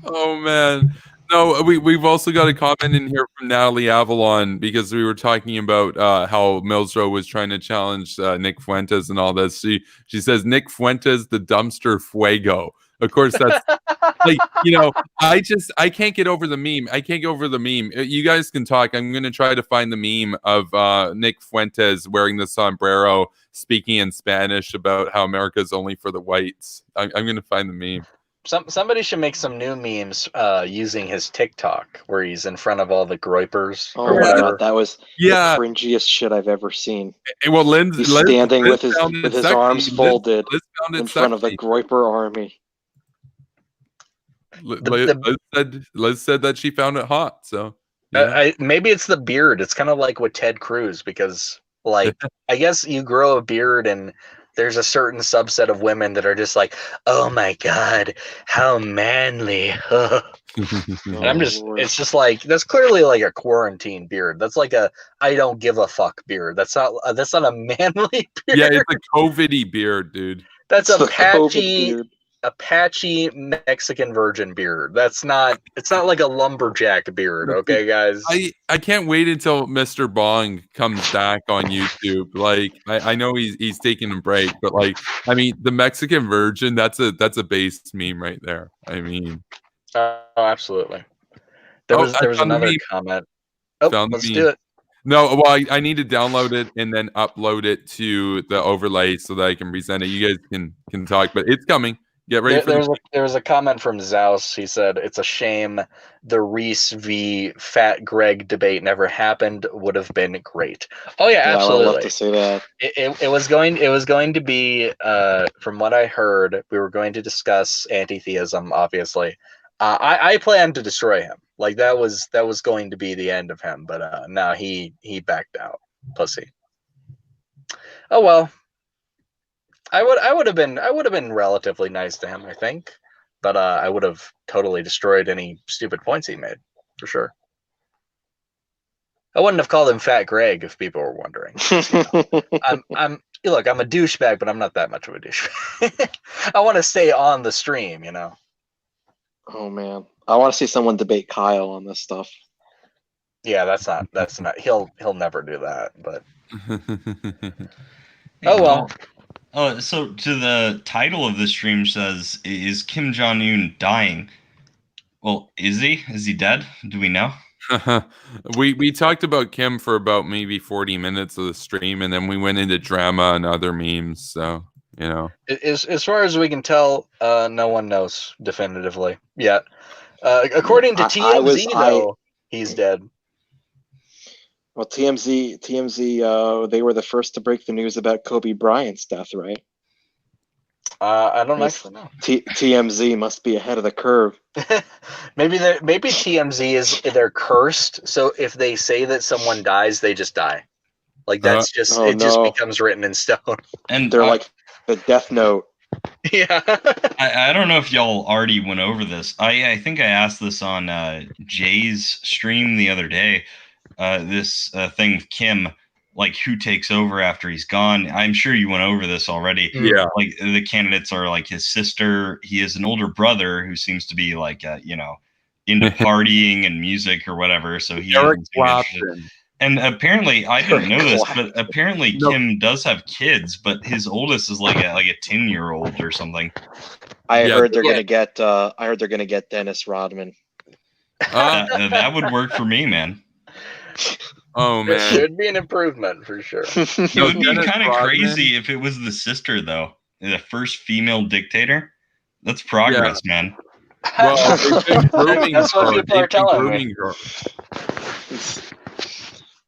Oh man. No, we've also got a comment in here from Natalie Avalon because we were talking about how Mills-Rowe was trying to challenge Nick Fuentes and all this. She says Nick Fuentes the dumpster fuego. Of course, that's like I can't get over the meme. I can't get over the meme. You guys can talk. I'm gonna try to find the meme of Nick Fuentes wearing the sombrero, speaking in Spanish about how America is only for the whites. I'm gonna find the meme. Somebody should make some new memes using his TikTok where he's in front of all the groipers. Oh my god, that was the cringiest shit I've ever seen. Well, He's standing with his arms folded in front of the groiper army. Liz said that she found it hot. So yeah. Maybe it's the beard. It's kind of like with Ted Cruz because, like, I guess you grow a beard and there's a certain subset of women that are just like, oh my god, how manly. And it's just like, that's clearly like a quarantine beard. That's like a I don't give a fuck beard. That's not a manly beard. Yeah, it's a COVID-y beard, dude. That's a patchy. a patchy Mexican virgin beard. It's not like a lumberjack beard, okay, guys? I can't wait until Mr. Bong comes back on YouTube. Like I know he's taking a break, but like I mean the Mexican virgin, that's a base meme right there. I mean, oh, absolutely. There was another comment. Oh, let's do it. No, well, I need to download it and then upload it to the overlay so that I can present it. You guys can talk, but it's coming. Get ready there was a comment from Zaus. He said, "It's a shame the Reese v. Fat Greg debate never happened. Would have been great." Oh yeah, absolutely. I would love to see that. It was going to be, from what I heard, we were going to discuss anti-theism. Obviously, I planned to destroy him. Like that was going to be the end of him, but no, he backed out. Pussy. Oh well. I would have been relatively nice to him, I think, but I would have totally destroyed any stupid points he made, for sure. I wouldn't have called him Fat Greg if people were wondering. Look, I'm a douchebag, but I'm not that much of a douchebag. I want to stay on the stream, you know. Oh man, I want to see someone debate Kyle on this stuff. Yeah, that's not. He'll never do that, but. Oh well. So to the title of the stream says, "Is Kim Jong-un dying?" Well, is he? Is he dead? Do we know? we talked about Kim for about maybe 40 minutes of the stream, and then we went into drama and other memes. So you know, as far as we can tell, no one knows definitively yet. According to TMZ, though, he's dead. Well, TMZ, they were the first to break the news about Kobe Bryant's death, right? I don't actually know. TMZ must be ahead of the curve. maybe TMZ they're cursed. So if they say that someone dies, they just die. Like that's just just becomes written in stone. And they're like the Death Note. Yeah. I don't know if y'all already went over this. I think I asked this on Jay's stream the other day. This thing with Kim, like who takes over after he's gone. I'm sure you went over this already. Yeah. Like the candidates are like his sister. He has an older brother who seems to be like, into partying and music or whatever. So he and apparently I didn't know this, but apparently Kim does have kids, but his oldest is like a 10-year-old or something. I heard they're gonna get Dennis Rodman. That would work for me, man. Oh man, it should be an improvement for sure. It would be kind of crazy if it was the sister, though, the first female dictator. That's progress, man. Well, that's what people are telling me.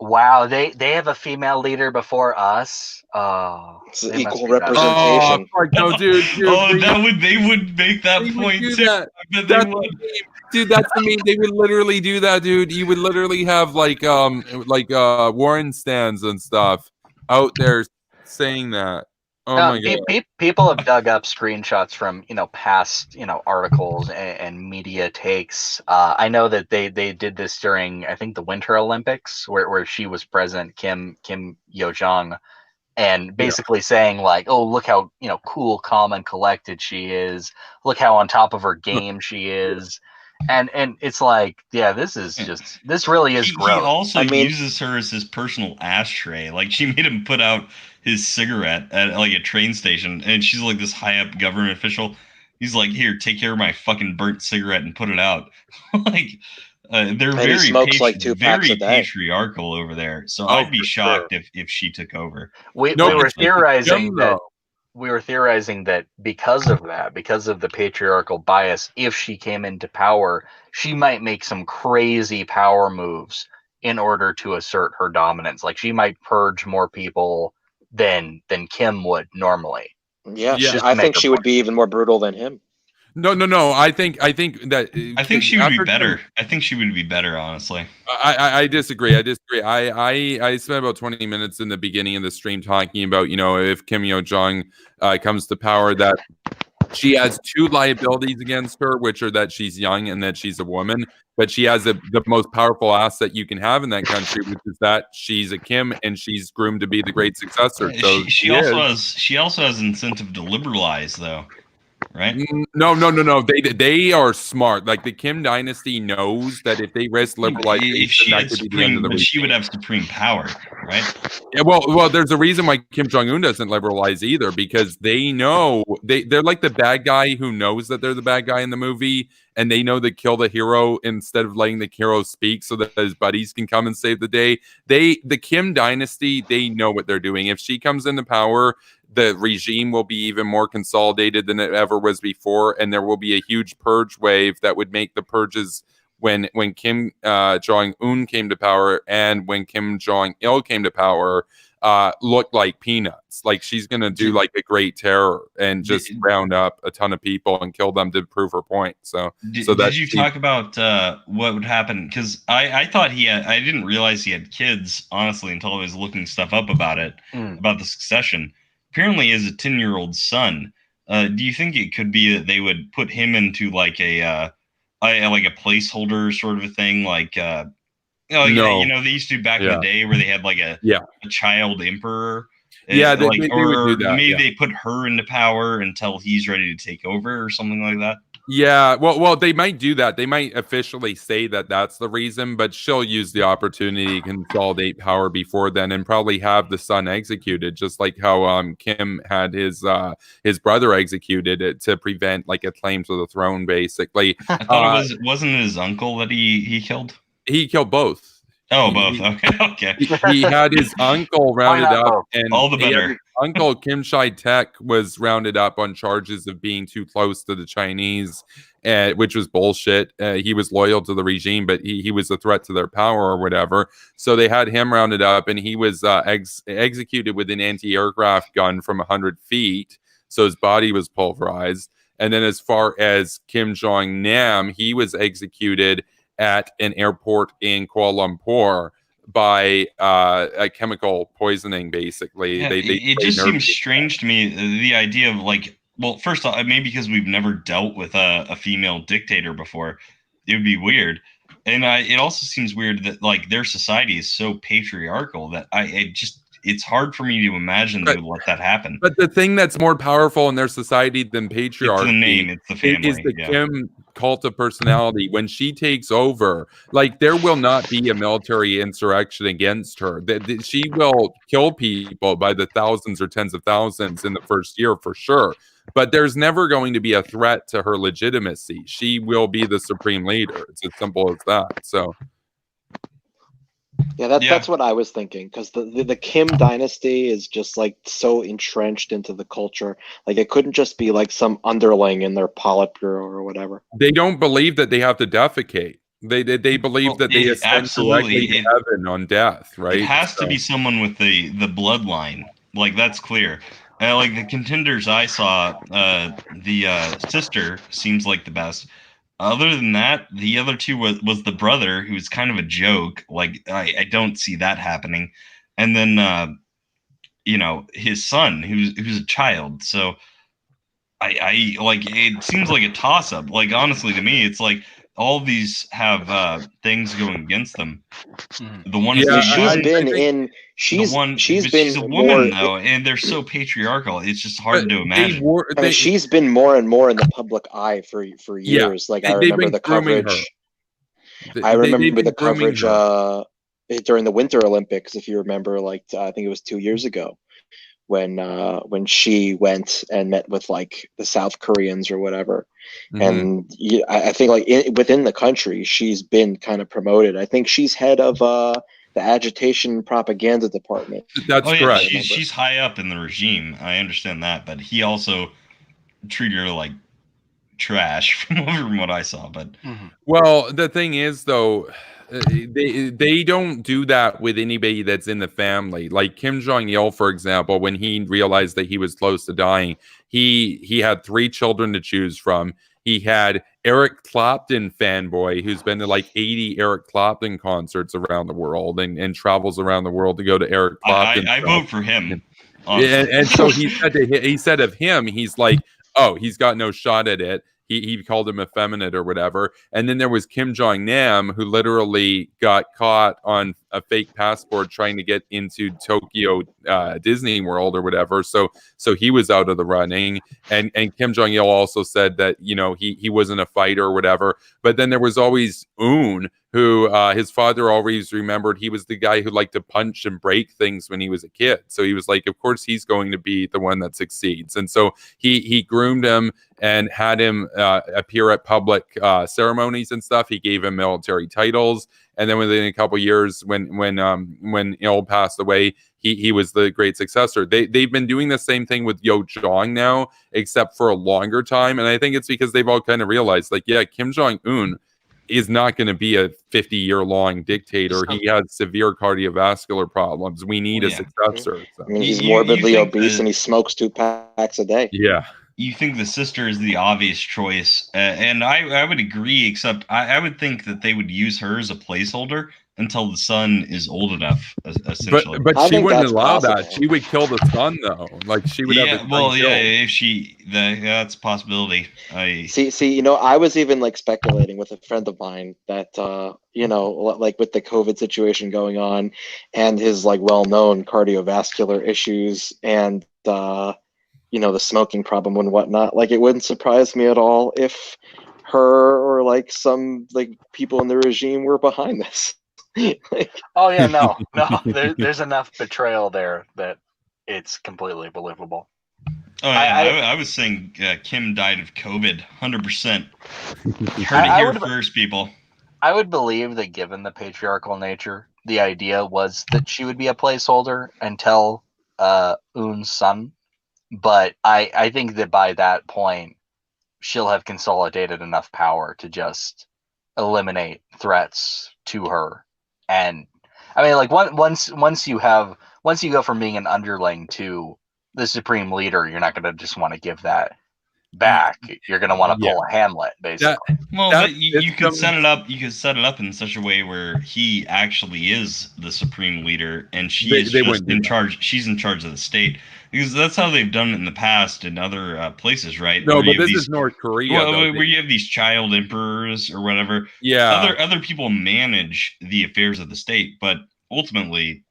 Wow, they have a female leader before us. Oh, it's equal representation. No, dude, they would make that point too. Dude, that's the meme. They would literally do that, dude. You would literally have like Warren stands and stuff out there saying that. Oh my god! People have dug up screenshots from past articles and media takes. I know that they did this during I think the Winter Olympics where she was present, Kim Yo-jong, and basically saying like, oh, look how cool, calm, and collected she is. Look how on top of her game she is. And it's like, yeah, this really is gross. He also uses her as his personal ashtray. Like she made him put out his cigarette at like a train station, and she's like this high up government official. He's like, here, take care of my fucking burnt cigarette and put it out. Like they're very patriarchal over there. So I'd be shocked if she took over. We were theorizing that. We were theorizing that because of the patriarchal bias, if she came into power, she might make some crazy power moves in order to assert her dominance. Like she might purge more people than Kim would normally. Yeah, I think she would be even more brutal than him. No. I think she would be better. I think she would be better, honestly. I disagree. I spent about 20 minutes in the beginning of the stream talking about, if Kim Yo-jong comes to power, that she has two liabilities against her, which are that she's young and that she's a woman. But she has the most powerful asset you can have in that country, which is that she's a Kim and she's groomed to be the great successor. So she also has incentive to liberalize, though. right? No. They are smart. Like the Kim dynasty knows that if they risk liberalization, If she that had could be the end of the but she would regime. have supreme power, right? Yeah, well, there's a reason why Kim Jong-un doesn't liberalize either, because they know they're like the bad guy who knows that they're the bad guy in the movie, and they know they kill the hero instead of letting the hero speak so that his buddies can come and save the day. The Kim dynasty, they know what they're doing. If she comes into power, the regime will be even more consolidated than it ever was before, and there will be a huge purge wave that would make the purges when Kim Jong-un came to power and when Kim Jong-il came to power look like peanuts. Like she's going to do like a great terror and just round up a ton of people and kill them to prove her point. Did you talk about what would happen? Because I thought I didn't realize he had kids, honestly, until I was looking stuff up about it, about the succession. Apparently, he has a 10-year-old son. Do you think it could be that they would put him into like a placeholder sort of a thing, like no. They used to do back in the day where they had like a child emperor. Yeah, they would do that. Maybe they put her into power until he's ready to take over or something like that. Yeah, well, they might do that. They might officially say that that's the reason, but she'll use the opportunity to consolidate power before then, and probably have the son executed, just like how Kim had his brother executed to prevent like a claim to the throne. Basically, I thought wasn't it his uncle that he killed? He killed both. Oh, both. Okay. He had his uncle rounded up, and all the better. Uncle Kim Tek was rounded up on charges of being too close to the Chinese, which was bullshit. He was loyal to the regime, but he was a threat to their power or whatever. So they had him rounded up, and he was executed with an anti-aircraft gun from 100 feet. So his body was pulverized. And then as far as Kim Jong-nam, he was executed at an airport in Kuala Lumpur by a chemical poisoning, basically. Yeah, it just seems strange to me, the idea of like, well, first off, maybe because we've never dealt with a female dictator before, it would be weird. And it also seems weird that like their society is so patriarchal that it's hard for me to imagine they would let that happen. But the thing that's more powerful in their society than patriarchy, it's the name, it's the family, is the Kim cult of personality. When she takes over, like there will not be a military insurrection against her. She will kill people by the thousands or tens of thousands in the first year for sure. But there's never going to be a threat to her legitimacy. She will be the supreme leader. It's as simple as that. So. Yeah, that's what I was thinking, because the Kim dynasty is just like so entrenched into the culture. Like it couldn't just be like some underling in their Politburo or whatever. They don't believe that they have to defecate. They believe that they ascend directly to heaven on death, right? It has to be someone with the bloodline. Like that's clear. Like the contenders I saw, the sister seems like the best. Other than that, the other two was the brother, who's kind of a joke. Like I don't see that happening. And then his son, who's a child. So I like, it seems like a toss up. Like honestly, to me, it's like all these have things going against them. The one she's a woman though, and they're so patriarchal. It's just hard to imagine. She's been more and more in the public eye for years. Like I remember the coverage. I remember the coverage during the Winter Olympics. If you remember, like I think it was 2 years ago, when she went and met with like the South Koreans or whatever. And I think like within the country, she's been kind of promoted. I think she's head of the agitation propaganda department. That's correct. She's high up in the regime. I understand that, but he also treated her like trash from what I saw. But well, the thing is though, they don't do that with anybody that's in the family. Like Kim Jong-il, for example, when he realized that he was close to dying, he had 3 children to choose from. He had Eric Clapton fanboy who's been to like 80 Eric Clapton concerts around the world and travels around the world to go to Eric Clapton. I vote for him. And so he said of him, he's like, oh, he's got no shot at it. He called him effeminate or whatever. And then there was Kim Jong-nam, who literally got caught on a fake passport trying to get into Tokyo Disney World or whatever. So he was out of the running. And Kim Jong Il also said that, you know, he wasn't a fighter or whatever. But then there was always Un, who his father always remembered he was the guy who liked to punch and break things when he was a kid. So he was like, of course he's going to be the one that succeeds. And so he groomed him and had him appear at public ceremonies and stuff. He gave him military titles, and then within a couple years, when Il passed away, he was the great successor. They've been doing the same thing with Yo Jong now, except for a longer time, and I think it's because they've all kind of realized, like, yeah, Kim Jong Un is not going to be a 50-year-long dictator. He has severe cardiovascular problems. We need a successor. So. I mean, he's morbidly obese and he smokes 2 packs a day. Yeah. You think the sister is the obvious choice, and I would agree, except I would think that they would use her as a placeholder until the son is old enough, essentially. But she wouldn't allow that. She would kill the son, though. Like, she would have the son killed. That's a possibility. See, you know, I was even like speculating with a friend of mine that you know, like with the COVID situation going on and his like well-known cardiovascular issues and you know, the smoking problem and whatnot, like it wouldn't surprise me at all if her or like some like people in the regime were behind this. Oh yeah, no, there's enough betrayal there that it's completely believable. Oh yeah, I was saying Kim died of COVID, 100%. Heard it here first, people. I would believe that given the patriarchal nature, the idea was that she would be a placeholder until Un's son. But I think that by that point, she'll have consolidated enough power to just eliminate threats to her. And I mean, like once you go from being an underling to the supreme leader, you're not going to just want to give that back. You're going to want to pull a Hamlet, basically. You could set it up. You could set it up in such a way where he actually is the supreme leader, and she is just in charge. She's in charge of the state. Because that's how they've done it in the past in other places, right? No, but this is North Korea. Where you have these child emperors or whatever. Yeah. Other people manage the affairs of the state, but ultimately,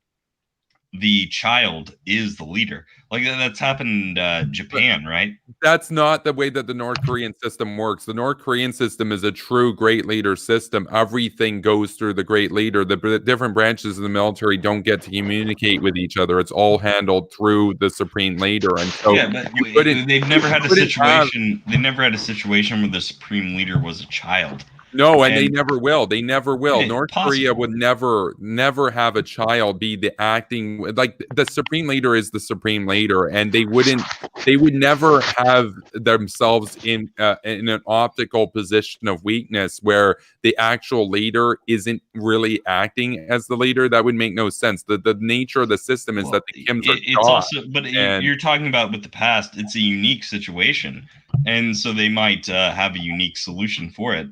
the child is the leader. Like that's happened in Japan, right? That's not the way that the North Korean system works. The North Korean system is a true great leader system. Everything goes through the great leader. The different branches of the military don't get to communicate with each other. It's all handled through the supreme leader. And so they've never had a situation. They never had a situation where the supreme leader was a child. No, and they never will. They never will. Okay, North Korea would never have a child be the acting, like the supreme leader is the supreme leader, and they would never have themselves in an optical position of weakness where the actual leader isn't really acting as the leader. That would make no sense. The nature of the system is that the Kims are you're talking about with the past, it's a unique situation, and so they might have a unique solution for it.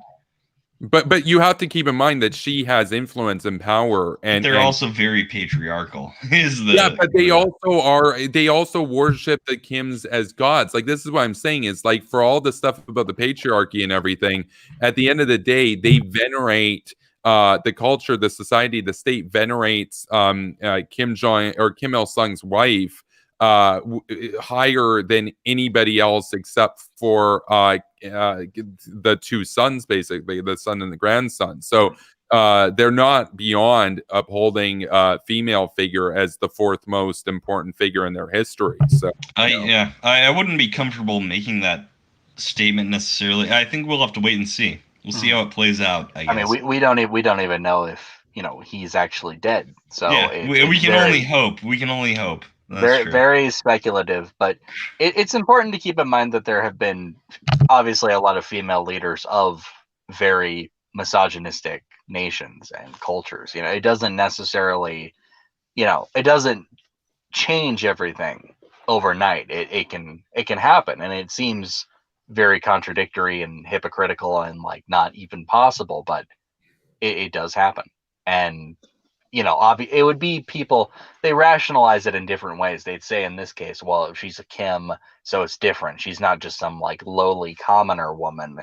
But you have to keep in mind that she has influence and power, and they're also very patriarchal. But they also worship the Kims as gods. Like, this is what I'm saying is, like, for all the stuff about the patriarchy and everything, at the end of the day, they venerate the culture, the society, the state venerates Kim Il Sung's wife higher than anybody else except for the 2 sons, basically the son and the grandson. So they're not beyond upholding female figure as the 4th most important figure in their history. So I wouldn't be comfortable making that statement necessarily. I think we'll have to wait and see. We'll see how it plays out. I guess. I mean, we don't even know if he's actually dead. So yeah, we can only hope. We can only hope. Very speculative, but it's important to keep in mind that there have been obviously a lot of female leaders of very misogynistic nations and cultures. It doesn't necessarily, it doesn't change everything overnight. It can happen, and it seems very contradictory and hypocritical and like not even possible, but it does happen. And it would be people, they rationalize it in different ways. They'd say in this case, well, she's a Kim, so it's different. She's not just some like lowly commoner woman.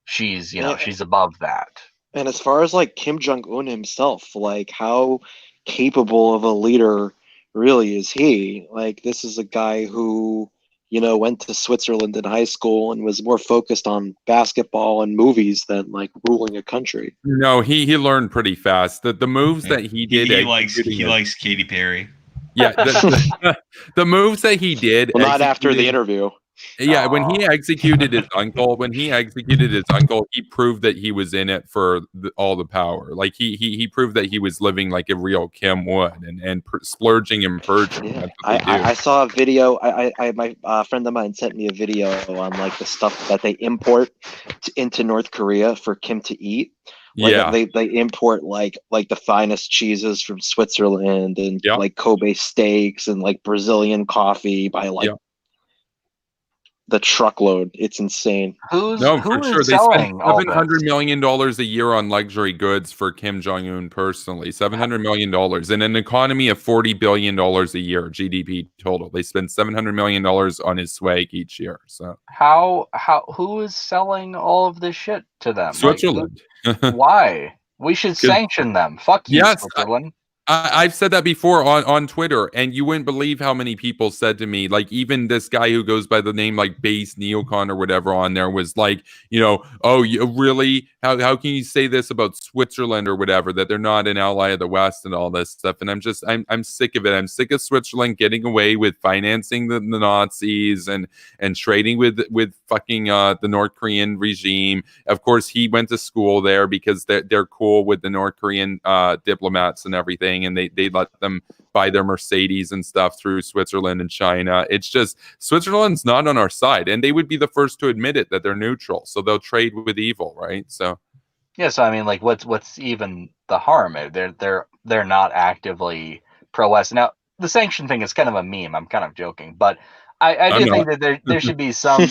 She's, she's above that. And as far as like Kim Jong-un himself, like how capable of a leader really is he? Like this is a guy who, went to Switzerland in high school and was more focused on basketball and movies than like ruling a country. No, he learned pretty fast. The moves that he did He likes executing Katy Perry. yeah, the moves that he did Well, not after the executing interview. yeah, when he executed his uncle, he proved that he was in it for all the power. Like he proved that he was living like a real Kim would and splurging and purging. Yeah, That's what they do. I saw a video. My friend of mine sent me a video on like the stuff that they import into North Korea for Kim to eat. Like Yeah, they import like the finest cheeses from Switzerland and yeah, like Kobe steaks and like Brazilian coffee by like yeah. the truckload. It's insane. Who For sure. is They spend selling all $700 this? million a year on luxury goods for Kim Jong-un personally. $700 million in an economy of $40 billion a year, GDP total. They spend $700 million on his swag each year. So Who is selling all of this shit to them? Like, Switzerland. why? We should sanction them. Fuck you, Yes, Switzerland. I've said that before on Twitter, and you wouldn't believe how many people said to me, like even this guy who goes by the name like Base Neocon or whatever on there was like, oh, you really? How can you say this about Switzerland or whatever, that they're not an ally of the West and all this stuff? And I'm sick of it. I'm sick of Switzerland getting away with financing the Nazis and trading with fucking the North Korean regime. Of course, he went to school there because they're cool with the North Korean diplomats and everything. And they let them buy their Mercedes and stuff through Switzerland and China. It's just Switzerland's not on our side, and they would be the first to admit it, that they're neutral. So they'll trade with evil, right? So yeah. So I mean, like, what's even the harm? They're not actively pro-West. Now, the sanction thing is kind of a meme. I'm kind of joking, but I do think that there should be some.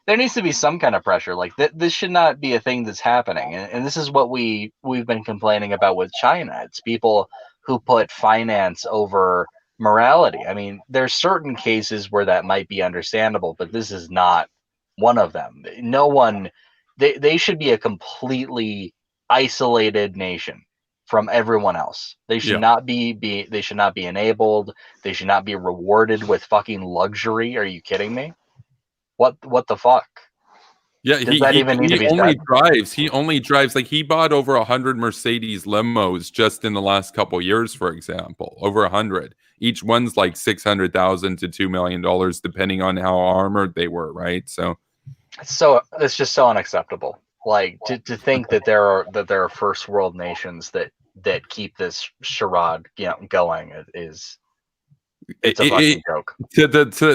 There needs to be some kind of pressure. Like this should not be a thing that's happening, and this is what we've been complaining about with China. It's people who put finance over morality. I mean, there's certain cases where that might be understandable, but this is not one of them. No one, they should be a completely isolated nation from everyone else. They should not be they should not be enabled. They should not be rewarded with fucking luxury. Are you kidding me? What the fuck? yeah, Does that even need to be said? He only drives, like he bought over 100 Mercedes limos just in the last couple years, for example. Over 100. Each one's like $600,000 to $2 million, depending on how armored they were, right? So it's just so unacceptable. Like to think that there are first world nations that keep this charade, going is it's a fucking joke.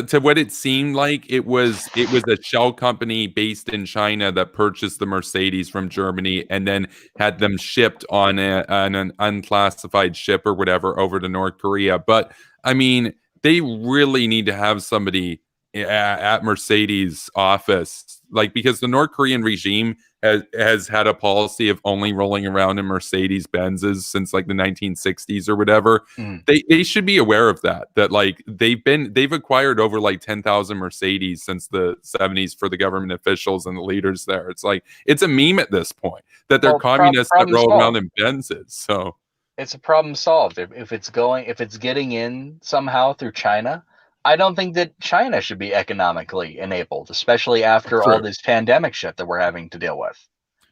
To what it seemed like, it was a shell company based in China that purchased the Mercedes from Germany and then had them shipped on an unclassified ship or whatever over to North Korea. But I mean, they really need to have somebody at Mercedes office, like, because the North Korean regime has had a policy of only rolling around in Mercedes Benzes since like the 1960s or whatever. They should be aware of that like they've acquired over like 10,000 Mercedes since the 70s for the government officials and the leaders there. It's like, it's a meme at this point that they're communists that roll around in Benzes. So it's a problem solved. If it's getting in somehow through China, I don't think that China should be economically enabled, especially after all this pandemic shit that we're having to deal with.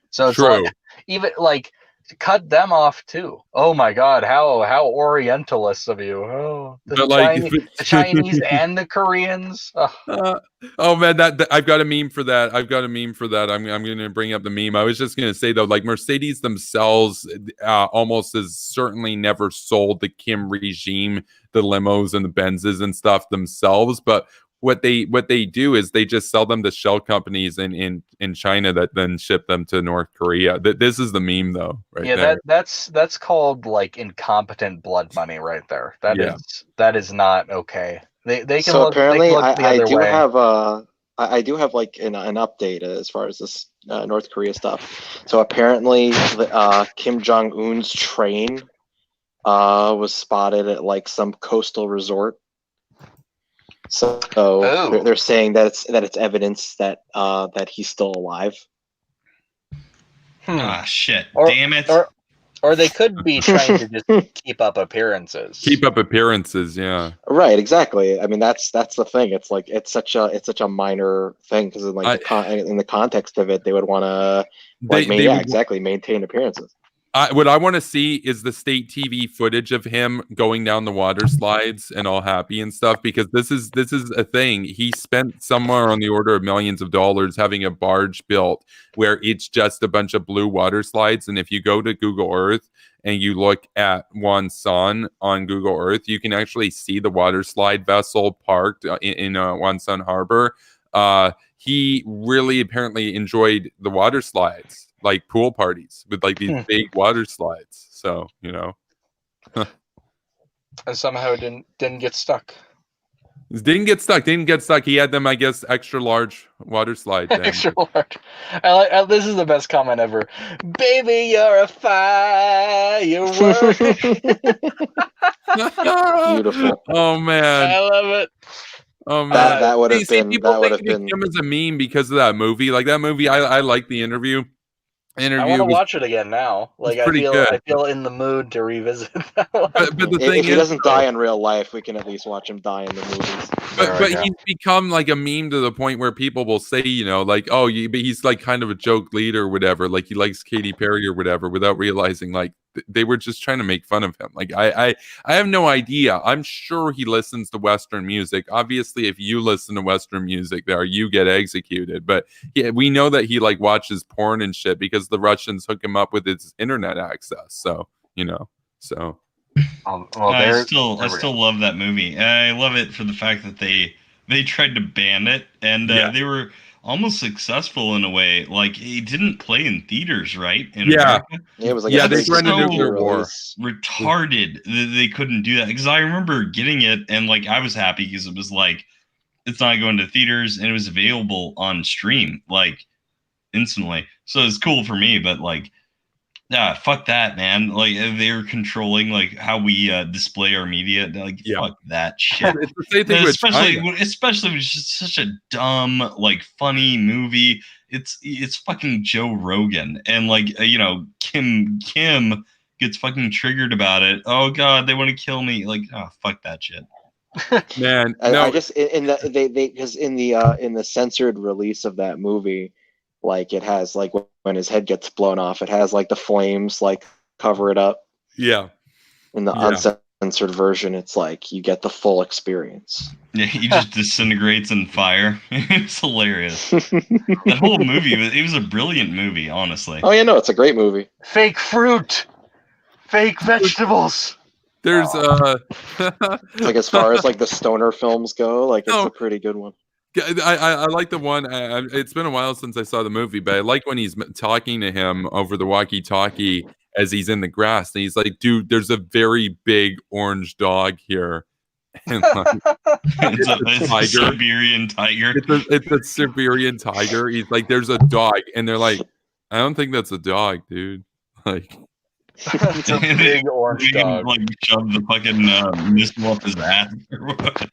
So it's like, even like, cut them off too. Oh my God, how Orientalist of you! Oh, the Chinese and the Koreans. Oh man, that I've got a meme for that. I'm going to bring up the meme. I was just going to say though, like Mercedes themselves, almost as certainly never sold the Kim regime the limos and the Benzes and stuff themselves, but what they do is they just sell them to shell companies in China that then ship them to North Korea. This is the meme though, right? Yeah, that's called like incompetent blood money right there. That is not okay. They can so look, apparently they can look the other way. I do have like an update as far as this North Korea stuff. So apparently Kim Jong-un's train was spotted at like some coastal resort. So they're saying that it's evidence that he's still alive. Ah, shit. Or- Damn it. Or they could be trying to just keep up appearances. Keep up appearances, yeah. Right, exactly. I mean, that's the thing. It's like it's such a minor thing because in like in the context of it, they would want to exactly maintain appearances. What I want to see is the state TV footage of him going down the water slides and all happy and stuff, because this is a thing. He spent somewhere on the order of millions of dollars having a barge built where it's just a bunch of blue water slides. And if you go to Google Earth and you look at Wonsan on Google Earth, you can actually see the water slide vessel parked in Wonsan Harbor. He really apparently enjoyed the water slides, like pool parties with like these big water slides. So, you know. And somehow didn't get stuck. Didn't get stuck. He had them, I guess, extra large water slide. Extra large. This is the best comment ever. Baby, you're a firework. Beautiful. Oh man, I love it. Oh man, that would have been people that would have think of been him as a meme because of that movie. Like that movie, I like the interview. I want to watch it again now. Like I feel in the mood to revisit that one. But the thing if he doesn't die in real life, we can at least watch him die in the movies. But he's become like a meme to the point where people will say, you know, like, oh, but he's like kind of a joke leader or whatever. Like he likes Katy Perry or whatever, without realizing like they were just trying to make fun of him. Like I have no idea. I'm sure he listens to Western music. Obviously, if you listen to Western music, you get executed. But yeah, we know that he like watches porn and shit because the Russians hook him up with his internet access. So you know, so. I still love that movie. I love it for the fact that they tried to ban it, and they were almost successful in a way. Like it didn't play in theaters, right? America. It was like they tried to do their war. Retarded. They couldn't do that because I remember getting it, and like I was happy because it was like it's not going to theaters, and it was available on stream like instantly. So it's cool for me, but like. Yeah, fuck that, man. Like they're controlling like how we display our media. Like fuck that shit. It's the same thing especially when it's just such a dumb, like funny movie. It's fucking Joe Rogan and like you know Kim gets fucking triggered about it. Oh god, they want to kill me. Like fuck that shit. Man, I just in the because in the censored release of that movie. Like it has like when his head gets blown off, it has like the flames like cover it up. Yeah. In the uncensored version, it's like you get the full experience. Yeah, he just disintegrates in fire. It's hilarious. That whole movie, it was a brilliant movie, honestly. Oh yeah, no, it's a great movie. Fake fruit, fake vegetables. There's like as far as like the stoner films go, like it's a pretty good one. I like the one. It's been a while since I saw the movie, but I like when he's talking to him over the walkie-talkie as he's in the grass, and he's like, "Dude, there's a very big orange dog here." And like, it's a Siberian tiger. It's a Siberian tiger. He's like, "There's a dog," and they're like, "I don't think that's a dog, dude." Like, it's a big orange dog. Like shove the fucking missile up his ass or what.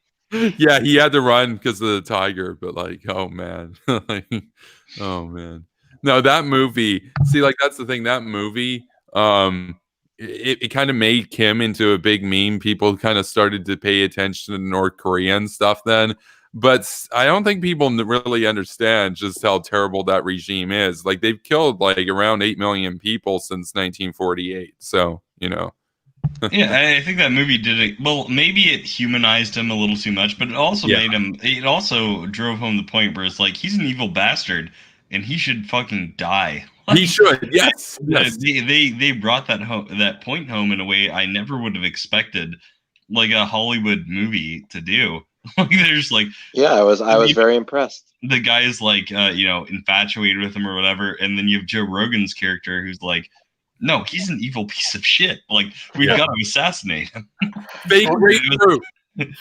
Yeah, he had to run because of the tiger, but like, oh man. Oh man. No, that movie, see, like that's the thing, that movie, it kind of made Kim into a big meme. People kind of started to pay attention to North Korean stuff then, but I don't think people really understand just how terrible that regime is. Like they've killed like around 8 million people since 1948. So, you know. Yeah, I think that movie did it. Well, maybe it humanized him a little too much, but it also made him. It also drove home the point where it's like he's an evil bastard and he should fucking die. Like, he should. Yes. They brought that point home in a way I never would have expected, like a Hollywood movie to do. Like there's like I was very impressed. The guy is like infatuated with him or whatever, and then you have Joe Rogan's character who's like. No, he's an evil piece of shit. Like, we've got to assassinate him. Fake grapefruit.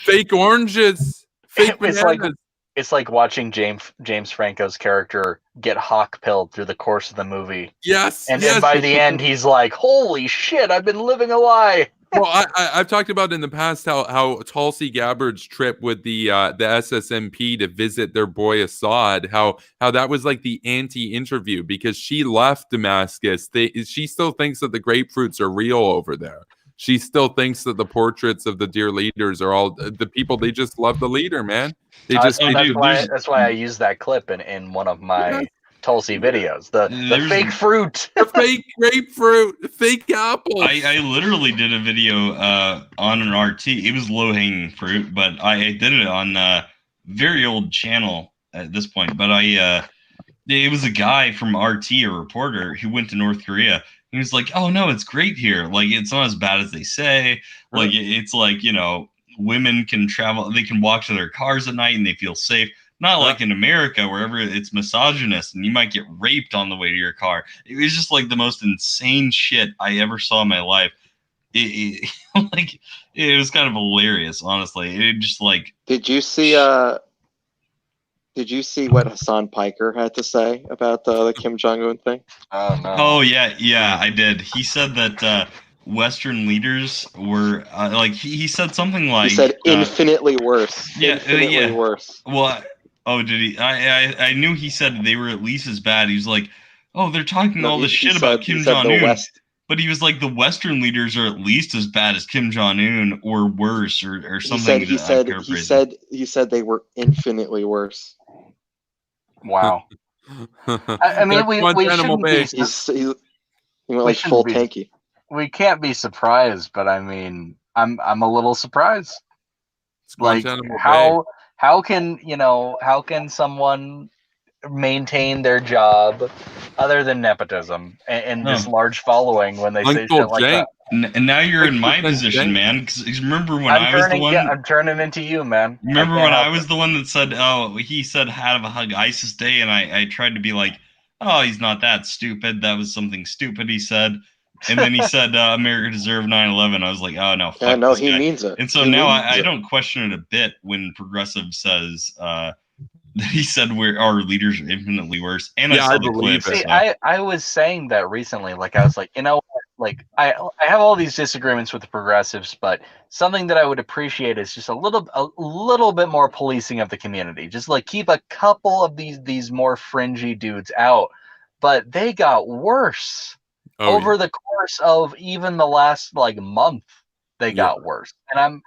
Fake oranges. Fake bananas. It's like watching James Franco's character get hawk-pilled through the course of the movie. Yes. And by the end, he's like, holy shit, I've been living a lie. Well, I've talked about in the past how Tulsi Gabbard's trip with the SSMP to visit their boy Assad, how that was like the anti-interview because she left Damascus. She still thinks that the grapefruits are real over there. She still thinks that the portraits of the dear leaders are all the people. They just love the leader, man. They just they do. That's why I used that clip in one of my Tulsi videos. The fake fruit. The fake grapefruit, the fake apples. I literally did a video on an RT. It was low hanging fruit, but I did it on a very old channel at this point. But it was a guy from RT, a reporter, who went to North Korea. He was like, "Oh no, it's great here. Like it's not as bad as they say. Like it's like, you know, women can travel, they can walk to their cars at night and they feel safe. Not like in America, wherever it's misogynist and you might get raped on the way to your car." It was just like the most insane shit I ever saw in my life. It was kind of hilarious, honestly. It just like. Did you see what Hassan Piker had to say about the Kim Jong-un thing? Oh no. Oh yeah, I did. He said that Western leaders were like he said something like he said infinitely worse. Yeah, infinitely worse. Well, oh, did he? I knew he said they were at least as bad. He was like, oh, they're talking all this shit about Kim Jong-un. But he was like, the Western leaders are at least as bad as Kim Jong-un or worse or something. He said they were infinitely worse. Wow. I mean, we shouldn't be. He went like full tanky. We can't be surprised, but I mean, I'm a little surprised. Like how can someone maintain their job other than nepotism and this large following when they say shit like that? And now you're in my position, man. Because remember when I was the one? Yeah, I'm turning into you, man. Remember when I was the one that said, "Oh, he said have a hug ISIS day," and I tried to be like, "Oh, he's not that stupid. That was something stupid he said." And then he said, "America deserved 9/11." I was like, "Oh no, fuck this he guy." means it. And so now I don't question it a bit when Progressive says that he said our leaders are infinitely worse. And I saw the clip. See, I was saying that recently. Like I was like, you know, like I have all these disagreements with the progressives, but something that I would appreciate is just a little bit more policing of the community. Just like keep a couple of these more fringy dudes out. But they got worse. Over the course of even the last like month, they got worse, and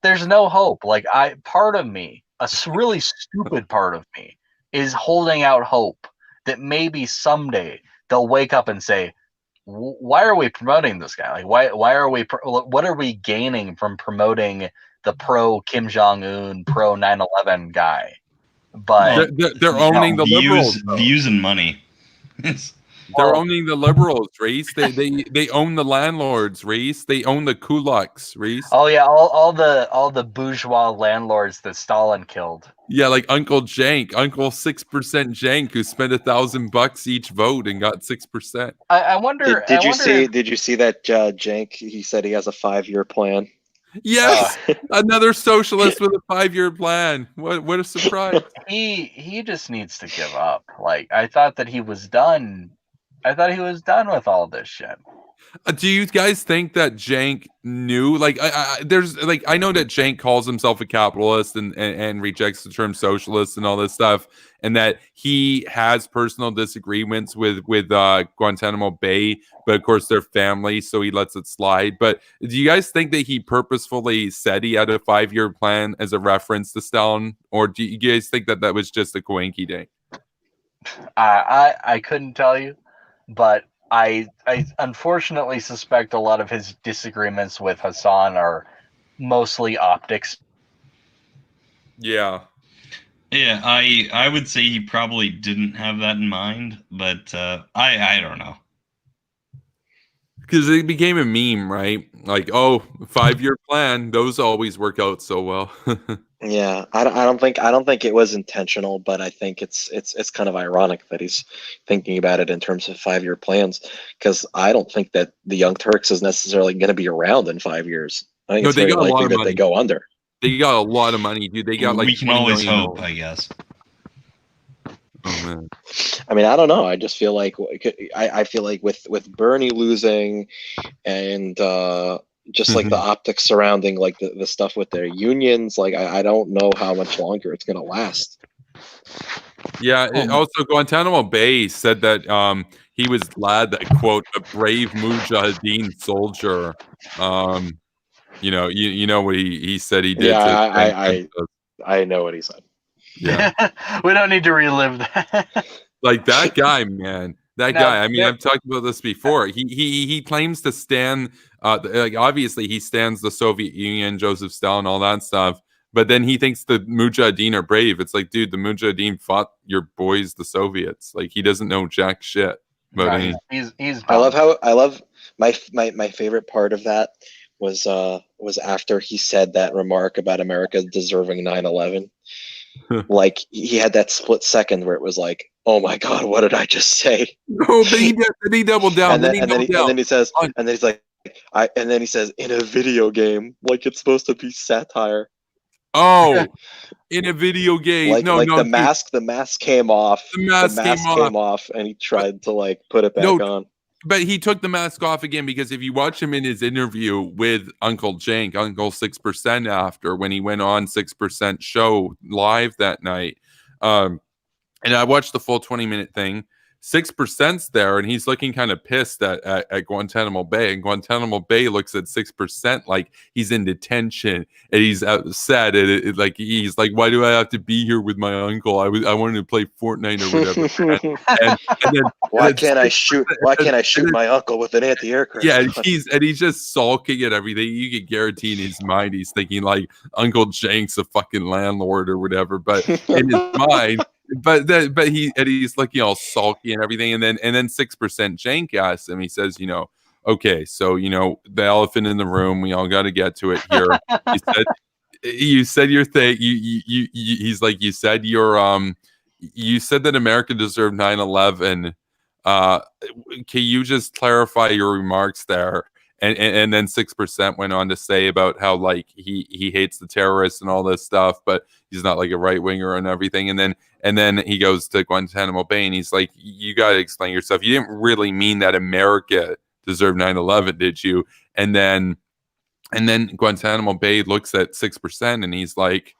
there's no hope. Like part of me, a really stupid part of me, is holding out hope that maybe someday they'll wake up and say, "Why are we promoting this guy? Like, why are we? What are we gaining from promoting the pro Kim Jong-un, pro 9/11 guy?" But they're owning the liberals, views and money. They're owning the liberals, Reese. They own the landlords, Reese. They own the kulaks, Reese. Oh yeah, all the bourgeois landlords that Stalin killed. Yeah, like Uncle 6% Jank, who spent $1,000 each vote and got 6%. I wonder. Did you see that Jank? He said he has a 5-year plan. Yes, another socialist with a 5-year plan. What a surprise! He just needs to give up. Like I thought that he was done. I thought he was done with all this shit. Do you guys think that Jank knew? Like, there's like I know that Jank calls himself a capitalist and rejects the term socialist and all this stuff, and that he has personal disagreements with Guantanamo Bay, but of course they're family, so he lets it slide. But do you guys think that he purposefully said he had a 5-year plan as a reference to Stalin, or do you guys think that was just a coinky dink? I couldn't tell you. But I unfortunately suspect a lot of his disagreements with Hassan are mostly optics. Yeah. Yeah, I would say he probably didn't have that in mind, but I don't know. Because it became a meme, right? Like, 5-year plan. Those always work out so well. Yeah, I don't think it was intentional, but I think it's kind of ironic that he's thinking about it in terms of 5-year plans, because I don't think that the Young Turks is necessarily going to be around in 5 years. I think it's very likely that they go under. They got a lot of money, dude. They got like we can always hope, I guess. Oh man. I mean, I don't know. I just feel like I feel like with Bernie losing and just like the optics surrounding like the stuff with their unions. Like I don't know how much longer it's gonna last. Yeah. Also, Guantanamo Bay said that he was glad that, quote, a brave Mujahideen soldier, you know what he said he did to I know what he said. Yeah. We don't need to relive that. Like that guy, man. That No, guy. I mean, there- I've talked about this before. He claims to stand like obviously he stands the Soviet Union, Joseph Stalin, all that stuff. But then he thinks the Mujahideen are brave. It's like, dude, the Mujahideen fought your boys, the Soviets. Like he doesn't know jack shit. But No, he's I love my favorite part of that was after he said that remark about America deserving 9/11. Like he had that split second where it was like, oh my god, what did I just say? No, but he doubled down. And then he says, and then he's like, and then he says, in a video game, like it's supposed to be satire. Oh, in a video game. Like no, the dude, mask came off. The mask came off, and he tried to like put it back on. But he took the mask off again because if you watch him in his interview with Uncle Cenk, Uncle 6% after when he went on 6% show live that night, and I watched the full 20-minute thing. 6%'s there, and he's looking kind of pissed at Guantanamo Bay. And Guantanamo Bay looks at 6% like he's in detention and he's upset. And like he's like, "Why do I have to be here with my uncle? I wanted to play Fortnite or whatever." and then, why can't I shoot my uncle with an anti-aircraft? Yeah, and he's just sulking at everything. You can guarantee in his mind he's thinking like Uncle Cenk's a fucking landlord or whatever. But in his mind. But he's like, sulky and everything, and then 6% Cenk asks him. He says, okay, so the elephant in the room. We all got to get to it here. He said, you said your thing. He's like, you said you said that America deserved 9/11. Can you just clarify your remarks there? And then 6% went on to say about how like he hates the terrorists and all this stuff, but he's not like a right winger and everything. And then he goes to Guantanamo Bay and he's like, you got to explain yourself. You didn't really mean that America deserved 9/11, did you? And then Guantanamo Bay looks at 6% and he's like,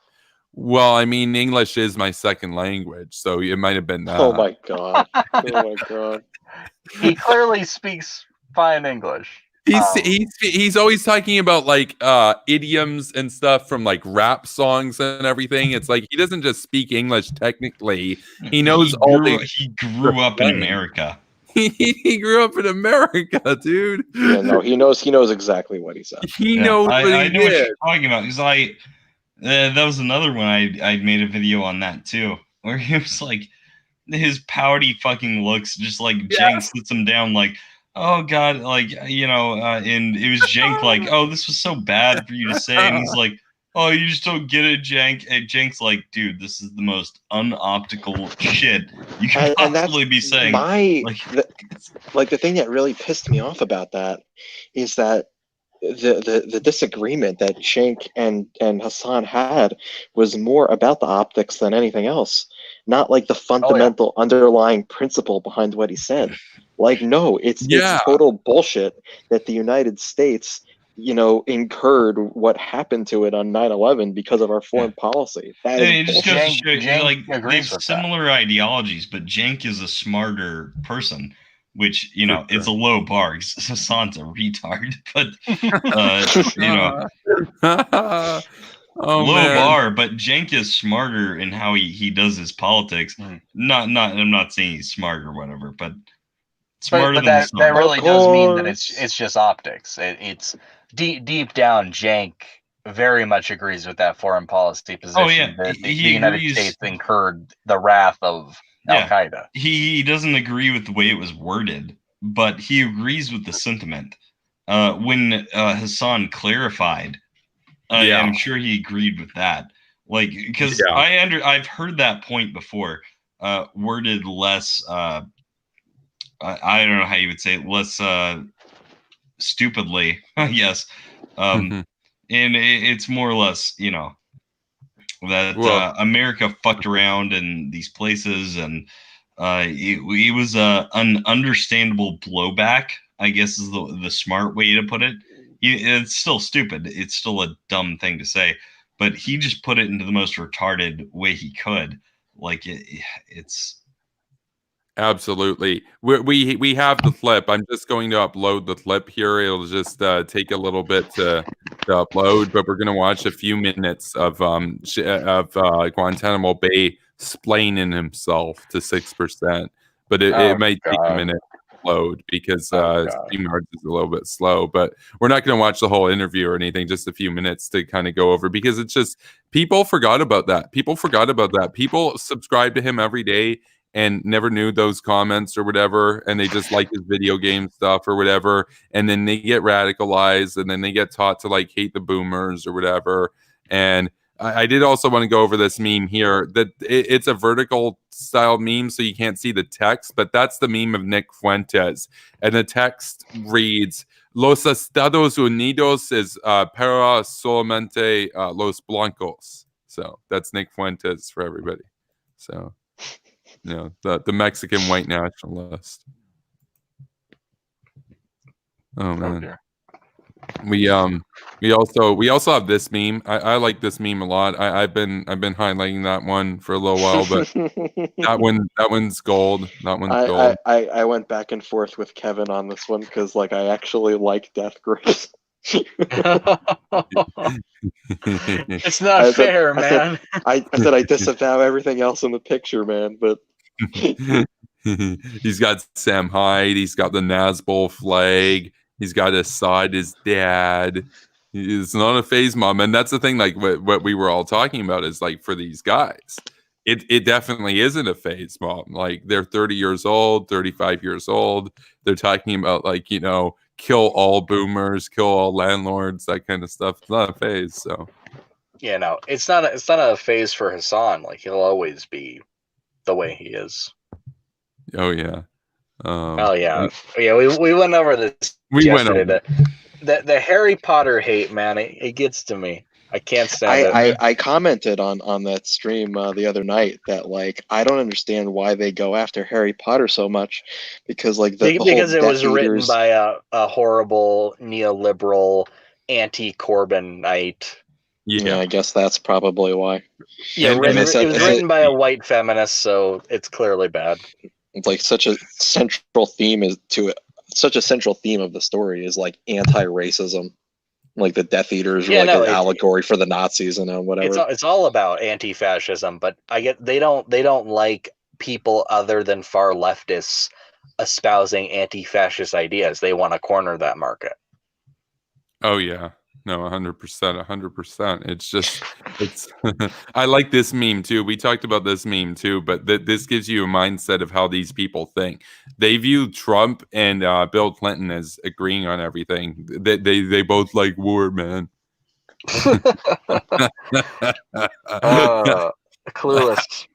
well, I mean, English is my second language, so it might have been that. Oh my god! Oh my god! He clearly speaks fine English. He's always talking about like idioms and stuff from like rap songs and everything. It's like he doesn't just speak English technically. He knows he grew up in America. He grew up in America, dude. Yeah, no, he knows exactly what he said. He knows what he I know did. what you're talking about. Because that was another one I made a video on that too, where he was like his pouty fucking looks, just like Cenk sits him down like, oh god, like and it was Cenk like, oh, this was so bad for you to say, and he's like, oh, you just don't get it, Cenk. And Cenk's like, dude, this is the most unoptical shit you can possibly be saying. The thing that really pissed me off about that is that the disagreement that Cenk and Hassan had was more about the optics than anything else, not like the fundamental underlying principle behind what he said. Like, no, it's total bullshit that the United States, incurred what happened to it on 9/11 because of our foreign policy. That is just goes to show you, like, they have with similar ideologies, but Cenk is a smarter person, which, it's a low bar. Hassan's a retard, but, low bar, but Cenk is smarter in how he does his politics. I'm not saying he's smart or whatever, but smarter than that really does mean that it's just optics. It's deep down, Cenk very much agrees with that foreign policy position. Oh yeah, that the United States incurred the wrath of Al Qaeda. He doesn't agree with the way it was worded, but he agrees with the sentiment. When Hassan clarified, I'm sure he agreed with that. Like, because I've heard that point before, worded less. I don't know how you would say it, less stupidly. Yes, and it's more or less, that America fucked around in these places, and it was an understandable blowback, I guess is the smart way to put it. It's still stupid. It's still a dumb thing to say, but he just put it into the most retarded way he could. Like it's Absolutely. We have the clip. I'm just going to upload the clip here. It'll just take a little bit to upload, but we're going to watch a few minutes of Guantanamo Bay splaining himself to 6%. But it might take a minute to load because StreamYard is a little bit slow. But we're not going to watch the whole interview or anything. Just a few minutes to kind of go over because it's just people forgot about that. People forgot about that. People subscribe to him every day and never knew those comments or whatever, and they just like his video game stuff or whatever, and then they get radicalized, and then they get taught to like hate the boomers or whatever. And I did also want to go over this meme here that it's a vertical style meme, so you can't see the text, but that's the meme of Nick Fuentes, and the text reads, "Los Estados Unidos es para solamente los blancos." So that's Nick Fuentes for everybody. So. You know, the Mexican white nationalist. Oh man. We also have this meme. I like this meme a lot. I've been highlighting that one for a little while, but that one's gold. That one's gold. I went back and forth with Kevin on this one because like I actually like death grips. It's not fair, man. I said I disavow everything else in the picture, man, but he's got Sam Hyde, he's got the Nazbol flag, he's got Assad, his dad. It's not a phase mom, and that's the thing. Like what we were all talking about is like for these guys, it definitely isn't a phase mom. Like they're 30 years old, 35 years old. They're talking about like kill all boomers, kill all landlords, that kind of stuff. It's not a phase. So yeah, no, it's not a phase for Hassan. Like he'll always be the way he is. Oh yeah. We went over this yesterday. The Harry Potter hate, man, it gets to me. I can't stand it. I commented on that stream the other night that like I don't understand why they go after Harry Potter so much because like because it was written by a horrible neoliberal anti-Corbynite. Yeah, I guess that's probably why. Yeah, it was written by a white feminist, so it's clearly bad. It's like such a central theme of the story is like anti-racism, like the Death Eaters are an allegory for the Nazis and whatever. It's all about anti-fascism, but I get they don't like people other than far leftists espousing anti-fascist ideas. They want to corner that market. Oh yeah. No, 100%, 100%. It's just, I like this meme too. We talked about this meme too, but this gives you a mindset of how these people think. They view Trump and Bill Clinton as agreeing on everything. They both like war, man. Clueless.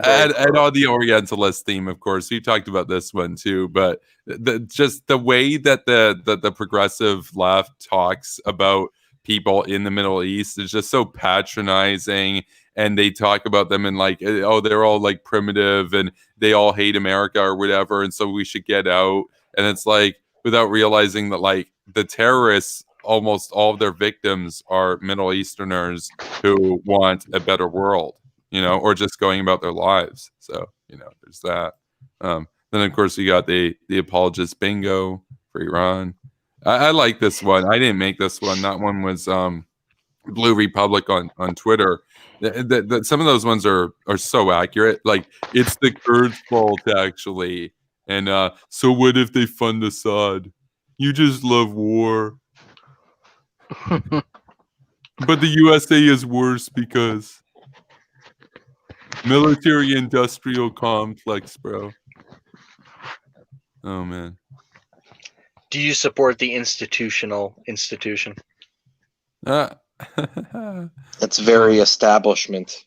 And on the Orientalist theme, of course, we talked about this one too. But just the way that the progressive left talks about people in the Middle East is just so patronizing, and they talk about them in like, oh, they're all like primitive and they all hate America or whatever, and so we should get out. And it's like without realizing that like the terrorists, almost all of their victims are Middle Easterners who want a better world. Or just going about their lives. So, there's that. Then, of course, we got the apologist bingo for Iran. I like this one. I didn't make this one. That one was Blue Republic on Twitter. Some of those ones are so accurate. Like, it's the Kurds' fault, actually. And so what if they fund Assad? You just love war. But the USA is worse because... military-industrial complex, bro. Oh man. Do you support the institution? It's very establishment.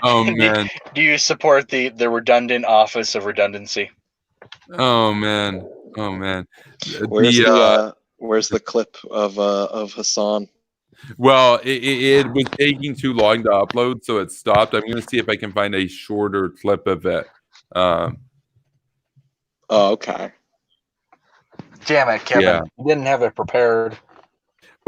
Oh man. Do you support the redundant office of redundancy? Oh man. Where's the clip of Hassan? Well, it was taking too long to upload, so it stopped. I'm going to see if I can find a shorter clip of it. Oh, okay. Damn it, Kevin. Yeah. You didn't have it prepared.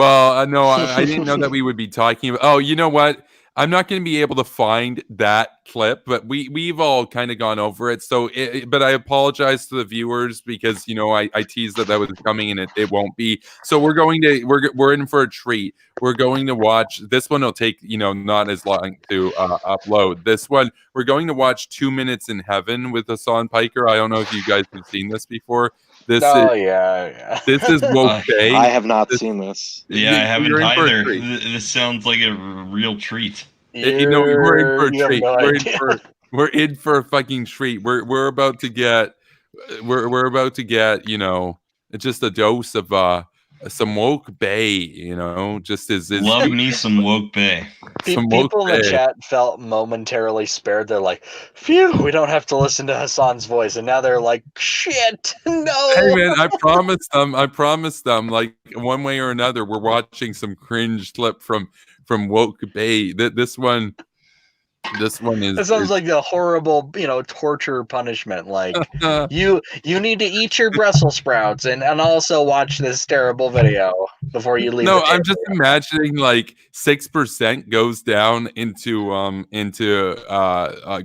Well, no, I didn't know that we would be talking about. Oh, you know what? I'm not going to be able to find that clip, but we've all kind of gone over it. So, but I apologize to the viewers because I teased that was coming and it won't be. So we're in for a treat. We're going to watch this one. Will take not as long to upload. This one we're going to watch 2 Minutes in Heaven with Hassan Piker. I don't know if you guys have seen this before. This is Oh yeah. this is woke Bay. I have not seen this. Yeah, I haven't You're in for a either. treat. This sounds like a real treat. We're in for a You have treat. no idea. We're in for a fucking treat. We're about to get just a dose of some woke Bay. Just as Love me some woke Bay. some woke People in the Bay. chat felt momentarily spared. They're like, phew, we don't have to listen to Hassan's voice. And now they're like, shit, no. Hey man, I promised them, like one way or another, we're watching some cringe clip from woke Bay. This one is. That sounds like the horrible, torture punishment. Like you need to eat your Brussels sprouts and also watch this terrible video before you leave. No, the I'm table. just imagining like 6% goes down into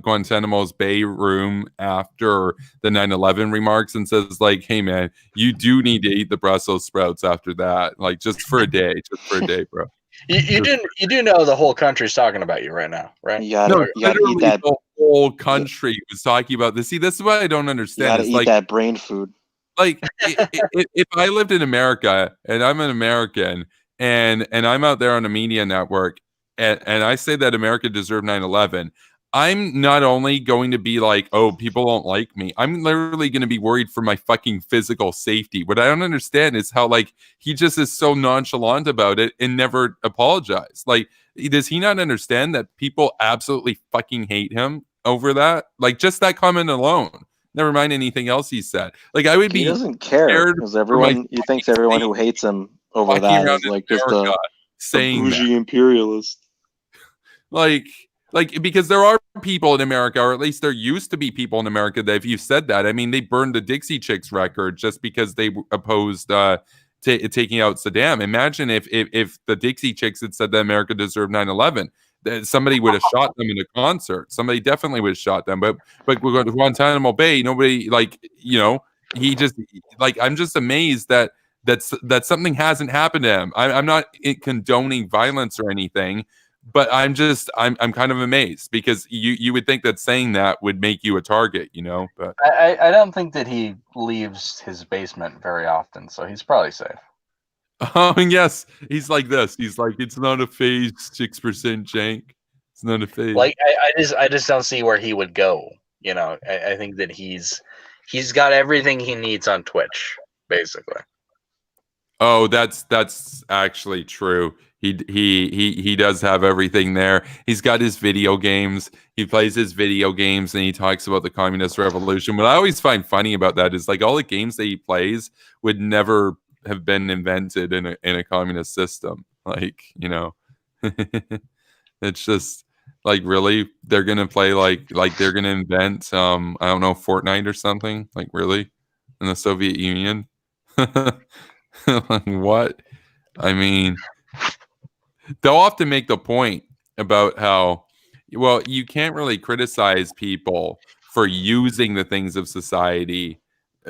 Guantanamo's Bay room after the 9/11 remarks and says like, "Hey man, you do need to eat the Brussels sprouts after that, like just for a day, bro." You do know the whole country's talking about you right now, right? You gotta eat Literally that. the whole country was talking about this. See, this is what I don't You understand. gotta It's eat like that brain food. like if I lived in America and I'm an American and I'm out there on a media network and I say that America deserved 9/11, I'm not only going to be like, oh, people don't like me. I'm literally going to be worried for my fucking physical safety. What I don't understand is how like he just is so nonchalant about it and never apologized. Like, does he not understand that people absolutely fucking hate him over that? Like, just that comment alone. Never mind anything else he said. Like, I would He be doesn't care scared because for everyone. He thinks everyone who hates him over walking that around is in like just America a saying that. bougie imperialist. Like because there are people in America, or at least there used to be people in America that if you said that, I mean, they burned the Dixie Chicks record just because they opposed taking out Saddam. Imagine if the Dixie Chicks had said that America deserved 9/11, that somebody would have shot them in a concert. Somebody definitely would have shot them. But Guantanamo Bay, nobody he just like I'm just amazed that something hasn't happened to him. I'm not condoning violence or anything. But I'm kind of amazed because you would think that saying that would make you a target, but I don't think that he leaves his basement very often, so he's probably safe. oh yes, he's like this. He's like, it's not a phase, 6% jank. It's not a phase. Like I just don't see where he would go. I think that he's got everything he needs on Twitch, basically. Oh, that's actually true. He does have everything there. He's got his video games. He plays his video games and he talks about the communist revolution. What I always find funny about that is like all the games that he plays would never have been invented in a communist system. Like, it's just like really they're gonna play like they're gonna invent I don't know, Fortnite or something, like really in the Soviet Union. Like, what? I mean, they'll often make the point about how, well, you can't really criticize people for using the things of society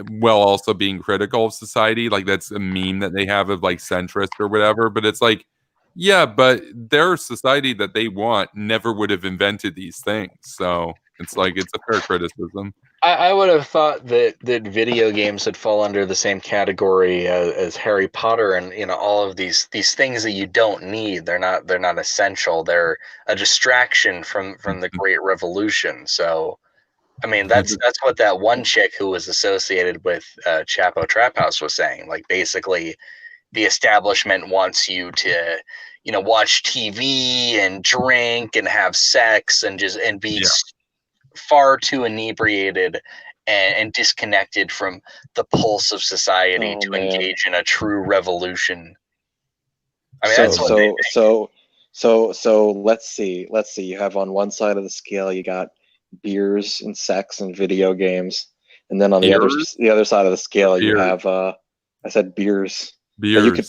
while also being critical of society. Like, that's a meme that they have of like centrist or whatever. But it's like, yeah, but their society that they want never would have invented these things. So it's like, it's a fair criticism. I would have thought that video games would fall under the same category as Harry Potter and all of these things that you don't need. They're not essential. They're a distraction from the Great Revolution. So, I mean, that's what that one chick who was associated with Chapo Trap House was saying. Like, basically, the establishment wants you to watch TV and drink and have sex and be far too inebriated and disconnected from the pulse of society to engage in a true revolution. I mean, that's what they think. So let's see. You have on one side of the scale, you got beers and sex and video games, and then on the other side of the scale, you have I said beers. But you Beers. could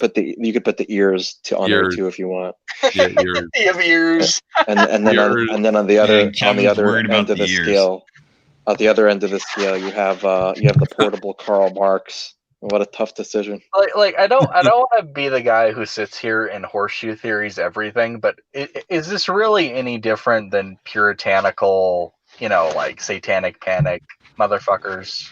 put the ears on there Ears. too if you want. Yeah, ears. You have ears. And then Ears. on the other Kevin's worried about end of the the ears. scale, at the other end of the scale, you have the portable Karl Marx. What a tough decision. Like I don't want to be the guy who sits here and horseshoe theories everything, but is this really any different than puritanical, like satanic panic motherfuckers?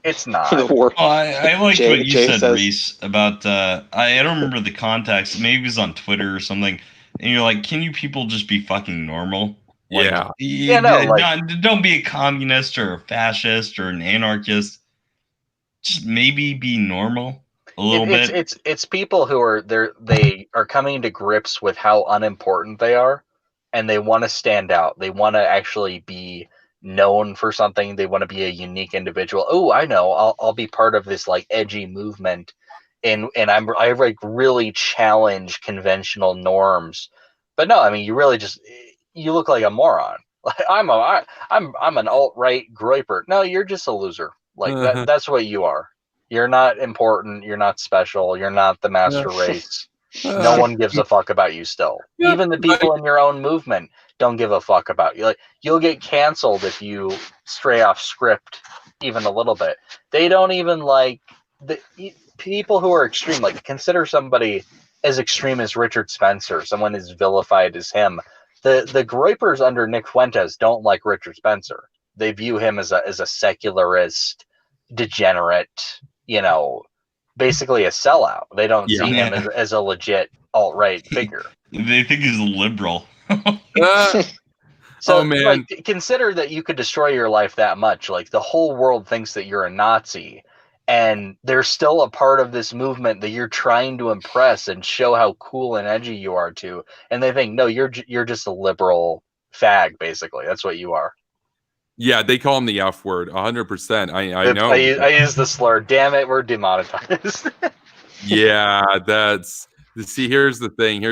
It's not. The war. Oh, I liked Jay- what you Jay said, says- Reese, about I don't remember the context. Maybe it was on Twitter or something. And you're like, can you people just be fucking normal? Like, don't be a communist or a fascist or an anarchist. Just maybe be normal a little bit. It's people who are they are coming to grips with how unimportant they are, and they want to stand out. They want to actually be known for something. They want to be a unique individual. Oh, I know. I'll be part of this like edgy movement, and I like really challenge conventional norms. But no, I mean, you really you look like a moron. Like I'm an alt-right groiper. No, you're just a loser. Like that's what you are. You're not important. You're not special. You're not the master race. No one gives a fuck about you still. Even the people in your own movement don't give a fuck about you. Like you'll get canceled if you stray off script even a little bit. They don't even like the people who are extreme. Like consider somebody as extreme as Richard Spencer, someone as vilified as him. The groypers under Nick Fuentes don't like Richard Spencer. They view him as a secularist, degenerate, basically a sellout. They don't see him as a legit alt-right figure. They think he's a liberal. So, oh man, like, consider that you could destroy your life that much. Like the whole world thinks that you're a Nazi, and they're still a part of this movement that you're trying to impress and show how cool and edgy you are to. And they think, no, you're just a liberal fag. Basically, that's what you are. yeah, they call him the F word, 100%. I know. I use the slur. Damn it, we're demonetized. Yeah, see. Here's the thing.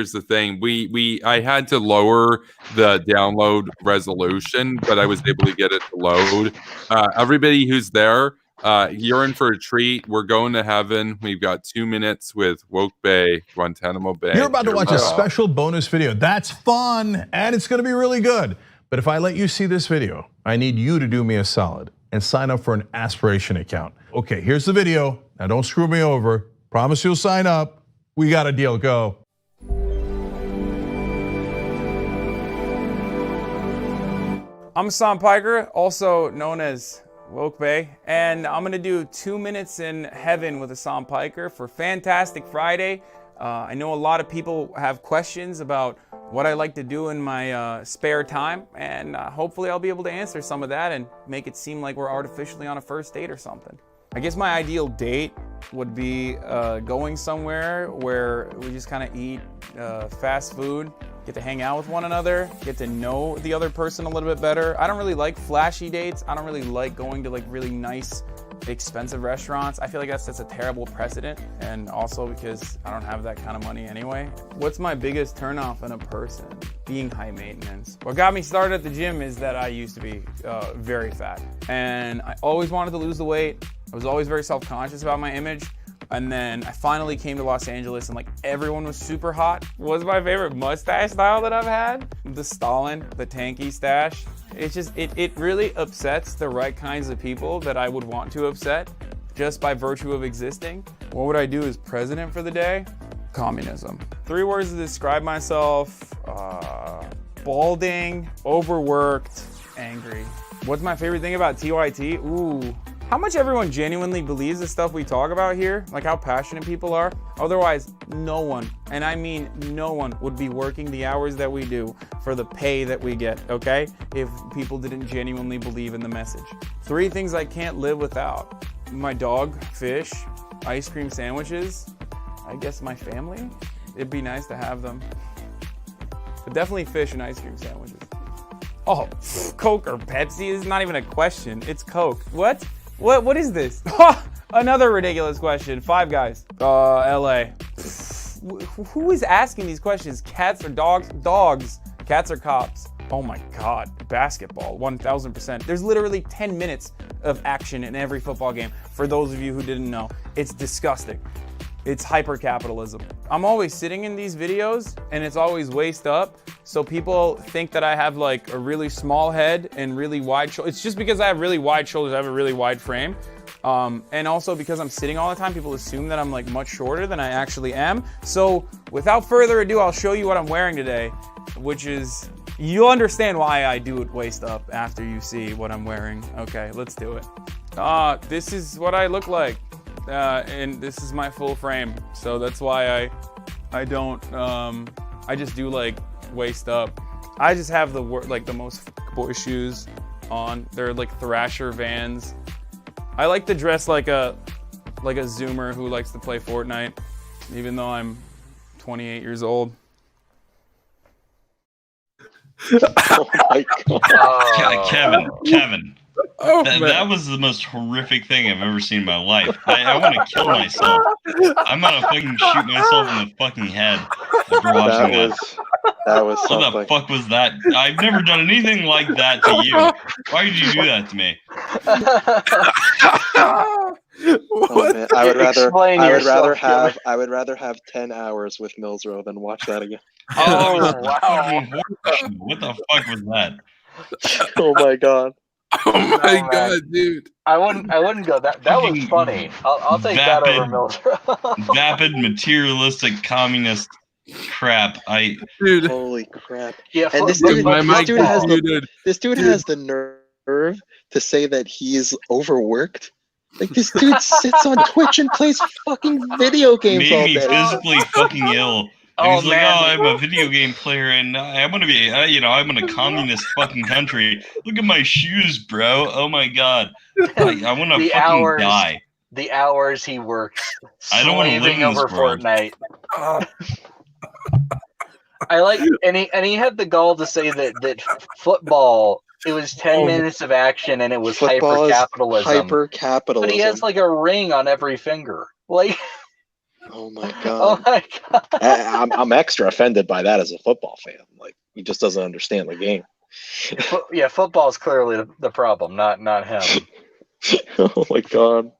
I had to lower the download resolution, but I was able to get it to load. Everybody who's there, you're in for a treat. We're going to heaven. We've got 2 minutes with Woke Bay, Guantanamo Bay. You're about to watch a special bonus video. That's fun, and it's going to be really good. But if I let you see this video, I need you to do me a solid and sign up for an aspiration account. Okay, here's the video. Now don't screw me over. Promise you'll sign up. We got a deal. Go. I'm Hassan Piker, also known as Woke Bay, and I'm gonna do 2 minutes in heaven with Hassan Piker for Fantastic Friday. I know a lot of people have questions about what I like to do in my spare time, and hopefully I'll be able to answer some of that and make it seem like we're artificially on a first date or something. I guess my ideal date would be going somewhere where we just kind of eat fast food, get to hang out with one another, get to know the other person a little bit better. I don't really like flashy dates. I don't really like going to like really nice, expensive restaurants. I feel like that sets a terrible precedent, and also because I don't have that kind of money anyway. What's my biggest turnoff in a person? Being high maintenance. What got me started at the gym is that I used to be very fat, and I always wanted to lose the weight. I was always very self-conscious about my image. And then I finally came to Los Angeles and like everyone was super hot. What's my favorite mustache style that I've had? The Stalin, the tanky stash. It's just, it really upsets the right kinds of people that I would want to upset just by virtue of existing. What would I do as president for the day? Communism. 3 words to describe myself: balding, overworked, angry. What's my favorite thing about TYT? Ooh. How much everyone genuinely believes the stuff we talk about here, like how passionate people are. Otherwise, no one, and I mean no one, would be working the hours that we do for the pay that we get, okay? If people didn't genuinely believe in the message. 3 things I can't live without: my dog, fish, ice cream sandwiches, I guess my family. It'd be nice to have them. But definitely fish and ice cream sandwiches. Oh, Coke or Pepsi is not even a question. It's Coke. What? What is this? Another ridiculous question. 5 Guys. LA. Who is asking these questions? Cats or dogs? Dogs. Cats or cops? Oh my God. Basketball. 1000%. There's literally 10 minutes of action in every football game. For those of you who didn't know, it's disgusting. it's hyper-capitalism. I'm always sitting in these videos and it's always waist up. So people think that I have like a really small head and really wide shoulders. It's just because I have really wide shoulders, I have a really wide frame. And also because I'm sitting all the time, people assume that I'm like much shorter than I actually am. So without further ado, I'll show you what I'm wearing today, which is, you'll understand why I do it waist up after you see what I'm wearing. Okay, let's do it. This is what I look like. And this is my full frame, so that's why I don't I just do like waist up. I just have the most boy shoes on. They're like Thrasher Vans. I like to dress like a Zoomer who likes to play Fortnite, even though I'm 28 years old. Oh my God. Kevin. Oh, That was the most horrific thing I've ever seen in my life. I want to kill myself. I'm gonna fucking shoot myself in the fucking head after watching that. That was something. What the fuck was that? I've never done anything like that to you. Why did you do that to me? Oh, man. I would rather have 10 hours with Millsrow than watch that again. Oh wow! What the fuck was that? Oh my God. Oh my God, dude! I wouldn't go that. That was funny. I'll take that over Millsrow. Vapid, materialistic, communist crap. Dude, holy crap! Yeah, and this dude has the nerve to say that he's overworked. Like, this dude sits on Twitch and plays fucking video games all day. Made me physically fucking ill. And he's like, I'm a video game player, and I'm gonna be, I'm in a communist fucking country. Look at my shoes, bro. Oh my God, I want to fucking die. The hours he works. I don't want to live in over this world. Fortnite. I like, and he had the gall to say that football. It was 10 minutes of action, and it was hyper-capitalism. Hyper-capitalism. But he has like a ring on every finger. Like. Oh my God! Oh my God! I'm extra offended by that as a football fan. Like, he just doesn't understand the game. Yeah, football is clearly the problem, not him. Oh my God!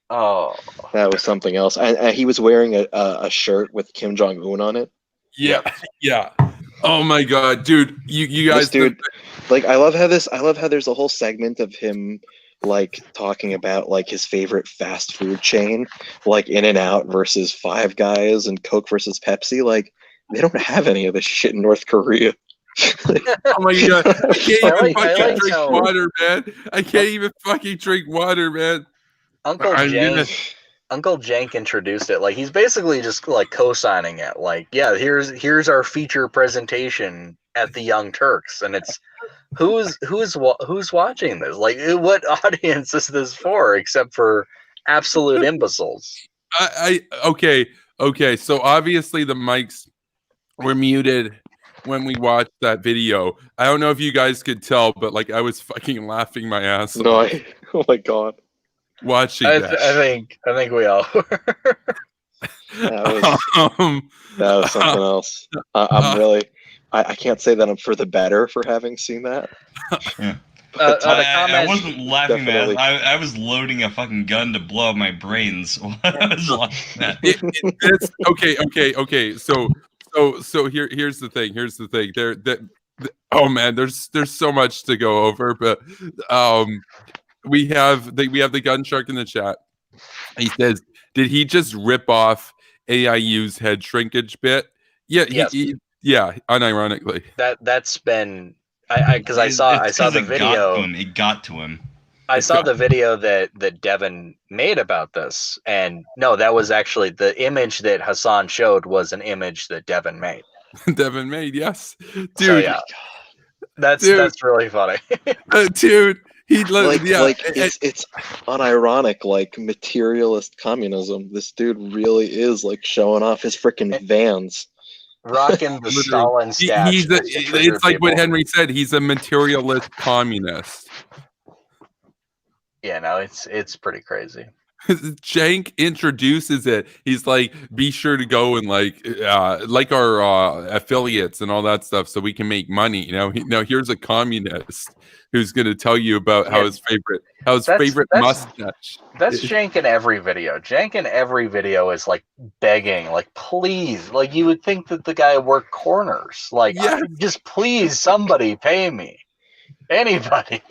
Oh, that was something else. And he was wearing a shirt with Kim Jong-un on it. Yeah. Oh my God, dude! You guys, dude. Like, I love how there's a whole segment of him, like, talking about like his favorite fast food chain, like In-N-Out versus Five Guys and Coke versus Pepsi. Like, they don't have any of this shit in North Korea. Oh my God! I can't even fucking drink water, man. I can't even fucking drink water, man. Uncle Jank introduced it. Like, he's basically just like co-signing it. Like, yeah, here's our feature presentation at the Young Turks, and it's who's watching this? Like, what audience is this for, except for absolute imbeciles? Okay. So obviously the mics were muted when we watched that video. I don't know if you guys could tell, but like, I was fucking laughing my ass off. Oh my God. Watching that. I think we all were. That was something else. I'm really. I can't say that I'm for the better for having seen that. Yeah. I wasn't laughing, man. I was loading a fucking gun to blow up my brains while I was watching that. It's okay. So here's the thing. Oh man, there's so much to go over, but we have the gun shark in the chat. He says, did he just rip off AIU's head shrinkage bit? Yeah, yes. Yeah, unironically. That's been because I saw the video. It got to him. I saw the video that Devin made about this, and no, that was actually the image that Hassan showed was an image that Devin made. Devin made, yes, dude. So, yeah, that's really funny, dude. He it's unironic, like materialist communism. This dude really is like showing off his freaking Vans. Rocking the Stalin stash. It's like what Henry said. He's a materialist communist. Yeah, no, it's pretty crazy. Jank introduces it. He's like, be sure to go and like our affiliates and all that stuff so we can make money. You know, now here's a communist who's going to tell you about how his favorite mustache. That's Jank in every video. Jank in every video is like begging, like, please. Like, you would think that the guy worked corners. Like, just please, somebody pay me. Anybody.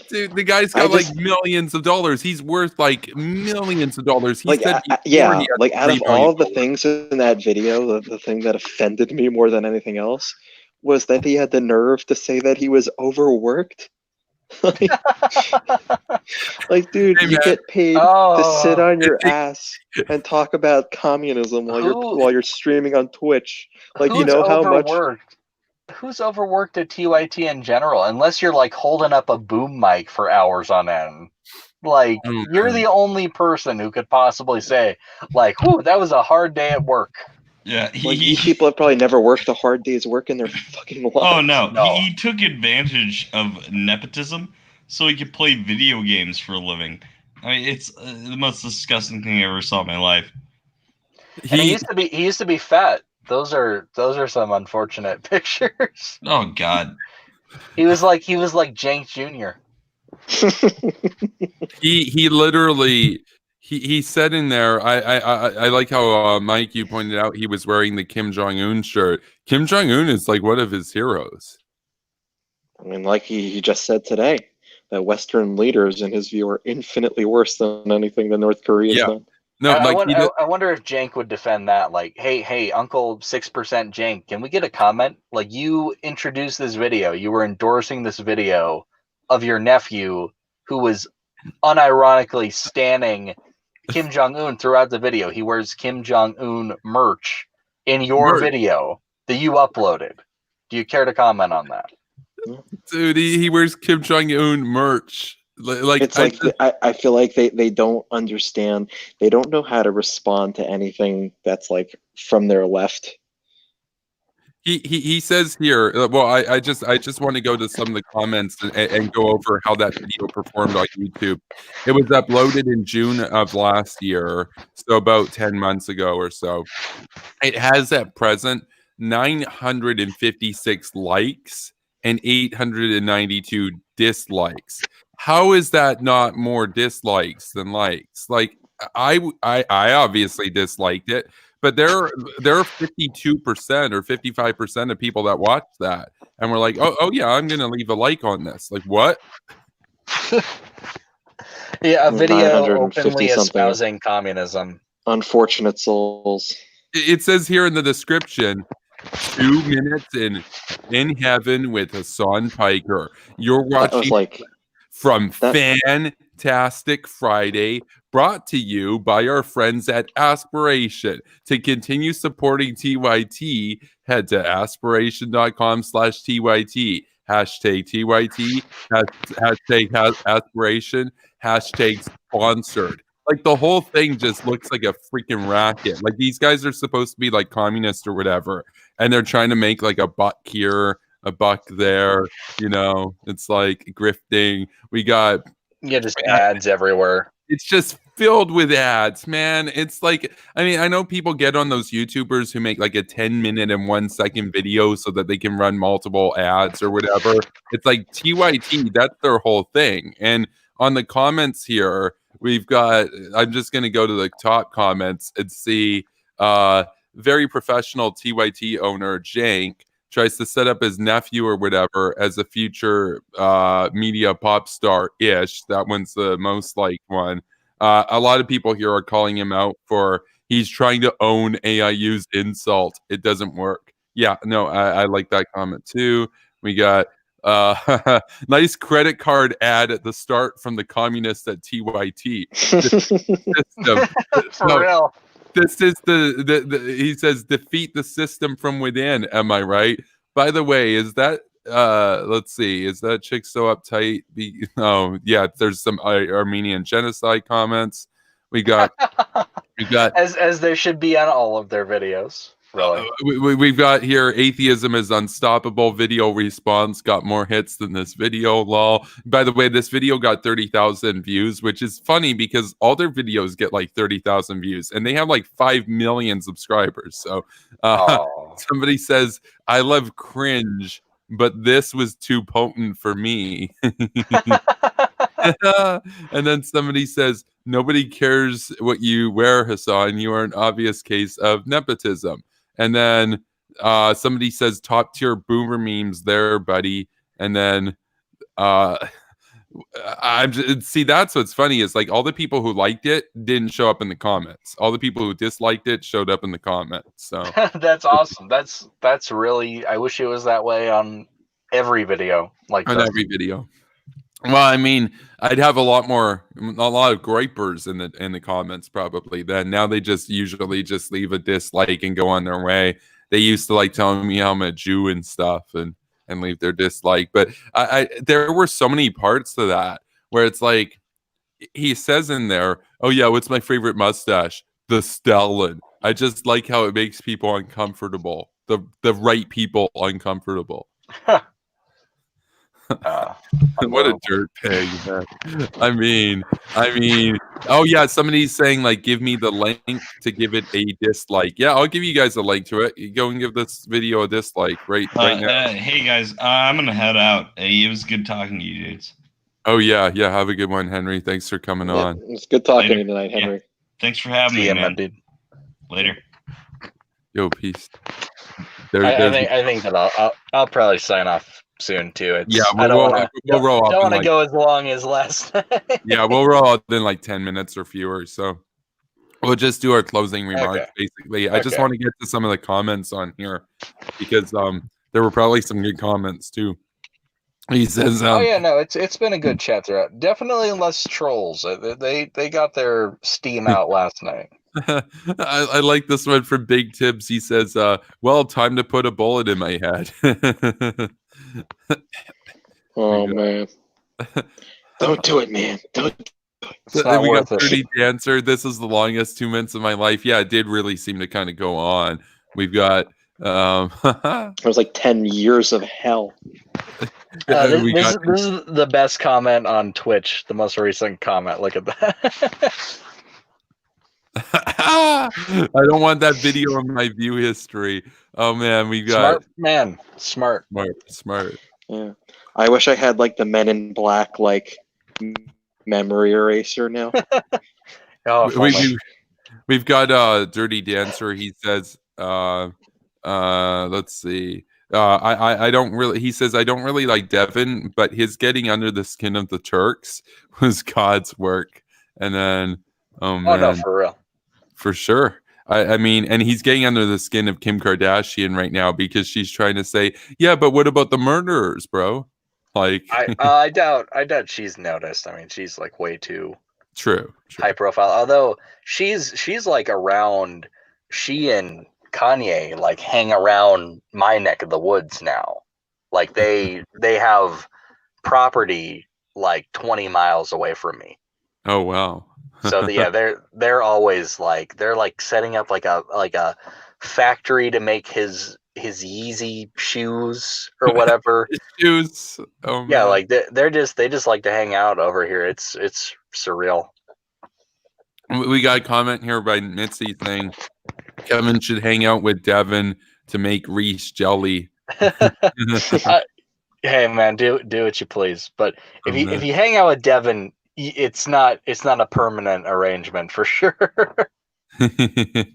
Dude, the guy's got like millions of dollars. He's worth like millions of dollars. He said like out of all of the things in that video, the thing that offended me more than anything else was that he had the nerve to say that he was overworked. Like, dude, you get paid to sit on your ass and talk about communism while you're streaming on Twitch. Like, you know how much. Who's overworked at TYT in general? Unless you're like holding up a boom mic for hours on end. Like, you're the only person who could possibly say, like, whew, that was a hard day at work. Yeah, these people have probably never worked a hard day's work in their fucking lives. Oh no. He took advantage of nepotism so he could play video games for a living. I mean, it's the most disgusting thing I ever saw in my life. He used to be fat. Those are some unfortunate pictures. Oh God. He was like Jank Jr. He literally he said in there, I like how Mike, you pointed out he was wearing the Kim Jong-un shirt. Kim Jong-un is like one of his heroes. I mean, like he just said today, that Western leaders, in his view, are infinitely worse than anything that North Korea's done. No, I wonder if Jank would defend that. Like, hey, Uncle 6% Jank, can we get a comment? Like, you introduced this video, you were endorsing this video of your nephew who was unironically standing Kim Jong-un throughout the video. He wears Kim Jong-un merch in your video that you uploaded. Do you care to comment on that? Dude, he wears Kim Jong-un merch. I feel like they don't understand. They don't know how to respond to anything that's like from their left. He says here. Well, I just want to go to some of the comments and go over how that video performed on YouTube. It was uploaded in June of last year, so about 10 months ago or so. It has at present 956 likes and 892 dislikes. How is that not more dislikes than likes? Like, I obviously disliked it, but there are 52% or 55% of people that watch that and we're like, oh yeah, I'm gonna leave a like on this. Like, what? Yeah, a video openly espousing communism. Unfortunate souls. It says here in the description, 2 minutes in heaven with Hassan Piker. You're watching from Fantastic Friday, brought to you by our friends at Aspiration. To continue supporting TYT, head to aspiration.com/TYT. Hashtag TYT, hashtag aspiration, hashtag sponsored. Like, the whole thing just looks like a freaking racket. Like, these guys are supposed to be like communists or whatever, and they're trying to make like a buck here, a buck there. You know, it's like grifting. We got just ads everywhere. It's just filled with ads, man. It's like, I mean, I know people get on those YouTubers who make like a 10-minute and 1-second video so that they can run multiple ads or whatever. It's like TYT, that's their whole thing. And on the comments here, we've got, I'm just going to go to the top comments and see very professional TYT owner Jank tries to set up his nephew or whatever as a future media pop star-ish. That one's the most liked one. A lot of people here are calling him out for he's trying to own AIU's insult. It doesn't work. Yeah, no, I like that comment too. We got nice credit card ad at the start from the communists at TYT. For real. This is the he says defeat the system from within. Am I right? By the way, is that let's see, is that chick so uptight? Oh yeah, there's some Armenian genocide comments. We got as there should be on all of their videos. Really? We've got here atheism is unstoppable. Video response got more hits than this video. Lol. By the way, this video got 30,000 views, which is funny because all their videos get like 30,000 views, and they have like 5 million subscribers. So Oh. somebody says, "I love cringe, but this was too potent for me." And then somebody says, "Nobody cares what you wear, Hassan. You are an obvious case of nepotism." And then somebody says, "Top tier boomer memes there, buddy." And then see, that's what's funny is like all the people who liked it didn't show up in the comments. All the people who disliked it showed up in the comments. So That's awesome. That's really. I wish it was that way on every video like on this. every video. Well, I mean, I'd have a lot of gripers in the comments probably. Then now they just usually just leave a dislike and go on their way. They used to like telling me I'm a Jew and stuff and leave their dislike. But I there were so many parts to that where it's like he says in there, "Oh yeah, what's my favorite mustache? The Stalin. I just like how it makes people uncomfortable. The right people uncomfortable." What a dirt pig, man. I mean, oh yeah, somebody's saying like, give me the link to give it a dislike. Yeah, I'll give you guys a link to it. You go and give this video a dislike right now. Hey guys, I'm gonna head out. It was good talking to you dudes. Oh yeah, have a good one, Henry. Thanks for coming on. It's good talking to you tonight, Henry. Yeah. Thanks for having me, man. Dude. Later. Yo, peace. I think that I'll probably sign off soon too. I don't want to go as long as last time. Yeah, we'll roll out in like 10 minutes or fewer. So we'll just do our closing remarks. Basically, I just want to get to some of the comments on here because there were probably some good comments too. He says, "Oh yeah, no, it's been a good chat throughout. Definitely less trolls. They got their steam out last night." I like this one from Big Tibbs. He says, "Well, time to put a bullet in my head." Oh man! Don't do it, man! Don't do it. It's not we got worth it. Dirty Dancer. This is the longest 2 minutes of my life. Yeah, it did really seem to kind of go on. We've got It was like 10 years of hell. This is the best comment on Twitch. The most recent comment. Look at that. I don't want that video in my view history. Oh man, we got smart. Yeah, I wish I had like the Men in Black like memory eraser now. We've got Dirty Dancer. He says, let's see. I don't really. He says I don't really like Devin, but his getting under the skin of the Turks was God's work. And then, oh man, no, for real. For sure. I mean, and he's getting under the skin of Kim Kardashian right now because she's trying to say, yeah, but what about the murderers, bro? Like, I doubt she's noticed. I mean, she's like way too true. high profile. Although she's like around. She and Kanye like hang around my neck of the woods now. Like they have property like 20 miles away from me. Oh wow. So yeah, they're always like they're like setting up like a factory to make his Yeezy shoes or whatever. Shoes. Oh man. Yeah, like they just like to hang out over here. It's surreal. We got a comment here by Mitzi saying Kevin should hang out with Devin to make Reese jelly. Hey man, do what you please. But if you hang out with Devin, it's not a permanent arrangement for sure.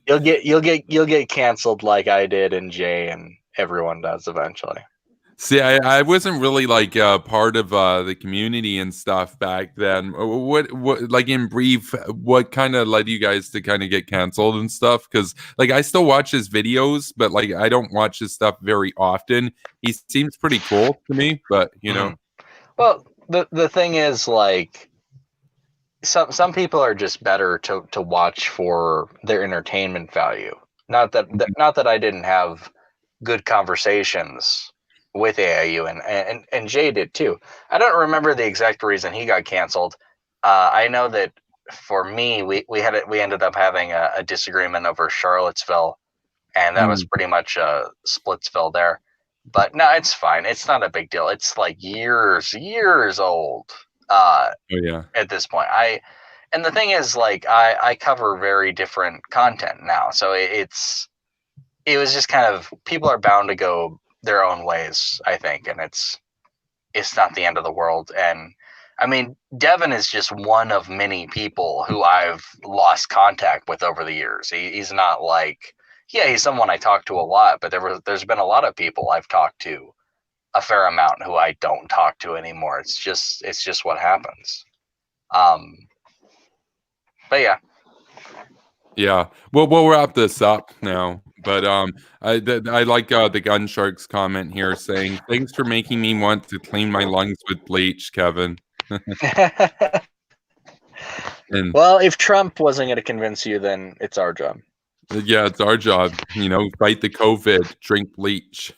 You'll get canceled like I did and Jay and everyone does eventually. See, I wasn't really like part of the community and stuff back then. What like in brief, what kind of led you guys to kind of get canceled and stuff? Because like I still watch his videos, but like I don't watch his stuff very often. He seems pretty cool to me, but you know. Well, the thing is like. Some people are just better to watch for their entertainment value. Not that I didn't have good conversations with AIU and Jay did too. I don't remember the exact reason he got canceled. I know that for me, we ended up having a disagreement over Charlottesville, and that was pretty much Splitsville there. But no, it's fine. It's not a big deal. It's like years old. Oh yeah. At this point, and the thing is, like, I cover very different content now, so it was just kind of, people are bound to go their own ways, I think, and it's not the end of the world. And I mean, Devin is just one of many people who I've lost contact with over the years. He's not like, yeah, he's someone I talk to a lot, but there's been a lot of people I've talked to a fair amount who I don't talk to anymore. It's just what happens. But yeah. Yeah. Well, we'll wrap this up now. But I like the Gun Shark's comment here saying, "Thanks for making me want to clean my lungs with bleach, Kevin." And well, if Trump wasn't going to convince you, then it's our job. yeah, it's our job. You know, fight the COVID, drink bleach.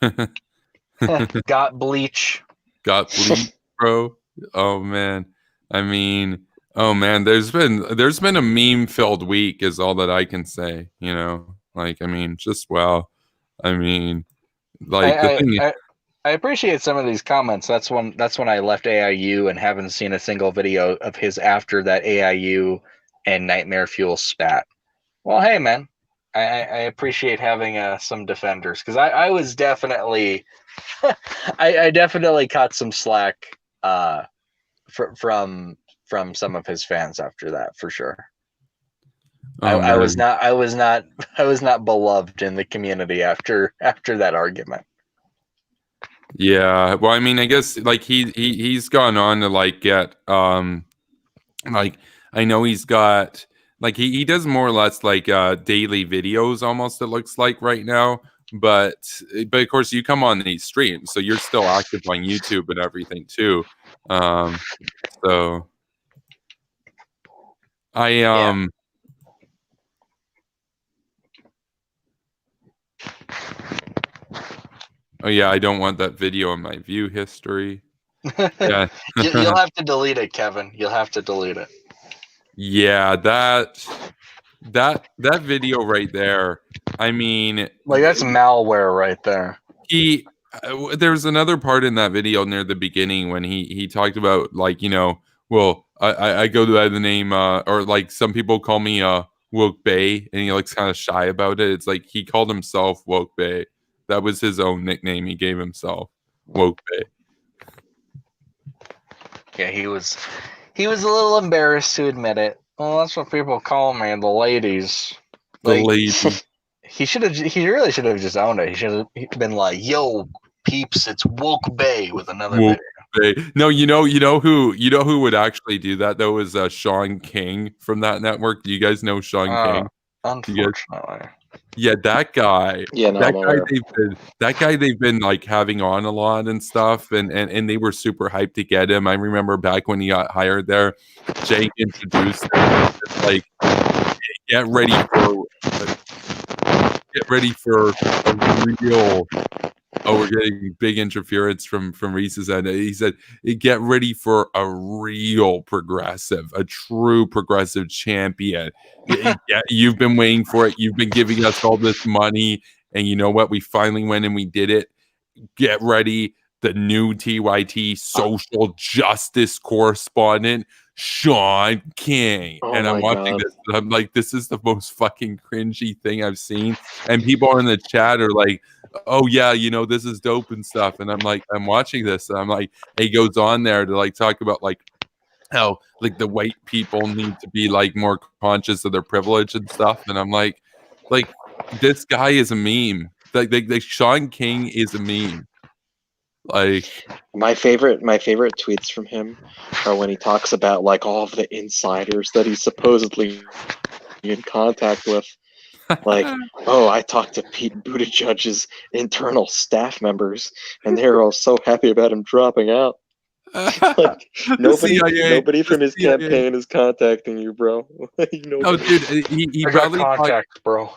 Got bleach. Got bleach, bro. Oh man. I mean, oh man, there's been a meme-filled week is all that I can say, you know. Like, I mean, just wow. I mean, like I appreciate some of these comments. That's when I left AIU and haven't seen a single video of his after that AIU and Nightmare Fuel spat. Well, hey man, I appreciate having some defenders, because I was definitely I definitely caught some slack from some of his fans after that, for sure. I was not beloved in the community after that argument. Yeah, well, I mean, I guess like he's gone on to like get like, I know he's got like he does more or less like daily videos almost, it looks like right now, but of course you come on these streams, so you're still active on YouTube and everything too. So Yeah. Oh yeah, I don't want that video in my view history. Yeah. You'll have to delete it, Kevin. You'll have to delete it. Yeah, that video right there. I mean, like, that's malware right there. There's another part in that video near the beginning when he talked about, like, you know, well, I go by the name or like some people call me Woke Bay, and he looks kind of shy about it. It's like he called himself Woke Bay. That was his own nickname he gave himself, Woke Bay. Yeah, he was a little embarrassed to admit it. Well, that's what people call me, the ladies. The ladies. He really should have just owned it. He should have been like, "Yo, peeps, it's Woke Bay" with another Woke video. Bay. No, you know who would actually do that though is Sean King from that network. Do you guys know Sean King? Unfortunately. Yeah, that guy. Yeah, no, that guy they've been like having on a lot and stuff, and they were super hyped to get him. I remember back when he got hired there, Jake introduced him, like, get ready for a real. Oh, we're getting big interference from Reese's end. He said, "Get ready for a real progressive, a true progressive champion. Yeah, you've been waiting for it. You've been giving us all this money, and you know what? We finally went and we did it. Get ready. The new TYT social justice correspondent, Sean King." Oh, and I'm watching this, and I'm like, this is the most fucking cringy thing I've seen. And people in the chat are like, "Oh yeah, you know, this is dope and stuff." And I'm like, I'm watching this, and I'm like, he goes on there to like talk about like how like the white people need to be like more conscious of their privilege and stuff. And I'm like this guy is a meme. Like Sean King is a meme. Like, my favorite tweets from him are when he talks about like all of the insiders that he's supposedly in contact with. Like, oh, I talked to Pete Buttigieg's internal staff members, and they're all so happy about him dropping out. Like, nobody from his campaign is contacting you, bro. No, dude, he probably bro.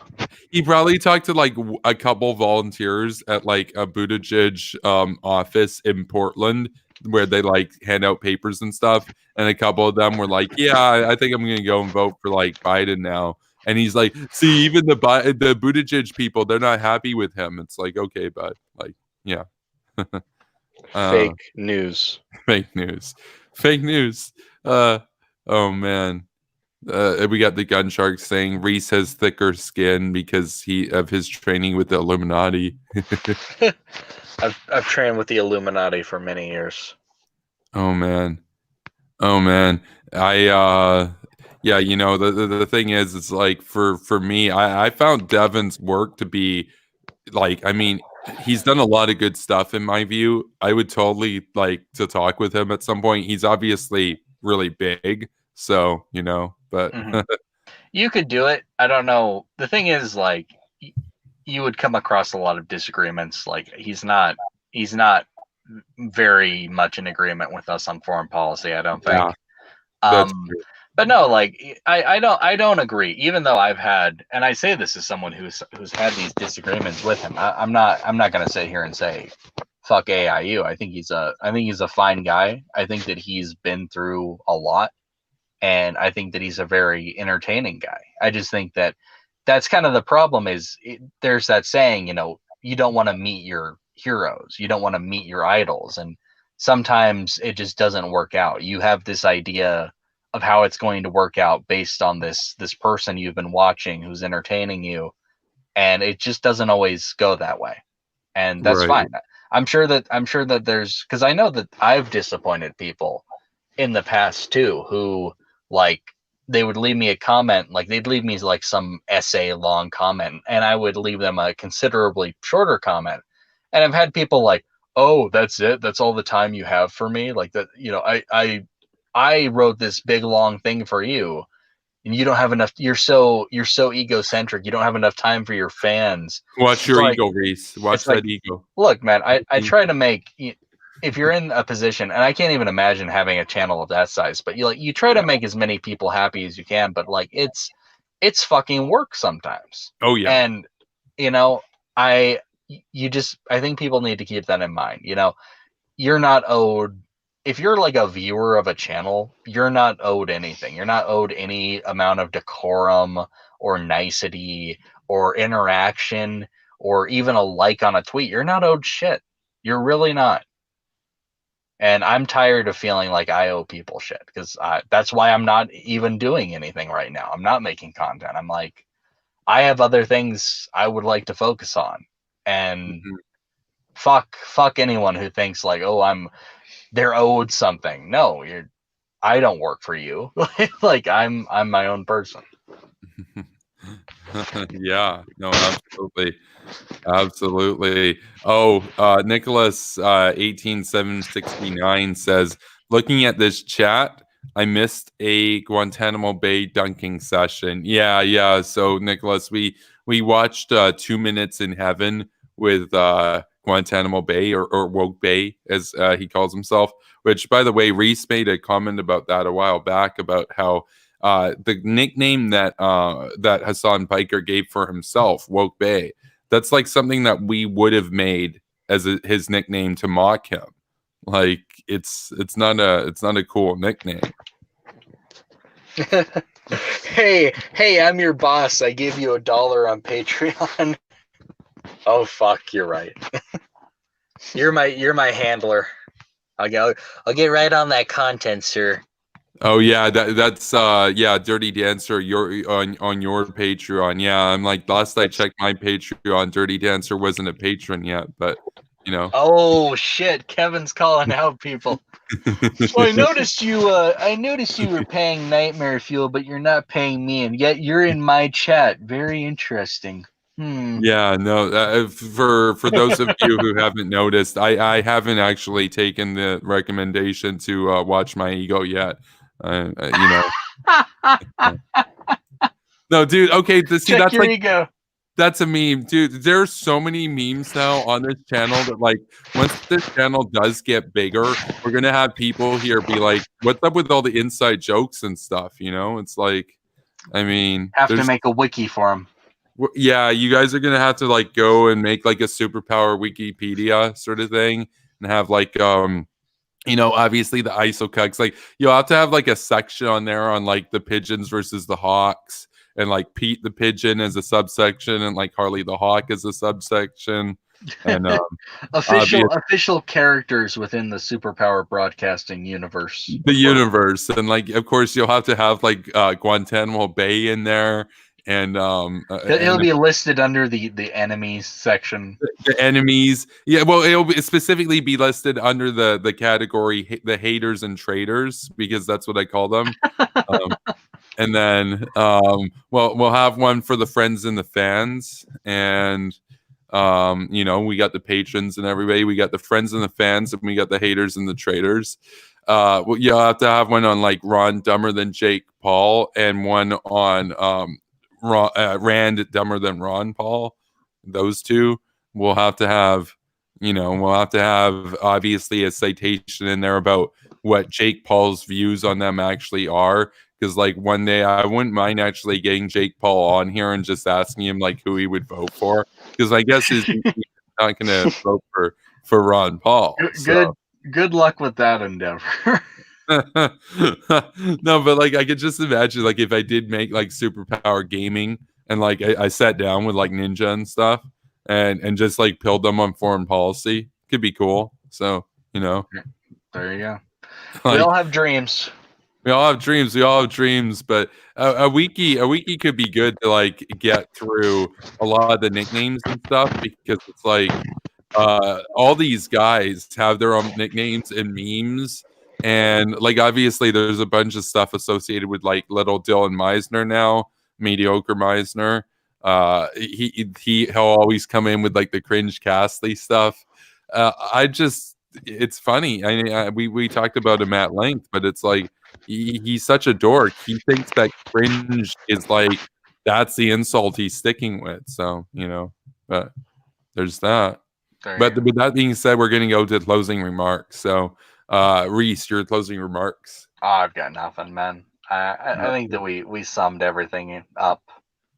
He probably talked to like a couple volunteers at like a Buttigieg office in Portland where they like hand out papers and stuff, and a couple of them were like, "Yeah, I think I'm gonna go and vote for like Biden now." And he's like, see, even the Buttigieg people, they're not happy with him. It's like, okay, bud. Like, yeah. Fake news. Fake news. Fake news. Oh man. We got the gun shark saying Reese has thicker skin because of his training with the Illuminati. I've trained with the Illuminati for many years. Oh man. Yeah, you know, the thing is, it's like for me, I found Devin's work to be like, I mean, he's done a lot of good stuff in my view. I would totally like to talk with him at some point. He's obviously really big, so you know, but You could do it. I don't know. The thing is, like, you would come across a lot of disagreements. Like, he's not very much in agreement with us on foreign policy, I don't think. Yeah, that's true. But no, like, I don't agree. Even though I've had, and I say this as someone who's had these disagreements with him. I'm not gonna sit here and say fuck AIU. I think he's a fine guy. I think that he's been through a lot, and I think that he's a very entertaining guy. I just think that that's kind of the problem. There's that saying, you know, you don't want to meet your heroes, you don't want to meet your idols, and sometimes it just doesn't work out. You have this idea of how it's going to work out based on this person you've been watching who's entertaining you, and it just doesn't always go that way, and that's fine. I'm sure that there's, because I know that I've disappointed people in the past too, who, like, they would leave me a comment, like they'd leave me like some essay long comment, and I would leave them a considerably shorter comment. And I've had people like, oh, that's it, that's all the time you have for me, like that, you know, I wrote this big long thing for you, and you don't have enough. You're so egocentric. You don't have enough time for your fans. Watch your ego, Reese. Watch that ego. Look, man, I try to make, if you're in a position, and I can't even imagine having a channel of that size, but you try to make as many people happy as you can, but like it's fucking work sometimes. Oh yeah. And you know, I think people need to keep that in mind. You know, you're not owed, if you're like a viewer of a channel, you're not owed anything. You're not owed any amount of decorum or nicety or interaction or even a like on a tweet. You're not owed shit. You're really not. And I'm tired of feeling like I owe people shit, because that's why I'm not even doing anything right now. I'm not making content. I'm like, I have other things I would like to focus on. And fuck anyone who thinks like, oh, they're owed something. No, I don't work for you. Like I'm my own person. Yeah, no, absolutely. Oh, Nicholas 18769 says, looking at this chat, I missed a Guantanamo Bay dunking session. Yeah. So Nicholas, we watched 2 Minutes in Heaven with Guantanamo Bay or Woke Bay, as he calls himself, which, by the way, Reese made a comment about that a while back, about how the nickname that Hassan Piker gave for himself, Woke Bay, that's like something that we would have made as his nickname to mock him. Like it's not a cool nickname. Hey, I'm your boss. I give you $1 on Patreon. Oh fuck, you're right. You're my handler. I'll get right on that content, sir. Oh yeah, that's Dirty Dancer, you're on your Patreon. Yeah, I'm like, last I checked my Patreon, Dirty Dancer wasn't a patron yet, but you know. Oh shit, Kevin's calling out people. Well, I noticed you were paying Nightmare Fuel, but you're not paying me, and yet you're in my chat. Very interesting. Yeah, no. For those of you who haven't noticed, I haven't actually taken the recommendation to watch my ego yet. You know. No, dude. Okay, see, check that's your like ego. That's a meme, dude. There's so many memes now on this channel that, like, once this channel does get bigger, we're gonna have people here be like, "What's up with all the inside jokes and stuff?" You know, it's like, I mean, have to make a wiki for them. Yeah, you guys are gonna have to like go and make like a superpower Wikipedia sort of thing, and have like you know, obviously the ISO cucks. Like, you'll have to have like a section on there on like the pigeons versus the hawks, and like Pete the Pigeon as a subsection, and like Harley the Hawk as a subsection, and official characters within the Superpower Broadcasting universe. the universe, and like of course you'll have to have like Guantanamo Bay in there, and He'll be listed under the enemies section. the enemies. Yeah, well, it'll specifically be listed under the category the haters and traitors, because that's what I call them. And then we'll have one for the friends and the fans, and we got the patrons and everybody. We got the friends and the fans, and we got the haters and the traitors. You'll have to have one on like Ron Dumber Than Jake Paul, and one on Rand Dumber Than Ron Paul. Those two. We'll have to have obviously a citation in there about what Jake Paul's views on them actually are. Because like one day I wouldn't mind actually getting Jake Paul on here and just asking him like who he would vote for. Because I guess he's not going to vote for Ron Paul. Good luck with that endeavor. No, but like I could just imagine like if I did make like Superpower Gaming, and like I sat down with like Ninja and stuff, and just like pilled them on foreign policy. Could be cool. So there you go. Like, we all have dreams. We all have dreams, but a wiki could be good to like get through a lot of the nicknames and stuff, because it's like all these guys have their own nicknames and memes, and like obviously there's a bunch of stuff associated with like little Dylan Meisner now, mediocre Meisner. He'll always come in with like the cringe Castly stuff. It's funny. I mean, we talked about him at length, but it's like he's such a dork. He thinks that cringe is like that's the insult he's sticking with. So but there's that. But with that being said, we're going to go to closing remarks. So, Reese, your closing remarks. Oh, I've got nothing, man. I think that we summed everything up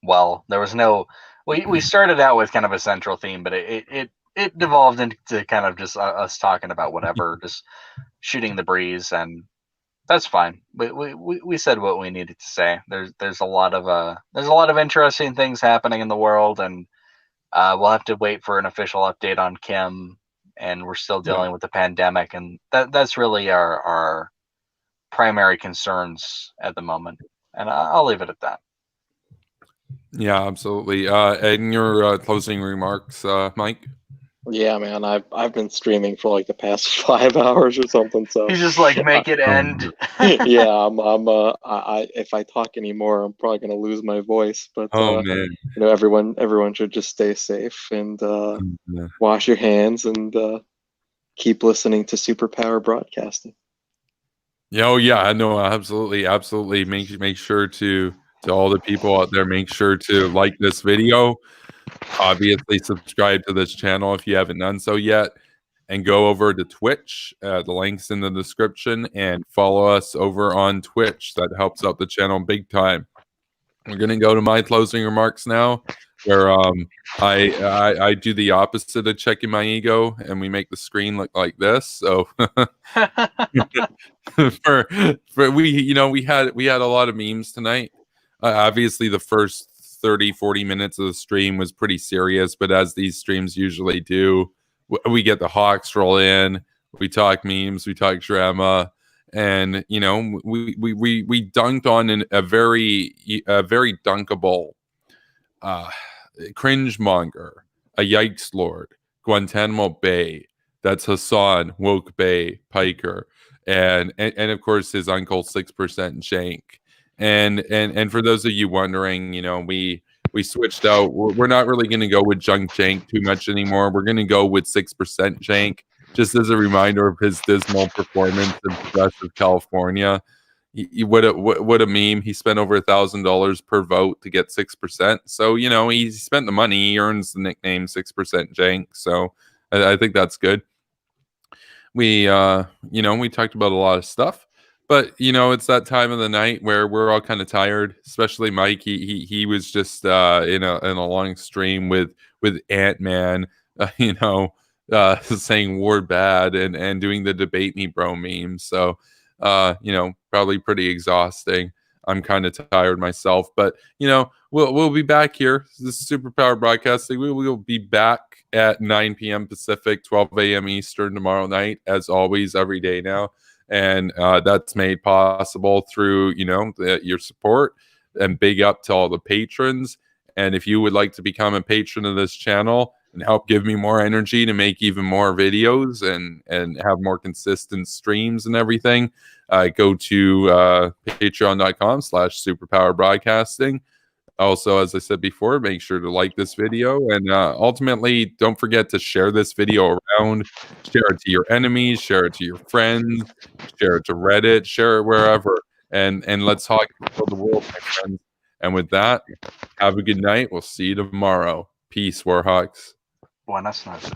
well. There was no. We started out with kind of a central theme, but it devolved into kind of just us talking about whatever, just shooting the breeze, and that's fine. We said what we needed to say. There's a lot of interesting things happening in the world, and we'll have to wait for an official update on Kim, and we're still dealing with the pandemic, and that's really our primary concerns at the moment. And I'll leave it at that. Yeah, absolutely. And your closing remarks, Mike? Yeah, man, I've been streaming for like the past 5 hours or something. So he's just like, make it end. Yeah, if I talk anymore, I'm probably gonna lose my voice. But man, everyone should just stay safe and wash your hands and keep listening to Superpower Broadcasting. Yeah, oh yeah, no, absolutely. Make sure to all the people out there, make sure to like this video. Obviously, subscribe to this channel if you haven't done so yet, and go over to Twitch. The link's in the description, and follow us over on Twitch. That helps out the channel big time. We're gonna go to my closing remarks now, where I do the opposite of checking my ego, and we make the screen look like this. So we had a lot of memes tonight. Obviously, the first 30-40 minutes of the stream was pretty serious, but as these streams usually do, we get the Hawks roll in, we talk memes, we talk drama, and we dunked on a very dunkable cringe monger, a yikes lord, Guantanamo Bay. That's Hassan Woke Bay Piker, and of course his uncle 6% Jank. And for those of you wondering, we switched out. We're not really going to go with Junk Jank too much anymore. We're going to go with 6% Jank, just as a reminder of his dismal performance in progressive California. What a meme! He spent over $1,000 per vote to get 6%. So he spent the money. He earns the nickname 6% Jank. So I think that's good. We talked about a lot of stuff. But it's that time of the night where we're all kind of tired, especially Mike. He was just in a long stream with Ant-Man, saying "Ward bad" and doing the debate me bro meme. So probably pretty exhausting. I'm kind of tired myself, but you know, we'll be back here. This is Superpower Broadcasting. We will be back at 9 p.m. Pacific, 12 a.m. Eastern tomorrow night, as always, every day now. And that's made possible through, you know, your support, and big up to all the patrons. And if you would like to become a patron of this channel and help give me more energy to make even more videos and have more consistent streams and everything, go to patreon.com/superpowerbroadcasting. Also, as I said before, make sure to like this video, and ultimately, don't forget to share this video around. Share it to your enemies, share it to your friends, share it to Reddit, share it wherever, and let's talk about the world, my friends. And with that, have a good night. We'll see you tomorrow. Peace, Warhawks. Buenas noches.